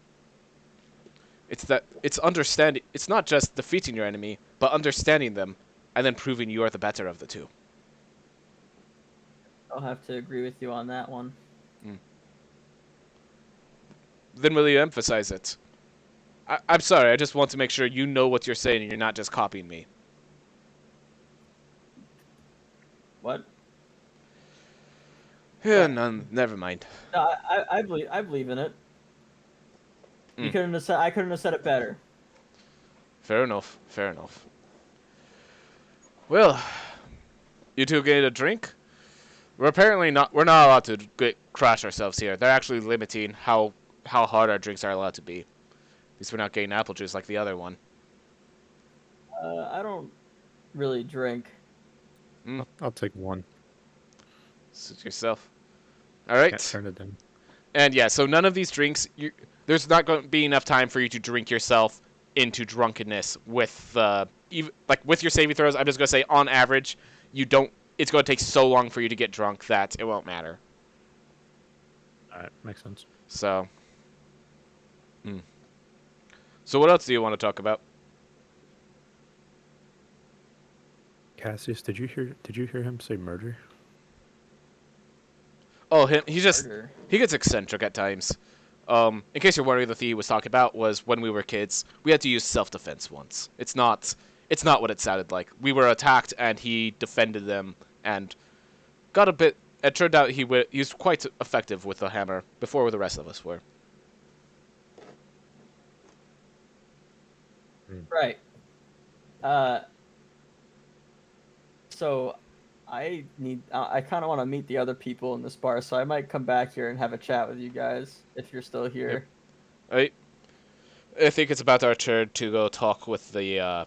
It's understanding. It's not just defeating your enemy, but understanding them, and then proving you are the better of the two." I'll have to agree with you on that one. Then will you emphasize it? I'm sorry. I just want to make sure you know what you're saying and you're not just copying me. What? Yeah, none. Never mind. No, I believe in it. You couldn't have said I couldn't have said it better. Fair enough. Fair enough. Well, you two get a drink? We're apparently not. We're not allowed to crash ourselves here. They're actually limiting how hard our drinks are allowed to be. At least we're not getting apple juice like the other one. I don't really drink. I'll take one. Suit yourself. All right. Can't turn it down. And yeah, so none of these drinks. There's not going to be enough time for you to drink yourself into drunkenness with with your saving throws. I'm just gonna say, on average, you don't. It's going to take so long for you to get drunk that it won't matter. All right, makes sense. So. So what else do you want to talk about? Cassius, did you hear him say murder? Oh, him. He Murder. gets eccentric at times. In case you're wondering, the thing he was talking about was when we were kids, we had to use self-defense once. It's not what it sounded like. We were attacked, and he defended them, and got a bit. It turned out he was quite effective with the hammer before the rest of us were. Right. So I need. I kind of want to meet the other people in this bar, so I might come back here and have a chat with you guys if you're still here. Yep. I think it's about our turn to go talk with the.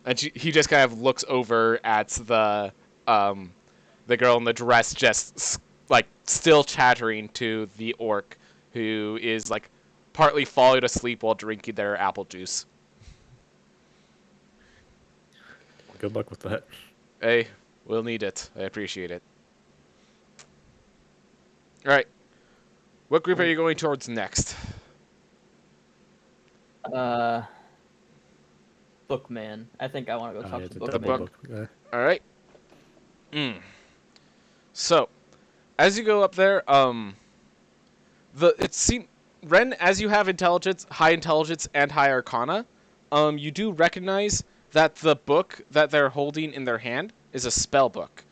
And he just kind of looks over at the girl in the dress, just like still chattering to the orc, who is like partly falling asleep while drinking their apple juice. Good luck with that. Hey, we'll need it. I appreciate it. All right, what group are you going towards next? Bookman. I think I want to go talk Yeah, to the Bookman. book. guy. All right. So, as you go up there, Ren, as you have high intelligence, and high arcana, you do recognize that the book that they're holding in their hand is a spell book.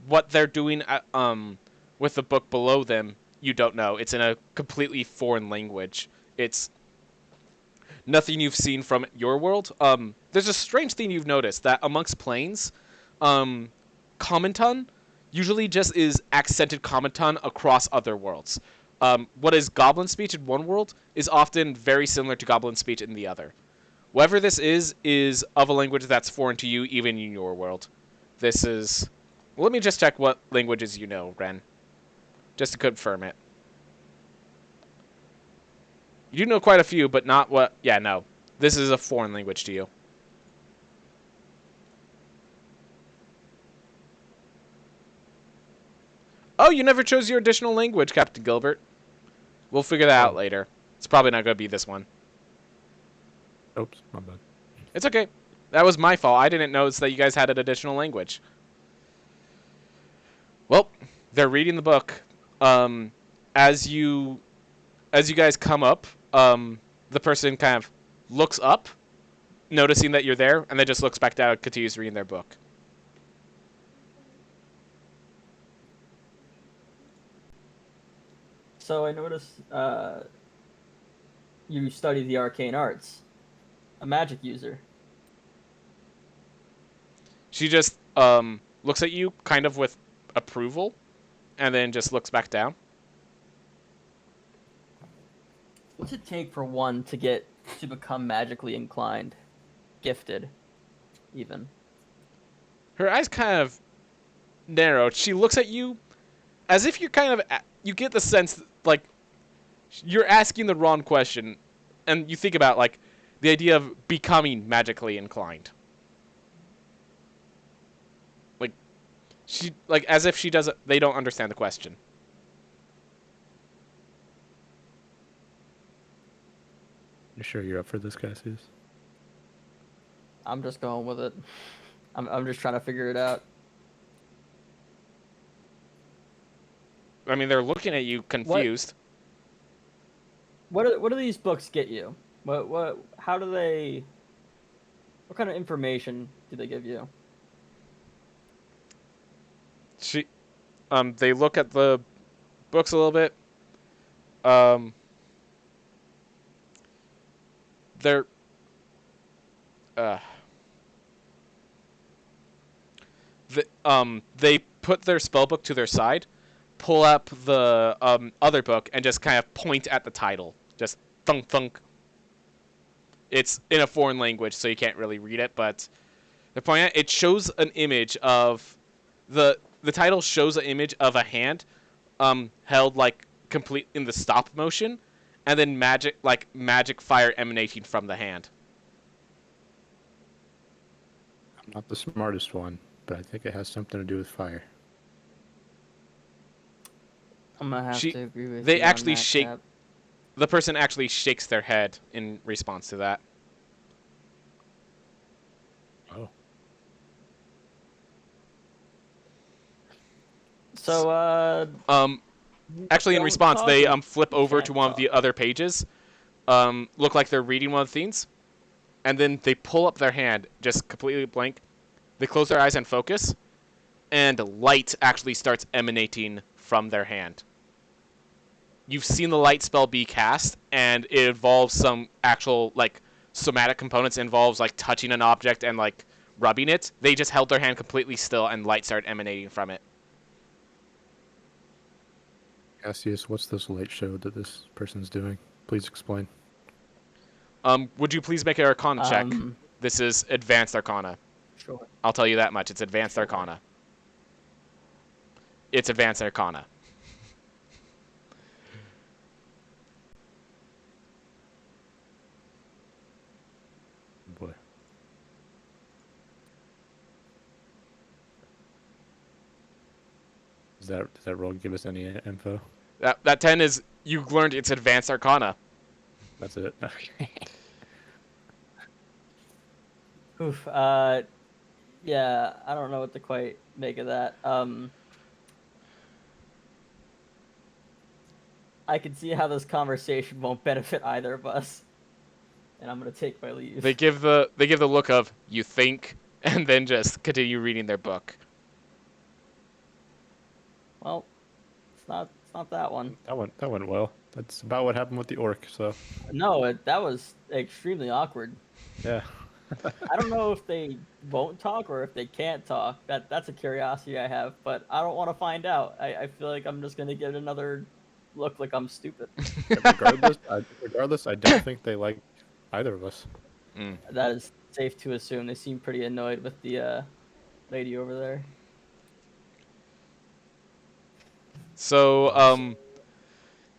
What they're doing with the book below them, you don't know. It's in a completely foreign language. It's nothing you've seen from your world. There's a strange thing you've noticed that amongst planes, Commenton usually just is accented Commenton across other worlds. What is Goblin speech in one world is often very similar to Goblin speech in the other. Whatever this is of a language that's foreign to you, even in your world. This is... Well, let me just check what languages you know, Ren. Just to confirm it. You do know quite a few, but not what... Yeah, no. This is a foreign language to you. Oh, you never chose your additional language, Captain Gilbert. We'll figure that out later. It's probably not going to be this one. Oops, my bad. It's okay. That was my fault. I didn't notice that you guys had an additional language. Well, they're reading the book. As you guys come up, the person kind of looks up, noticing that you're there, and then just looks back down and continues reading their book. So I noticed you study the arcane arts. A magic user. She just looks at you kind of with approval, and then just looks back down. What's it take for one to become magically inclined, gifted, even? Her eyes kind of narrowed. She looks at you as if you're kind of, you get the sense like you're asking the wrong question, and you think about like the idea of becoming magically inclined. Like she, like as if she doesn't, they don't understand the question. You sure you're up for this, Cassius? I'm just going with it. I'm just trying to figure it out. I mean, they're looking at you confused. What do these books get you? How do they? What kind of information do they give you? They look at the books a little bit. Um, they're, they put their spell book to their side, pull up the other book, and just kind of point at the title. Just thunk thunk. It's in a foreign language, so you can't really read it, but the point it shows an image of the title shows an image of a hand held like complete in the stop motion, and then magic fire emanating from the hand. I'm not the smartest one, but I think it has something to do with fire. I'm gonna have to agree with They you actually on that, shake. Cap. The person actually shakes their head in response to that. Oh. So, Actually, in don't response, talk they or flip you over can't to one of talk? the other pages. Look like they're reading one of the things, and then they pull up their hand, just completely blank. They close their eyes and focus, and light actually starts emanating from their hand. You've seen the light spell be cast, and it involves some actual like somatic components. It involves like touching an object and like rubbing it. They just held their hand completely still, and light started emanating from it. Cassius, what's this light show that this person's doing? Please explain. Would you please make an Arcana check? Um, This is Advanced Arcana. sure. I'll tell you that much. It's Advanced Arcana. It's Advanced Arcana. Boy. Does that roll give us any info? That 10 is you learned it's Advanced Arcana. That's it. Okay. Oof. Yeah, I don't know what to quite make of that. I can see how this conversation won't benefit either of us, and I'm gonna take my leave. They give the look of you think, and then just continue reading their book. Well, it's not that one. That went well. That's about what happened with the orc. So No, that was extremely awkward. yeah. I don't know if they won't talk or if they can't talk. That's a curiosity I have, but I don't want to find out. I feel like I'm just gonna get another look like I'm stupid. Regardless, I don't think they like either of us. Mm. That is safe to assume. They seem pretty annoyed with the lady over there. So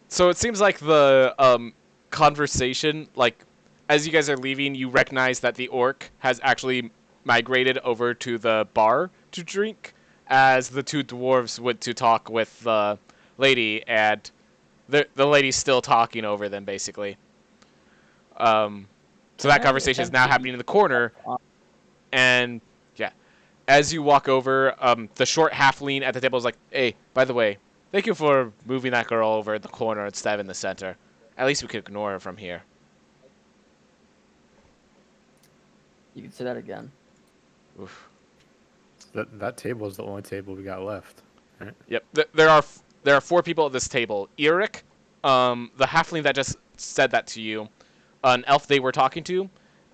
so it seems like the conversation, like as you guys are leaving, you recognize that the orc has actually migrated over to the bar to drink, as the two dwarves went to talk with the lady, and the lady's still talking over them, basically. So that conversation is now happening in the corner, and yeah, as you walk over, the short halfling at the table is like, "Hey, by the way, thank you for moving that girl over in the corner instead of in the center. At least we could ignore her from here." You can say that again. Oof. That table is the only table we got left. Right? Yep. There are four people at this table. Eric, the halfling that just said that to you, an elf they were talking to,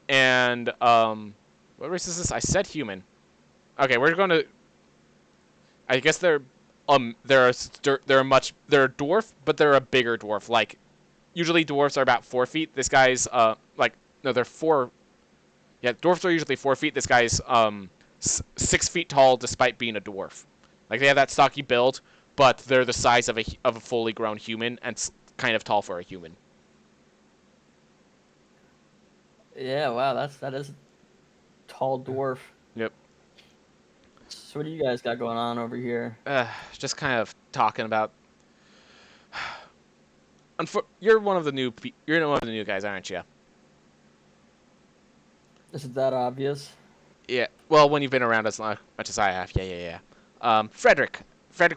and what race is this? I said human. Okay, we're going to. I guess they're a dwarf, but they're a bigger dwarf. Like usually dwarfs are about 4 feet. This guy's like no, they're 4. Yeah, dwarfs are usually 4 feet. This guy's 6 feet tall, despite being a dwarf. Like they have that stocky build, but they're the size of a fully grown human and kind of tall for a human. Yeah, wow, that is a tall dwarf. Yep. So what do you guys got going on over here? Just kind of talking about. You're one of the new. You're one of the new guys, aren't you? Is it that obvious? Yeah. Well, when you've been around as much as I have. Yeah. Frederick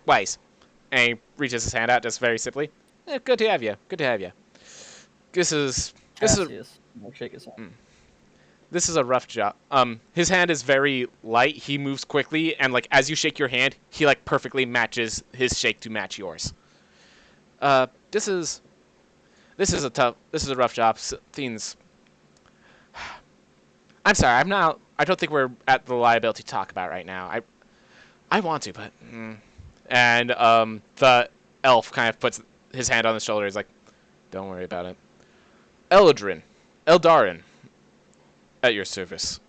Weiss. And he reaches his hand out just very simply. Good to have you. Good to have you. This is Cassius. I'll shake his hand. this is a rough job. His hand is very light. He moves quickly, and like as you shake your hand, he like perfectly matches his shake to match yours. This is a rough job. Things. I'm sorry. I don't think we're at the liability to talk about right now. I want to, but. And the elf kind of puts his hand on his shoulder. He's like, "Don't worry about it." Eldarin, at your service.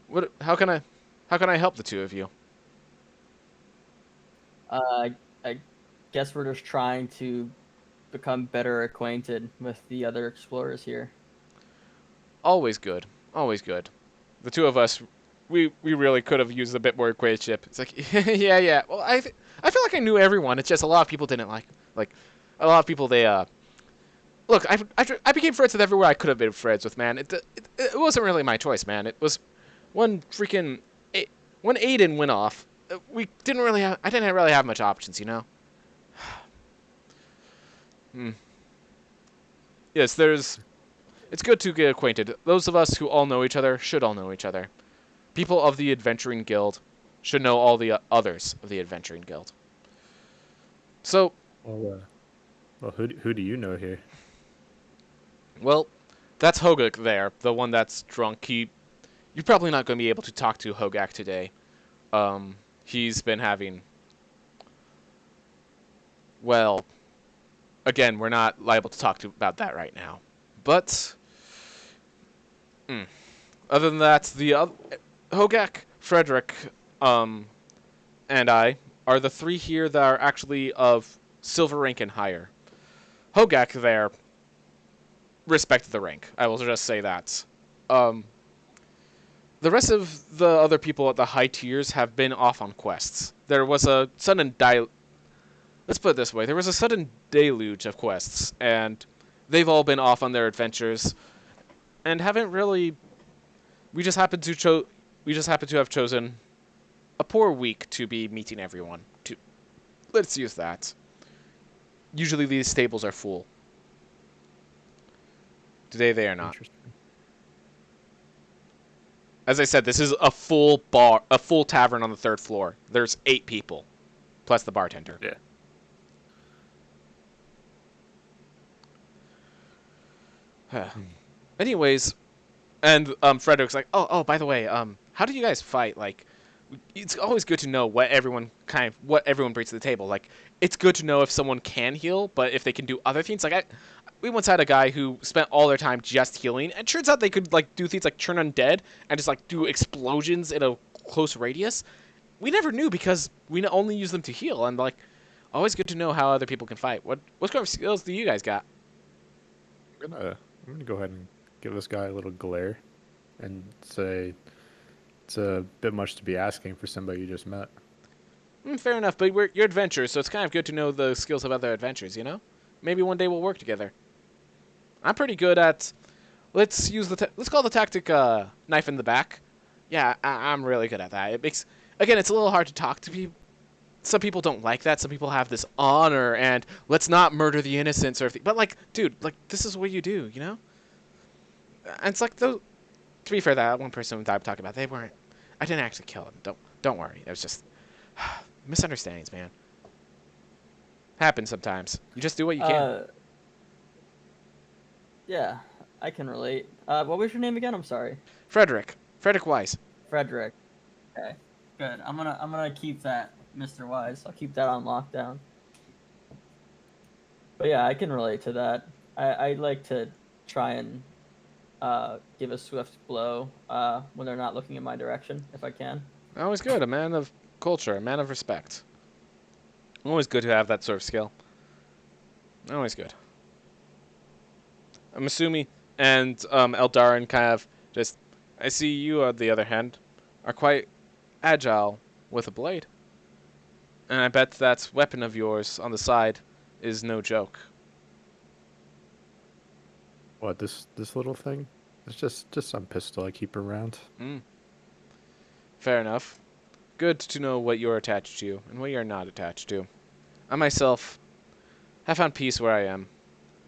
What? How can I help the two of you? I guess we're just trying to become better acquainted with the other explorers here. Always good. Always good. The two of us, we really could have used a bit more acquaintanceship. It's like, yeah. Well, I feel like I knew everyone. It's just a lot of people didn't like a lot of people they look. I became friends with everyone I could have been friends with, man. It wasn't really my choice, man. It was when Aiden went off. We didn't really have. I didn't really have much options, you know. Yes, it's good to get acquainted. Those of us who all know each other should all know each other. People of the Adventuring Guild should know all the others of the Adventuring Guild. So, Well, who do you know here? well, that's Hogak there, the one that's drunk. You're probably not going to be able to talk to Hogak today. He's been having. Well, again, we're not liable to talk about that right now. But, other than that, Hogak, Frederick, and I are the three here that are actually of silver rank and higher. Hogak there respect the rank. I will just say that. The rest of the other people at the high tiers have been off on quests. There was a sudden Let's put it this way. There was a sudden deluge of quests, and they've all been off on their adventures and haven't really. We just happen to have chosen a poor week to be meeting everyone. Let's use that. Usually these stables are full. Today they are not. Interesting. As I said, this is a full tavern on the 3rd floor. There's 8 people, plus the bartender. Yeah. Anyways, and Frederick's like, oh, by the way, how do you guys fight? Like, it's always good to know what everyone brings to the table. Like, it's good to know if someone can heal, but if they can do other things. Like, we once had a guy who spent all their time just healing, and turns out they could like do things like turn undead and just like do explosions in a close radius. We never knew because we only use them to heal, and like, always good to know how other people can fight. What kind of skills do you guys got? I'm gonna go ahead and give this guy a little glare, and say it's a bit much to be asking for somebody you just met. Fair enough, but you're adventurers, so it's kind of good to know the skills of other adventurers. You know, maybe one day we'll work together. I'm pretty good at. Let's call the tactic knife in the back. Yeah, I'm really good at that. It makes it's a little hard to talk to people. Some people don't like that. Some people have this honor and let's not murder the innocents but like, dude, like this is what you do, you know? And it's like those. To be fair, that one person that I'm talking about, I didn't actually kill them. Don't worry. It was just misunderstandings, man. Happens sometimes. You just do what you can. Yeah, I can relate. What was your name again? I'm sorry. Frederick Weiss. Frederick. Okay. Good. I'm gonna keep that, Mr. Wise. I'll keep that on lockdown. But yeah, I can relate to that. I like to try and give a swift blow when they're not looking in my direction if I can. Always good. A man of culture, a man of respect. Always good to have that sort of skill. Always good. I'm assuming, and Eldarin kind of just. I see you, on the other hand, are quite agile with a blade. And I bet that weapon of yours on the side is no joke. What, this little thing? It's just some pistol I keep around. Fair enough. Good to know what you're attached to and what you're not attached to. I myself have found peace where I am,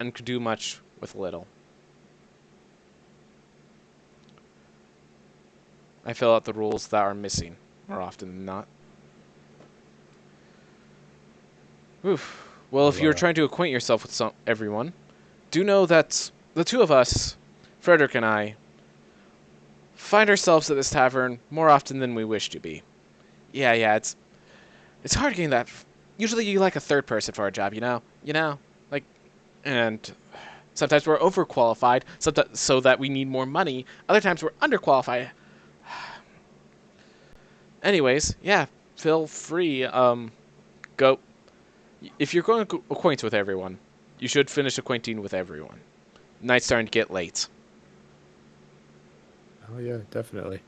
and could do much with little. I fill out the rules that are missing, more often than not. Oof. Well, if you're trying to acquaint yourself with everyone, do know that the two of us, Frederick and I, find ourselves at this tavern more often than we wish to be. Yeah, it's hard getting that. Usually you like a third person for a job, you know, like, and sometimes we're overqualified, so that we need more money. Other times we're underqualified. Anyways, yeah, feel free. Go. If you're going to acquaint with everyone, you should finish acquainting with everyone. Night's starting to get late. Oh yeah, definitely.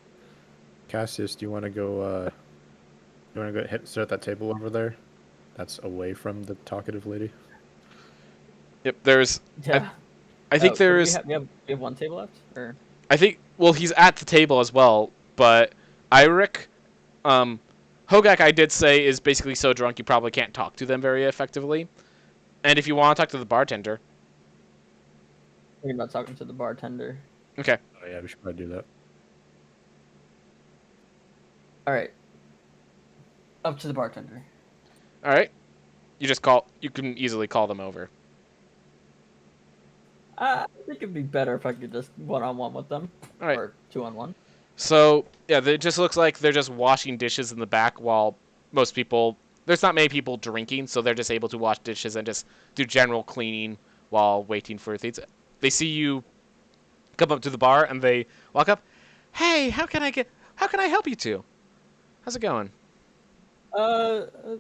Cassius, do you want to go? You want to go sit at that table over there? That's away from the talkative lady. Yep, there's. Yeah. I think What do there's. we have one table left, or I think. Well, he's at the table as well, but Iric, Hogak, I did say, is basically so drunk you probably can't talk to them very effectively. And if you want to talk to the bartender, thinking about talking to the bartender? okay. Oh yeah, we should probably do that. All right, up to the bartender. All right. You can easily call them over. I think it'd be better if I could just one-on-one with them, All right. or two-on-one. So yeah, it just looks like they're just washing dishes in the back while most people. There's not many people drinking, so they're just able to wash dishes and just do general cleaning while waiting for things. They see you come up to the bar and they walk up. Hey, how can I help you two? How's it going?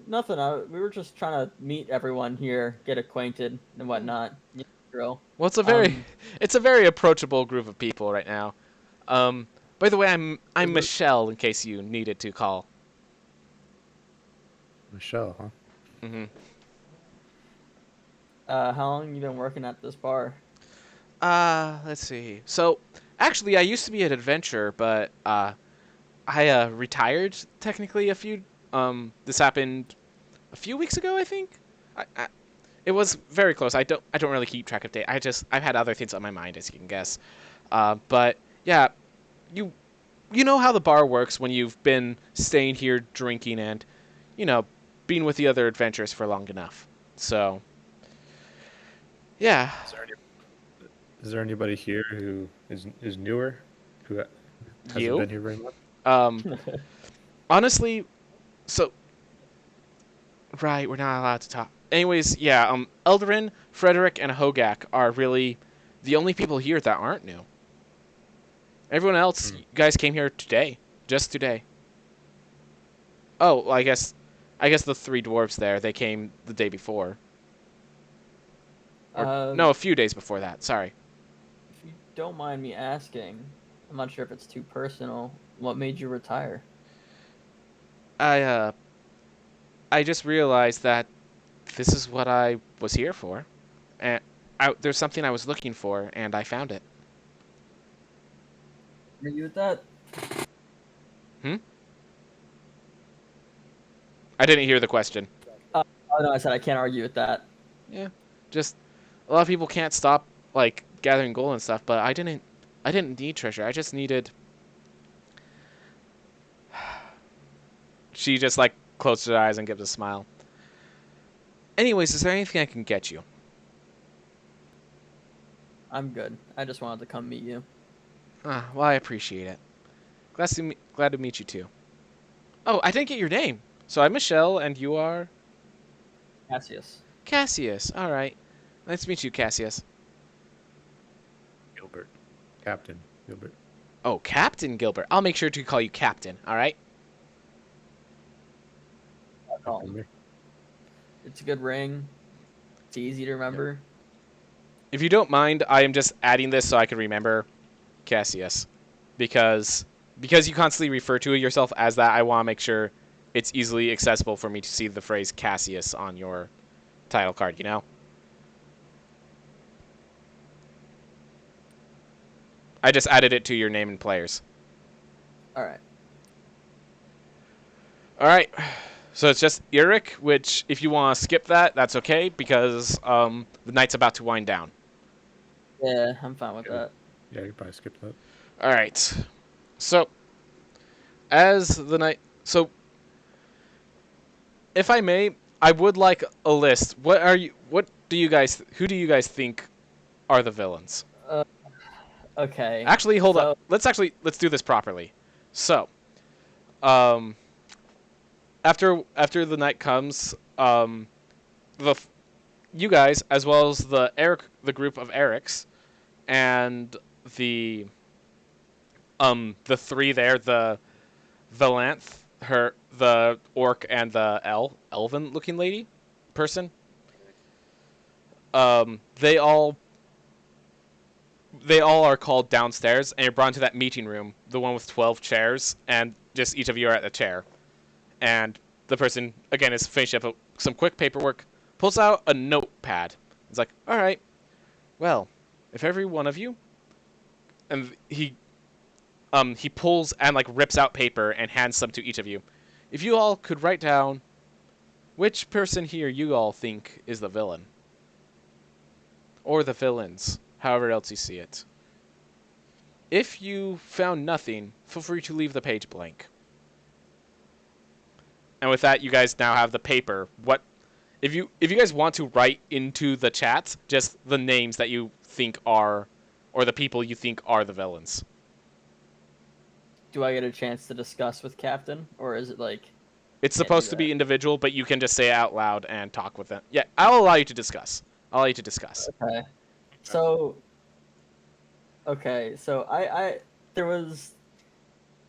Nothing. We were just trying to meet everyone here, get acquainted and whatnot. You know, drill. Well, Um, it's a very approachable group of people right now. By the way, I'm Michelle. In case you needed to call. Michelle, huh? Mm-hmm. How long you been working at this bar? Let's see. So, actually, I used to be an adventurer, but I retired technically this happened a few weeks ago, I think. It was very close. I don't really keep track of date. I've had other things on my mind, as you can guess. But yeah, you know how the bar works when you've been staying here drinking and, being with the other adventurers for long enough. So, yeah. Is there anybody here who is newer, who hasn't You? been here very much? Honestly, so right, we're not allowed to talk. Anyways, yeah, Eldarin, Frederick, and Hogak are really the only people here that aren't new. Everyone else, you guys came here today, just today. Oh, well, I guess the three dwarves there, they came the day before. Or, no, a few days before that. Sorry. If you don't mind me asking, I'm not sure if it's too personal. What made you retire? I just realized that this is what I was here for, and there's something I was looking for, and I found it. Are you with that? I didn't hear the question. Oh no, I said I can't argue with that. Yeah, just a lot of people can't stop like gathering gold and stuff, but I didn't need treasure. I just needed. She just like closes her eyes and gives a smile. Anyways, is there anything I can get you? I'm good. I just wanted to come meet you. Well, I appreciate it. Glad to meet you too. Oh, I didn't get your name. So I'm Michelle, and you are Cassius. Cassius. All right. Nice to meet you, Cassius. Gilbert. Captain Gilbert. Oh, Captain Gilbert. I'll make sure to call you Captain. All right. Um, it's a good ring. It's easy to Yep. remember. If you don't mind, I am just adding this so I can remember Cassius, because you constantly refer to yourself as that. I want to make sure it's easily accessible for me to see the phrase Cassius on your title card. You know. I just added it to your name and players. All right. All right. So it's just Eric, which if you want to skip that, that's okay, because the night's about to wind down. Yeah, I'm fine with Yeah, that. yeah, you probably skipped that. All right. So as the night, so if I may, I would like a list. What do you guys? Who do you guys think are the villains? Uh, okay. Actually, hold up. So, Let's do this properly. So, um, after the night comes, the you guys, as well as the group of Erics, and the the three there, the Valanth, the orc, and the elven looking lady person. Um, they all they all are called downstairs, and you're brought into that meeting room, the one with 12 chairs, and just each of you are at a chair. And the person again is finishing up some quick paperwork, pulls out a notepad. It's like, all right, well, if every one of you, and he pulls and like rips out paper and hands some to each of you. If you all could write down which person here you all think is the villain, or the villains, however else you see it. If you found nothing, feel free to leave the page blank. And with that, you guys now have the paper. What if you guys want to write into the chat just the names that you think are, or the people you think are the villains? do I get a chance to discuss with Captain, or is it like It's can't do supposed to that? be individual, but you can just say it out loud and talk with them. Yeah, I'll allow you to discuss. I'll allow you to discuss. Okay. So, okay. So I there was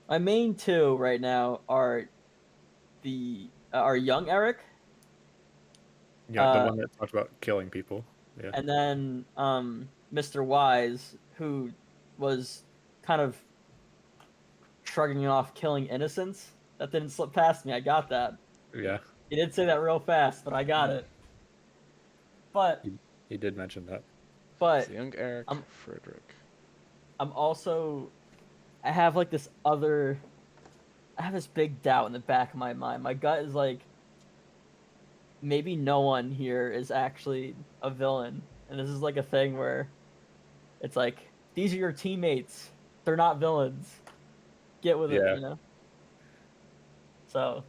my main two right now are are young Eric, Yeah, the uh, one that talked about killing people. Yeah. and then Mr. Wise, who was kind of shrugging off killing innocents. That didn't slip past me. I got that. Yeah. He did say that real fast, but I got it. But He did mention that. So but young Eric, I'm Frederick. I'm also I have like this other I have this big doubt in the back of my mind. My gut is like maybe no one here is actually a villain. And this is like a thing where it's like these are your teammates. They're not villains. Get with it, Yeah. you know? So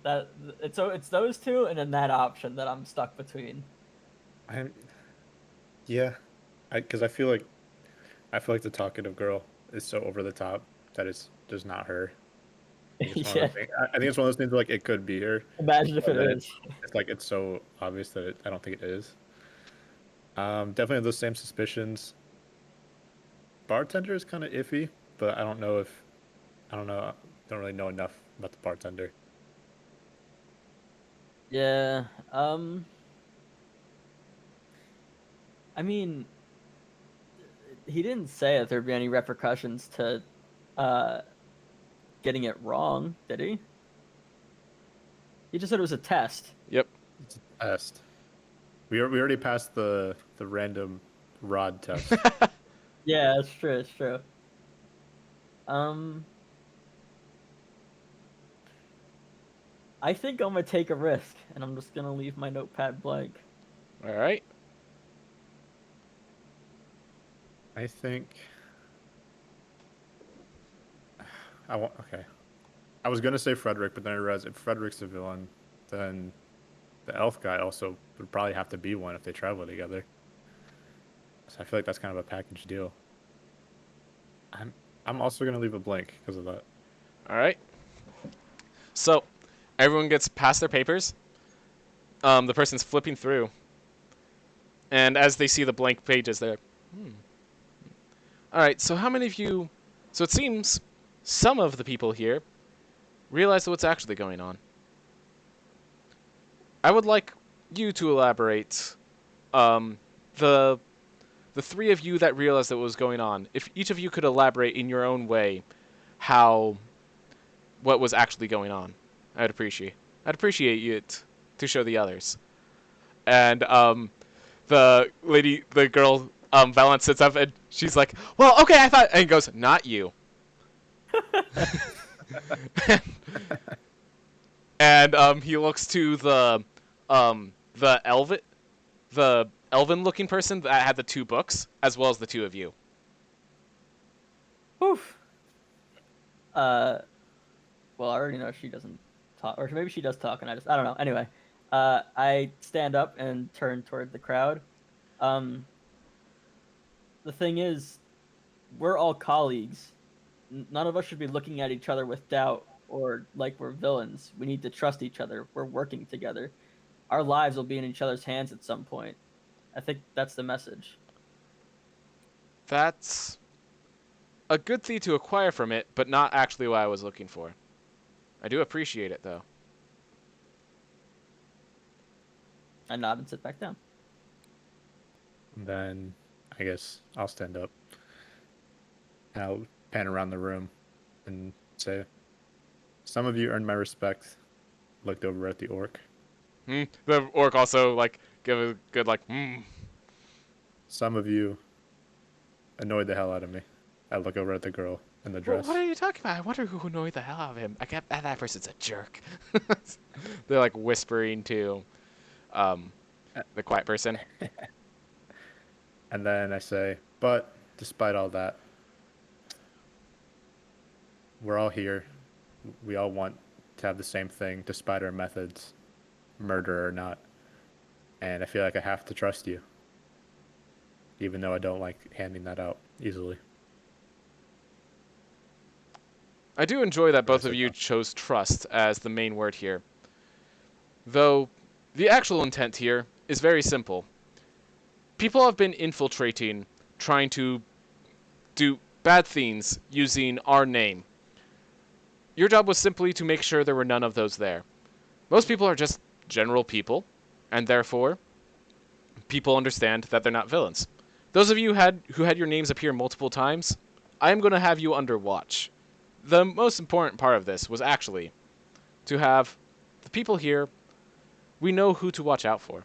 it's those two and then that option that I'm stuck between. I yeah. Because I feel like the talkative girl is so over the top that it's just not her. I think it's one of Yeah. those things. I think it's one of those things where like it could be her, Imagine if but it then is. it's like it's so obvious that I don't think it is. Definitely have those same suspicions. Bartender is kind of iffy, but I don't know. Don't really know enough about the bartender. Yeah. I mean, he didn't say that there'd be any repercussions to uh getting it wrong, did he? He just said it was a test. Yep. It's a test. We already passed the random rod test. Yeah, that's true. That's true. Um, I think I'm gonna take a risk, and I'm just gonna leave my notepad blank. All right. I think I want. Okay, I was gonna say Frederick, but then I realized if Frederick's a villain, then the elf guy also would probably have to be one if they travel together. So I feel like that's kind of a package deal. I'm I'm also gonna leave a blank because of that. All right. So, Everyone gets past their papers. The person's flipping through, and as they see the blank pages, they're like, all right, so how many of you... So it seems some of the people here realize what's actually going on. I would like you to elaborate. The three of you that realized that what was going on, if each of you could elaborate in your own way what was actually going on, I'd appreciate it to show the others. And the girl, Valance sits up and she's like, well, okay, I thought, and goes, not you. And he looks to the elven looking person that had the two books, as well as the two of you. Oof. Well, I already know she doesn't talk, or maybe she does talk, and I don't know. Anyway, I stand up and turn toward the crowd. The thing is, we're all colleagues. None of us should be looking at each other with doubt or like we're villains. We need to trust each other. We're working together. Our lives will be in each other's hands at some point. I think that's the message. That's a good thing to acquire from it, but not actually what I was looking for. I do appreciate it, though. I nod and sit back down. Then I guess I'll stand up. And I'll pan around the room and say, some of you earned my respect. Looked over at the orc. The orc also, like, give a good, like, Some of you annoyed the hell out of me. I look over at the girl in the dress. What are you talking about? I wonder who annoyed the hell out of him. That person's a jerk. They're, like, whispering to the quiet person. And then I say, but despite all that, we're all here. We all want to have the same thing, despite our methods, murder or not. And I feel like I have to trust you, even though I don't like handing that out easily. I do enjoy that both of you chose trust as the main word here. Though, the actual intent here is very simple. People have been infiltrating, trying to do bad things using our name. Your job was simply to make sure there were none of those there. Most people are just general people, and therefore, people understand that they're not villains. Those of you who had your names appear multiple times, I am going to have you under watch. The most important part of this was actually to have the people here, we know who to watch out for.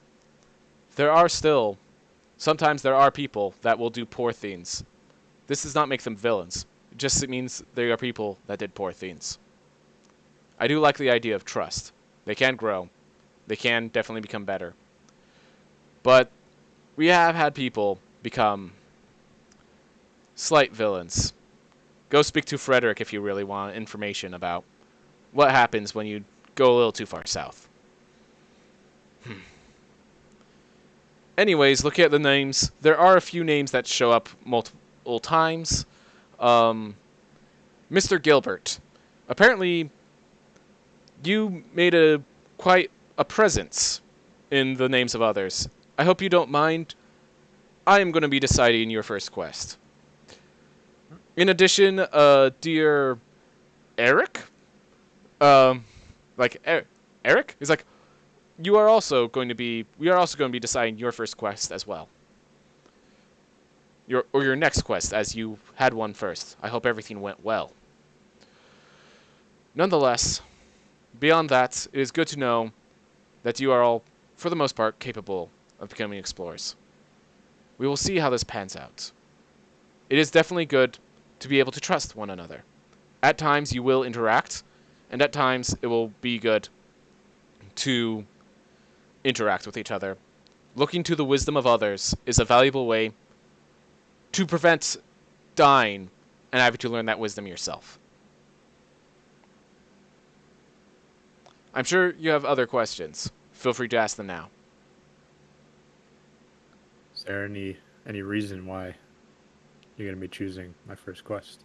Sometimes there are people that will do poor things. This does not make them villains. It just means they are people that did poor things. I do like the idea of trust. They can grow. They can definitely become better. But we have had people become slight villains. Go speak to Frederick if you really want information about what happens when you go a little too far south. Anyways, looking at the names, there are a few names that show up multiple times. Mr. Gilbert. Apparently, you made quite a presence in the names of others. I hope you don't mind. I am going to be deciding your first quest. In addition, dear Eric? Eric? He's like, we are also going to be deciding your first quest as well. Your next quest, as you had one first. I hope everything went well. Nonetheless, beyond that, it is good to know that you are all, for the most part, capable of becoming explorers. We will see how this pans out. It is definitely good to be able to trust one another. At times you will interact, and at times it will be good to interact with each other. Looking to the wisdom of others is a valuable way to prevent dying and having to learn that wisdom yourself. I'm sure you have other questions. Feel free to ask them now. Is there any reason why you're going to be choosing my first quest?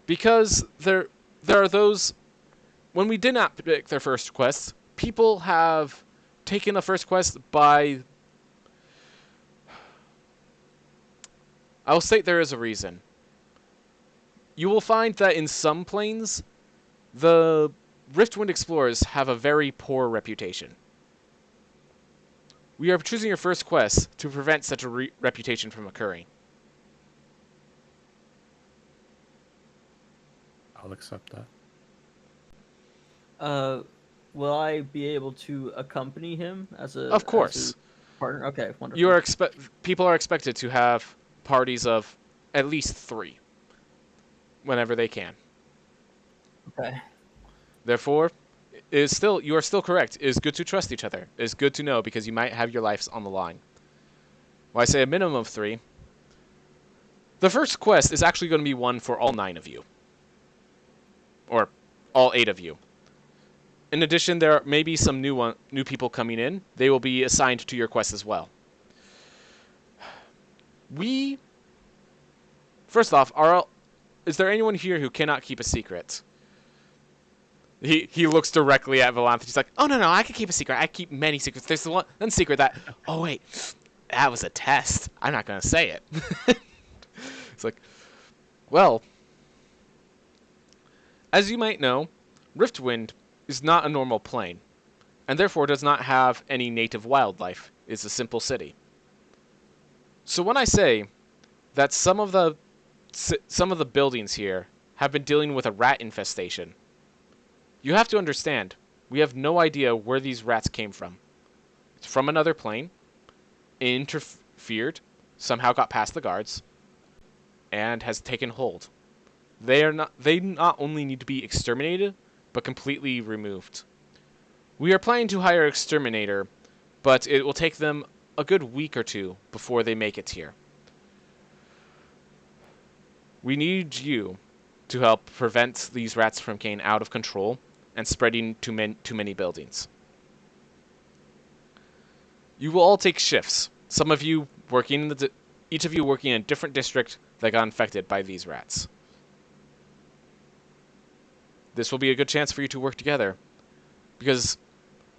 Because there are those when we did not pick their first quests, people have taken the first quest by... I will state there is a reason. You will find that in some planes, the Riftwind explorers have a very poor reputation. We are choosing your first quest to prevent such a reputation from occurring. I'll accept that. Will I be able to accompany him as a Of course. as his partner? Okay, wonderful. You are people are expected to have parties of at least 3 whenever they can. Okay. Therefore, you are still correct. It is good to trust each other. It is good to know because you might have your lives on the line. When I say a minimum of 3, the first quest is actually going to be one for all 9 of you. Or all 8 of you. In addition, there may be some new people coming in. They will be assigned to your quest as well. First off, is there anyone here who cannot keep a secret? He looks directly at Volanth. He's like, oh, no, I can keep a secret. I keep many secrets. There's the one secret that, oh, wait, that was a test. I'm not going to say it. It's like, well, as you might know, Riftwind is not a normal plane, and therefore does not have any native wildlife. It's a simple city. So when I say that some of the buildings here have been dealing with a rat infestation, you have to understand, we have no idea where these rats came from. It's from another plane, interfered, somehow got past the guards, and has taken hold. They not only need to be exterminated, but completely removed. We are planning to hire an exterminator, but it will take them a good week or 2 before they make it here. We need you to help prevent these rats from getting out of control and spreading to many buildings. You will all take shifts. Some of you working each of you working in a different district that got infected by these rats. This will be a good chance for you to work together, because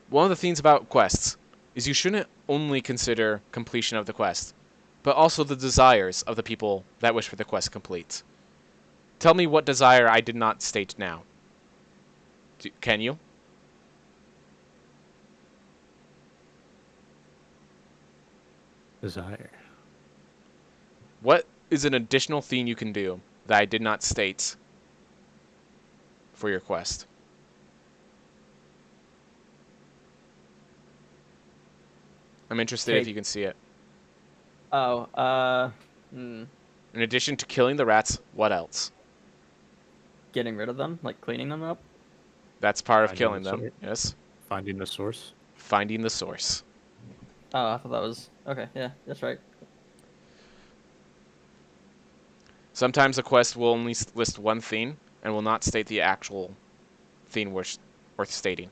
one of the things about quests is you shouldn't only consider completion of the quest, but also the desires of the people that wish for the quest complete. Tell me what desire I did not state now. Can you? Desire. What is an additional thing you can do that I did not state for your quest? I'm interested if you can see it. Oh, In addition to killing the rats, what else? getting rid of them, like cleaning them up. That's part of Finding killing the them. source. Yes. Finding the source. Finding the source. Oh, I thought that was okay. Yeah, that's right. Sometimes a quest will only list one thing and will not state the actual thing worth stating.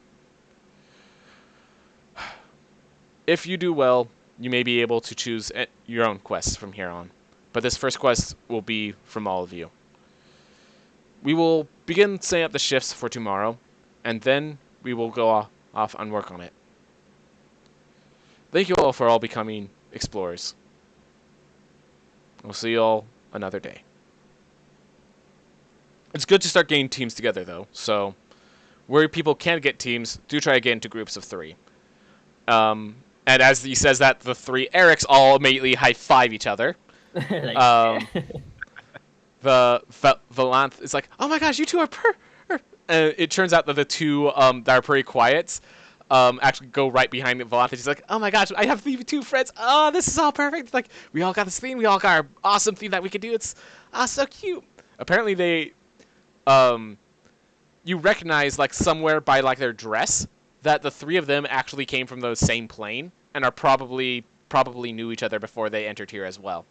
If you do well, you may be able to choose your own quests from here on, but this first quest will be from all of you. We will begin setting up the shifts for tomorrow, and then we will go off and work on it. Thank you all for all becoming explorers. We'll see you all another day. It's good to start getting teams together, though, so where people can't get teams, do try to get into groups of 3. And as he says that, the 3 Erics all immediately high-five each other. The Volanth is like, oh my gosh, you 2 are it turns out that the 2 that are pretty quiet actually go right behind Volanth. He's like, oh my gosh, I have 2 friends. Oh, this is all perfect. Like, we all got this theme. We all got our awesome theme that we could do. It's so cute. Apparently they... you recognize, like, somewhere by, like, their dress that the 3 of them actually came from the same plane and are probably knew each other before they entered here as well.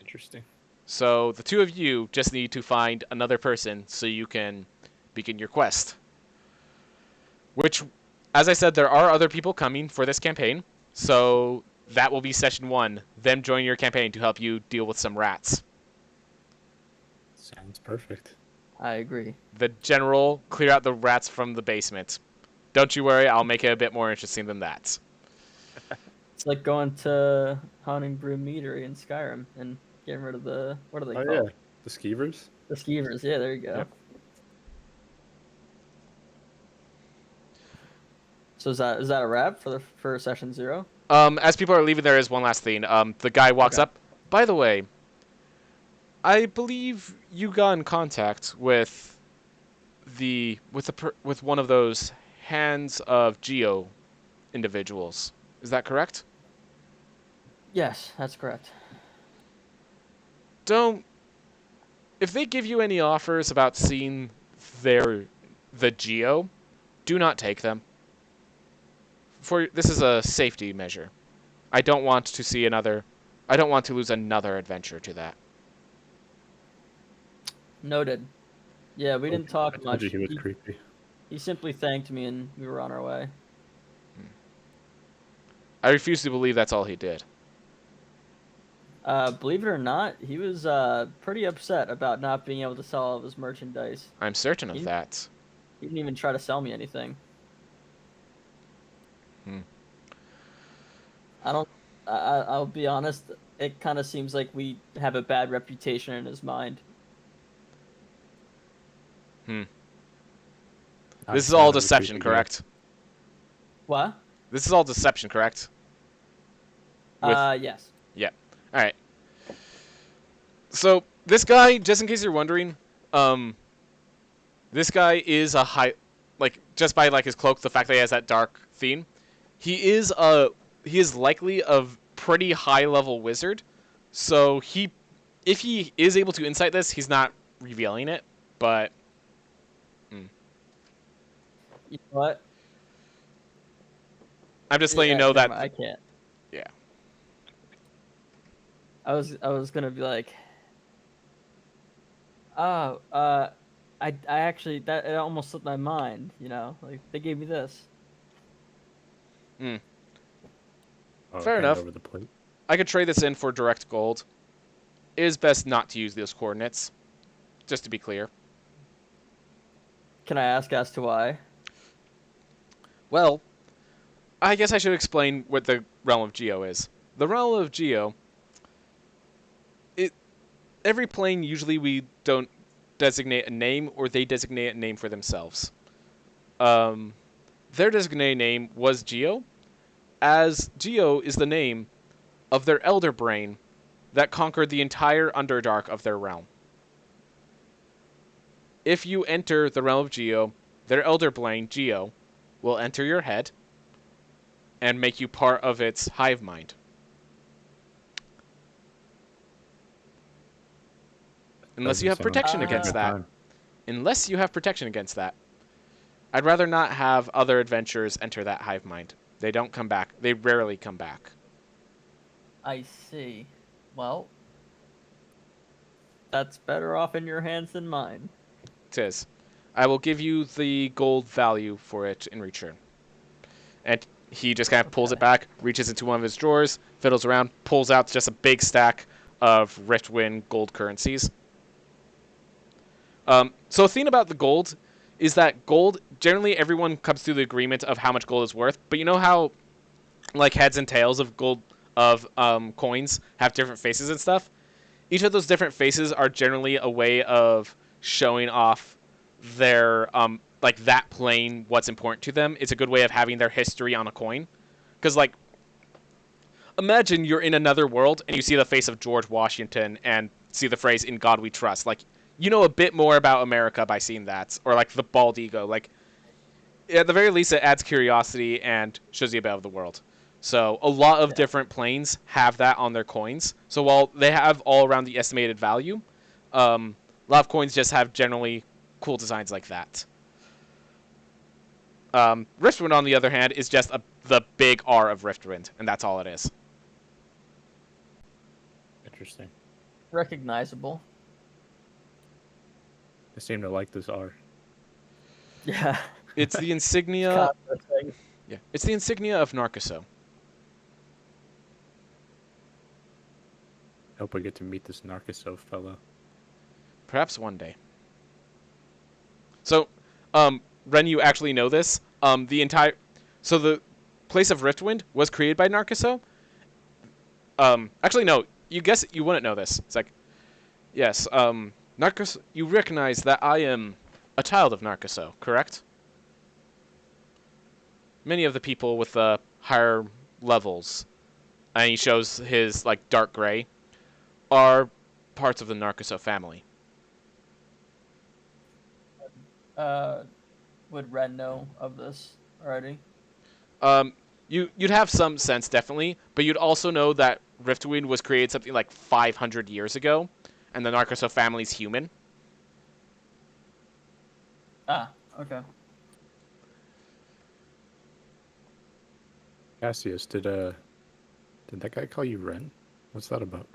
Interesting. So the 2 of you just need to find another person so you can begin your quest. Which, as I said, there are other people coming for this campaign, so that will be session 1, them joining your campaign to help you deal with some rats. Sounds perfect. I agree. The general, clear out the rats from the basement. Don't you worry, I'll make it a bit more interesting than that. It's like going to Haunting Broom Meadery in Skyrim and getting rid of what are they Oh yeah, called? the skeevers. The skeevers. Yeah, there you go. Yep. So is that a wrap for session 0? As people are leaving, there is one last thing. The guy walks Okay. up. By the way, I believe you got in contact with with one of those hands of Geo individuals. Is that correct? Yes, that's correct. Don't. If they give you any offers about seeing the Geo, do not take them. For this is a safety measure. I don't want to see another. I don't want to lose another adventure to that. Noted. Yeah, we didn't I talk told you much. he was He, creepy. he simply thanked me and we were on our way. I refuse to believe that's all he did. Believe it or not, he was pretty upset about not being able to sell all of his merchandise. I'm certain of He, that. he didn't even try to sell me anything. Hmm. I don't. I'll be honest. It kind of seems like we have a bad reputation in his mind. Hmm. I'm This is all kind of a deception, creepy guy. correct? What? This is all deception, correct? With Yes. yeah. All right. So this guy, just in case you're wondering, this guy is a high, like just by like his cloak, the fact that he has that dark theme, he is likely a pretty high level wizard. So if he is able to insight this, he's not revealing it, but You know what? I'm just letting you know Never that. mind, I can't. Yeah. I was gonna be like, oh, I actually that it almost slipped my mind. Like they gave me this. Mm. Oh, Fair hand enough. over the plate. I could trade this in for direct gold. It is best not to use those coordinates, just to be clear. Can I ask as to why? Well, I guess I should explain what the realm of Geo is. The realm of Geo, every plane usually we don't designate a name, or they designate a name for themselves. Their designated name was Geo, as Geo is the name of their elder brain that conquered the entire Underdark of their realm. If you enter the realm of Geo, their elder brain, Geo, will enter your head and make you part of its hive mind. Unless you Doesn't have sound protection like a against good that. time. Unless you have protection against that. I'd rather not have other adventurers enter that hive mind. They don't come back. They rarely come back. I see. Well, that's better off in your hands than mine. It is. I will give you the gold value for it in return. And he just kind of pulls it Okay. back, reaches into one of his drawers, fiddles around, pulls out just a big stack of Riftwind gold currencies. So the thing about the gold is that gold, generally everyone comes to the agreement of how much gold is worth, but you know how like heads and tails of gold of coins have different faces and stuff? Each of those different faces are generally a way of showing off their like that plane what's important to them. It's a good way of having their history on a coin. Because like imagine you're in another world and you see the face of George Washington and see the phrase "In God We Trust." Like you know a bit more about America by seeing that, or like the bald eagle. Like at the very least, it adds curiosity and shows you a bit of the world. So a lot of Yeah. different planes have that on their coins. So while they have all around the estimated value, a lot of coins just have generally cool designs like that. Riftwind, on the other hand, is just the big R of Riftwind, and that's all it is. Interesting. Recognizable. I seem to like this R. Yeah. It's the It's insignia. contrasting. Yeah, it's the insignia of Narciso. Hope I get to meet this Narciso fellow. Perhaps one day. So, Ren, you actually know this. So the place of Riftwind was created by Narciso. Actually, no. You wouldn't know this. It's like, yes. Narciso, you recognize that I am a child of Narciso, correct? Many of the people with the higher levels, and he shows his like dark gray, are parts of the Narciso family. Would Ren know of this already? You'd have some sense definitely, but you'd also know that Riftwind was created something like 500 years ago, and the Narciso family's human. Ah, okay. Cassius, did that guy call you Ren? What's that about?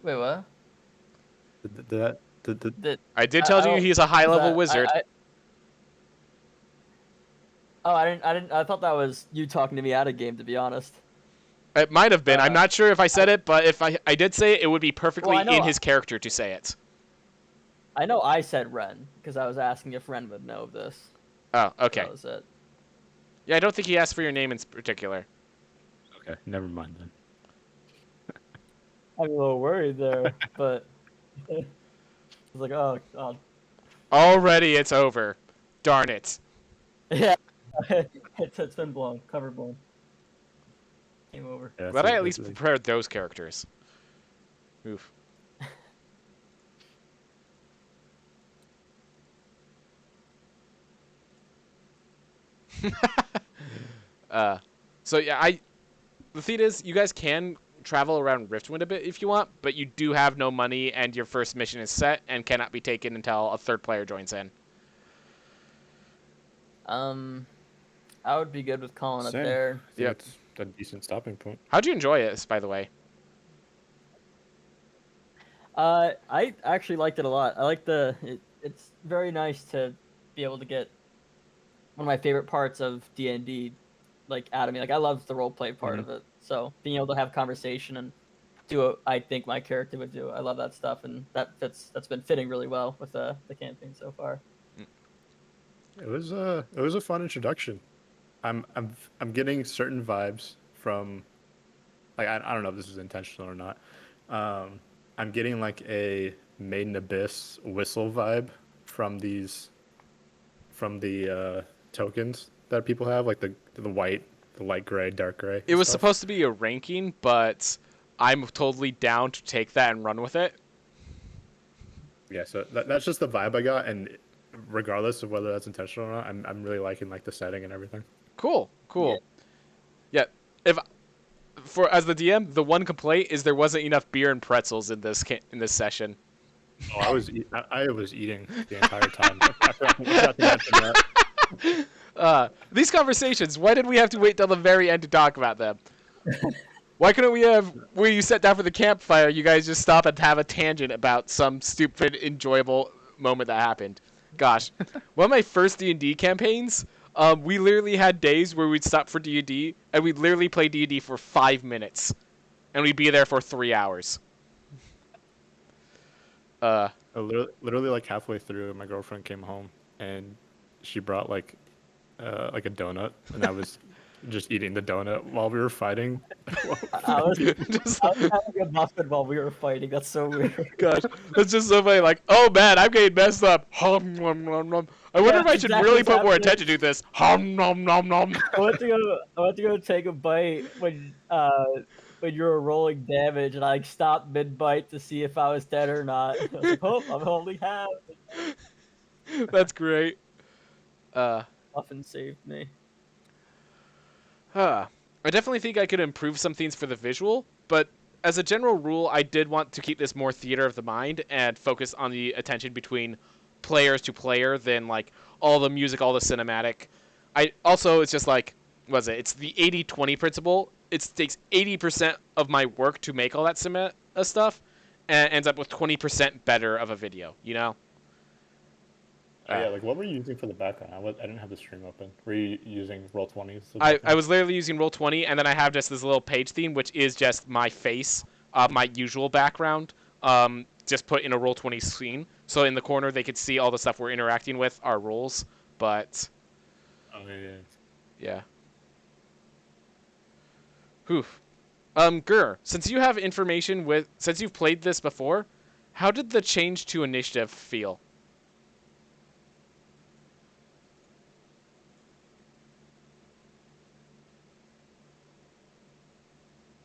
Wait, what? I did tell you he's a high-level wizard. I didn't. I thought that was you talking to me out of game. To be honest. It might have been. I'm not sure if I said it, but if I did say it, it would be perfectly in his character to say it. I know I said Ren because I was asking if Ren would know of this. Oh, okay. That was it. Yeah, I don't think he asked for your name in particular. Okay, never mind then. I'm a little worried there, but I was like, oh. Already, it's over. Darn it. Yeah, it's been blown. Cover blown. Game over. Yeah, Glad I at least prepared those characters. Oof. So yeah, the thing is, you guys can travel around Riftwind a bit if you want, but you do have no money, and your first mission is set and cannot be taken until a third player joins in. I would be good with calling it there. Yeah, it's a decent stopping point. How'd you enjoy it, by the way? I actually liked it a lot. I like it's very nice to be able to get one of my favorite parts of D&D, like out of me. Like I love the roleplay part of it. So being able to have conversation and do what I think my character would do, I love that stuff, and that's been fitting really well with the campaign so far. It was a fun introduction. I'm getting certain vibes from, like I don't know if this is intentional or not. I'm getting like a Made in Abyss whistle vibe from the tokens that people have, like the white, the light gray, dark gray. It was supposed to be a ranking, but I'm totally down to take that and run with it. Yeah, so that's just the vibe I got, and regardless of whether that's intentional or not, I'm really liking like the setting and everything. Cool. Yeah. As the DM, the one complaint is there wasn't enough beer and pretzels in this session. Oh, I was eating the entire time. I forgot to mention that. These conversations, why did we have to wait till the very end to talk about them? Why couldn't we have, where you sat down for the campfire, you guys just stop and have a tangent about some stupid, enjoyable moment that happened? Gosh. One of my first D&D campaigns, we literally had days where we'd stop for D&D, and we'd literally play D&D for 5 minutes. And we'd be there for 3 hours. Literally like halfway through, my girlfriend came home, and she brought like a donut, and I was just eating the donut while we were fighting. I was having a muffin while we were fighting. That's so weird. Gosh, that's just so funny. Like, oh man, I'm getting messed up. Hum, nom, nom, nom. I wonder if I should really put more attention to this. Hum, nom, nom, nom. I went to go take a bite when you were rolling damage, and I like, stopped mid bite to see if I was dead or not. I was like, oh, I'm only half. That's great. Muffin saved me. I definitely think I could improve some things for the visual, but as a general rule, I did want to keep this more theater of the mind and focus on the attention between players to player than like all the music, all the cinematic. It's just like, it's the 80-20 principle. It takes 80% of my work to make all that stuff, and ends up with 20% better of a video, you know? Yeah, like what were you using for the background? I didn't have the stream open. Were you using Roll20? I was literally using Roll20, and then I have just this little page theme, which is just my face, my usual background. just put in a Roll20 screen. So in the corner, they could see all the stuff we're interacting with, our rolls. But Oh yeah. yeah. Whew. Gur, since you have information since you've played this before, how did the change to initiative feel?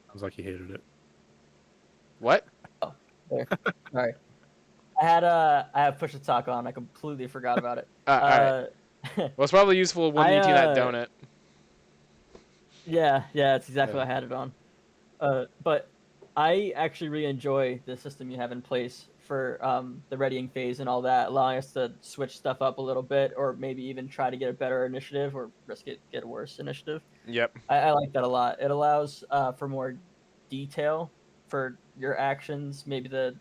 Sounds like he hated it. What? Oh, there. Sorry. I have push to talk on. I completely forgot about it. All right. Well, it's probably useful when eating that donut. Yeah, it's exactly what I had it on. But I actually really enjoy the system you have in place for the readying phase and all that, allowing us to switch stuff up a little bit, or maybe even try to get a better initiative, or risk it get a worse initiative. Yep. I like that a lot. It allows for more detail for your actions, maybe the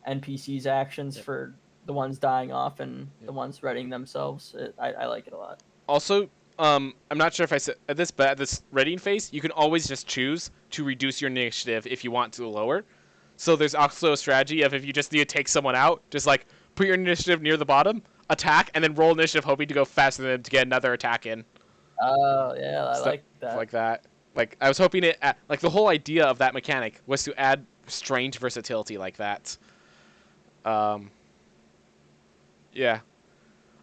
NPC's actions for the ones dying off and the ones readying themselves. I like it a lot. Also, I'm not sure if I said this, but at this readying phase, you can always just choose to reduce your initiative if you want to lower. So there's also a strategy of if you just need to take someone out, just like put your initiative near the bottom, attack, and then roll initiative, hoping to go faster than them to get another attack in. Oh yeah, I like that. Like that. Like I was hoping like the whole idea of that mechanic was to add strange versatility like that. Yeah,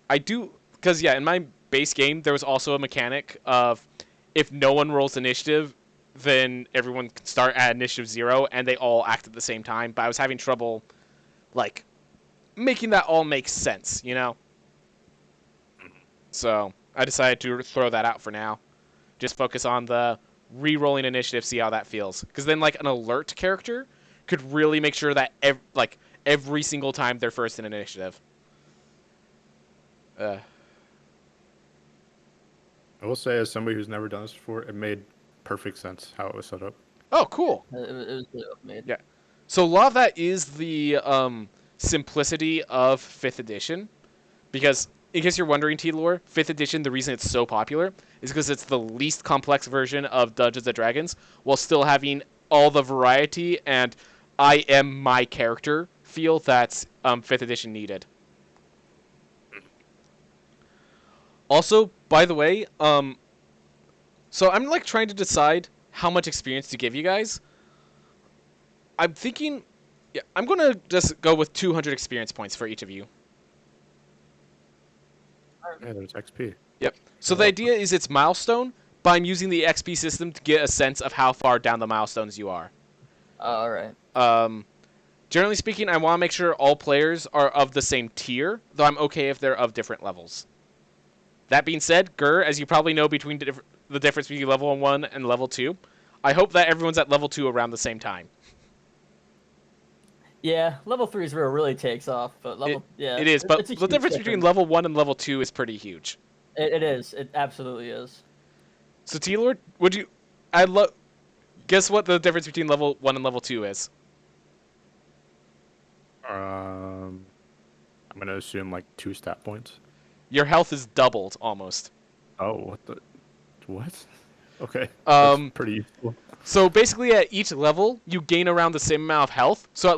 I do because in my base game there was also a mechanic of if no one rolls initiative, then everyone can start at initiative 0 and they all act at the same time. But I was having trouble like making that all make sense, you know. So I decided to throw that out for now. Just focus on the re-rolling initiative, see how that feels. Because then, like, an alert character could really make sure that every single time they're first in initiative. I will say, as somebody who's never done this before, it made perfect sense how it was set up. Oh, cool. It was really well made. Yeah. So a lot of that is the simplicity of 5th edition. Because, in case you're wondering, T-Lore, 5th edition, the reason it's so popular is because it's the least complex version of Dungeons & Dragons, while still having all the variety and I am my character feel that 5th edition needed. Also, by the way, so I'm like trying to decide how much experience to give you guys. I'm thinking, I'm going to just go with 200 experience points for each of you. Yeah, there's XP. Yep. So the idea is it's milestone, but I'm using the XP system to get a sense of how far down the milestones you are. All right. Generally speaking, I want to make sure all players are of the same tier, though I'm okay if they're of different levels. That being said, Gur, as you probably know between the difference between level 1 and level 2, I hope that everyone's at level 2 around the same time. Yeah, level 3 is where it really takes off, but it is, but the difference between level 1 and level 2 is pretty huge. It is. It absolutely is. So, T-Lord, guess what the difference between level 1 and level 2 is? I'm going to assume like 2 stat points. Your health is doubled, almost. Oh, what? Okay. That's pretty useful. So basically, at each level, you gain around the same amount of health. So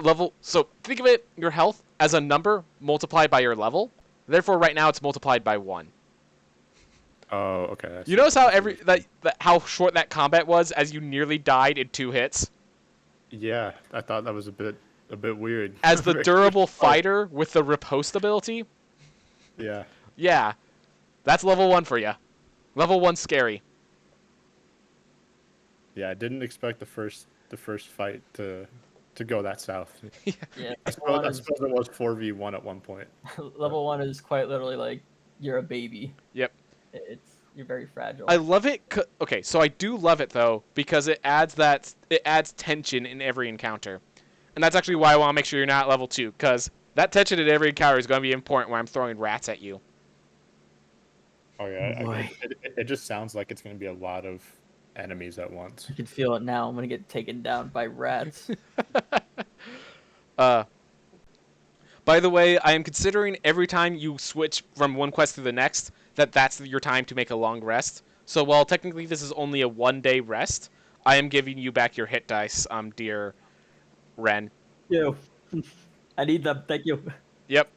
think of it, your health as a number multiplied by your level. Therefore, right now it's multiplied by 1. Oh, okay. You notice how how short that combat was as you nearly died in 2 hits? Yeah, I thought that was a bit weird. As the durable fighter with the riposte ability? Yeah. Yeah. That's level 1 for you. Level 1 scary. Yeah, I didn't expect the first fight to go that south. Yeah. I suppose it was 4v1 at one point. Level 1 is quite literally like you're a baby. Yep. You're very fragile. I love it. Okay, so I do love it though because it adds tension in every encounter, and that's actually why I want to make sure you're not at level 2, because that tension in every encounter is going to be important when I'm throwing rats at you. Oh yeah, it just sounds like it's going to be a lot of enemies at once. I can feel it now. I'm gonna get taken down by rats. By the way, I am considering every time you switch from one quest to the next, that's your time to make a long rest. So while technically this is only a 1-day rest, I am giving you back your hit dice, dear Ren. Yeah. I need them. Thank you. Yep.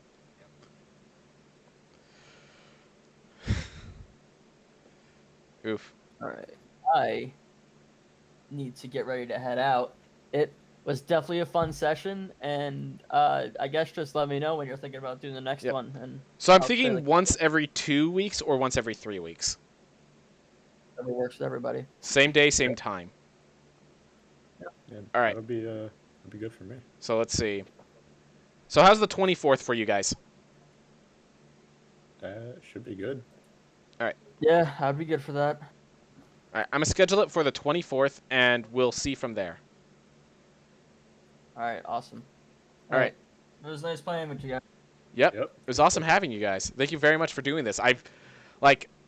Oof. All right. I need to get ready to head out. It was definitely a fun session, and I guess just let me know when you're thinking about doing the next Yep. one. And So I'm I'll say, thinking like, once every 2 weeks or once every 3 weeks. whatever works with everybody. Same day, same time. Yeah, All right. that'll be good for me. So let's see. So how's the 24th for you guys? That should be good. All right. Yeah, I'd be good for that. All right. I'm gonna schedule it for the 24th, and we'll see from there. All right, awesome. All right. It was nice playing with you guys. Yep. Yep. It was awesome having you guys. Thank you very much for doing this. I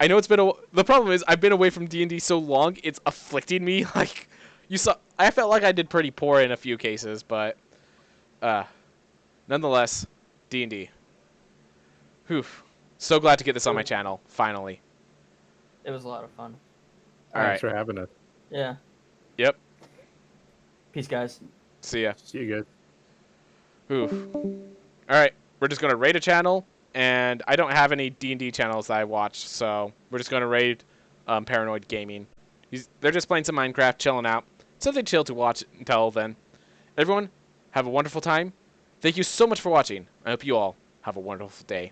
know it's been the problem is I've been away from D&D so long, it's afflicting me. Like, you saw, I felt like I did pretty poor in a few cases, but, nonetheless, D&D. Whew. So glad to get this on my channel, finally. It was a lot of fun. All Thanks right. for having us. Yeah. Yep. Peace, guys. See ya. See you guys. Whew. All right. We're just gonna raid a channel, and I don't have any D&D channels that I watch, so we're just gonna raid Paranoid Gaming. They're just playing some Minecraft, chilling out. Something chill to watch until then. Everyone, have a wonderful time. Thank you so much for watching. I hope you all have a wonderful day.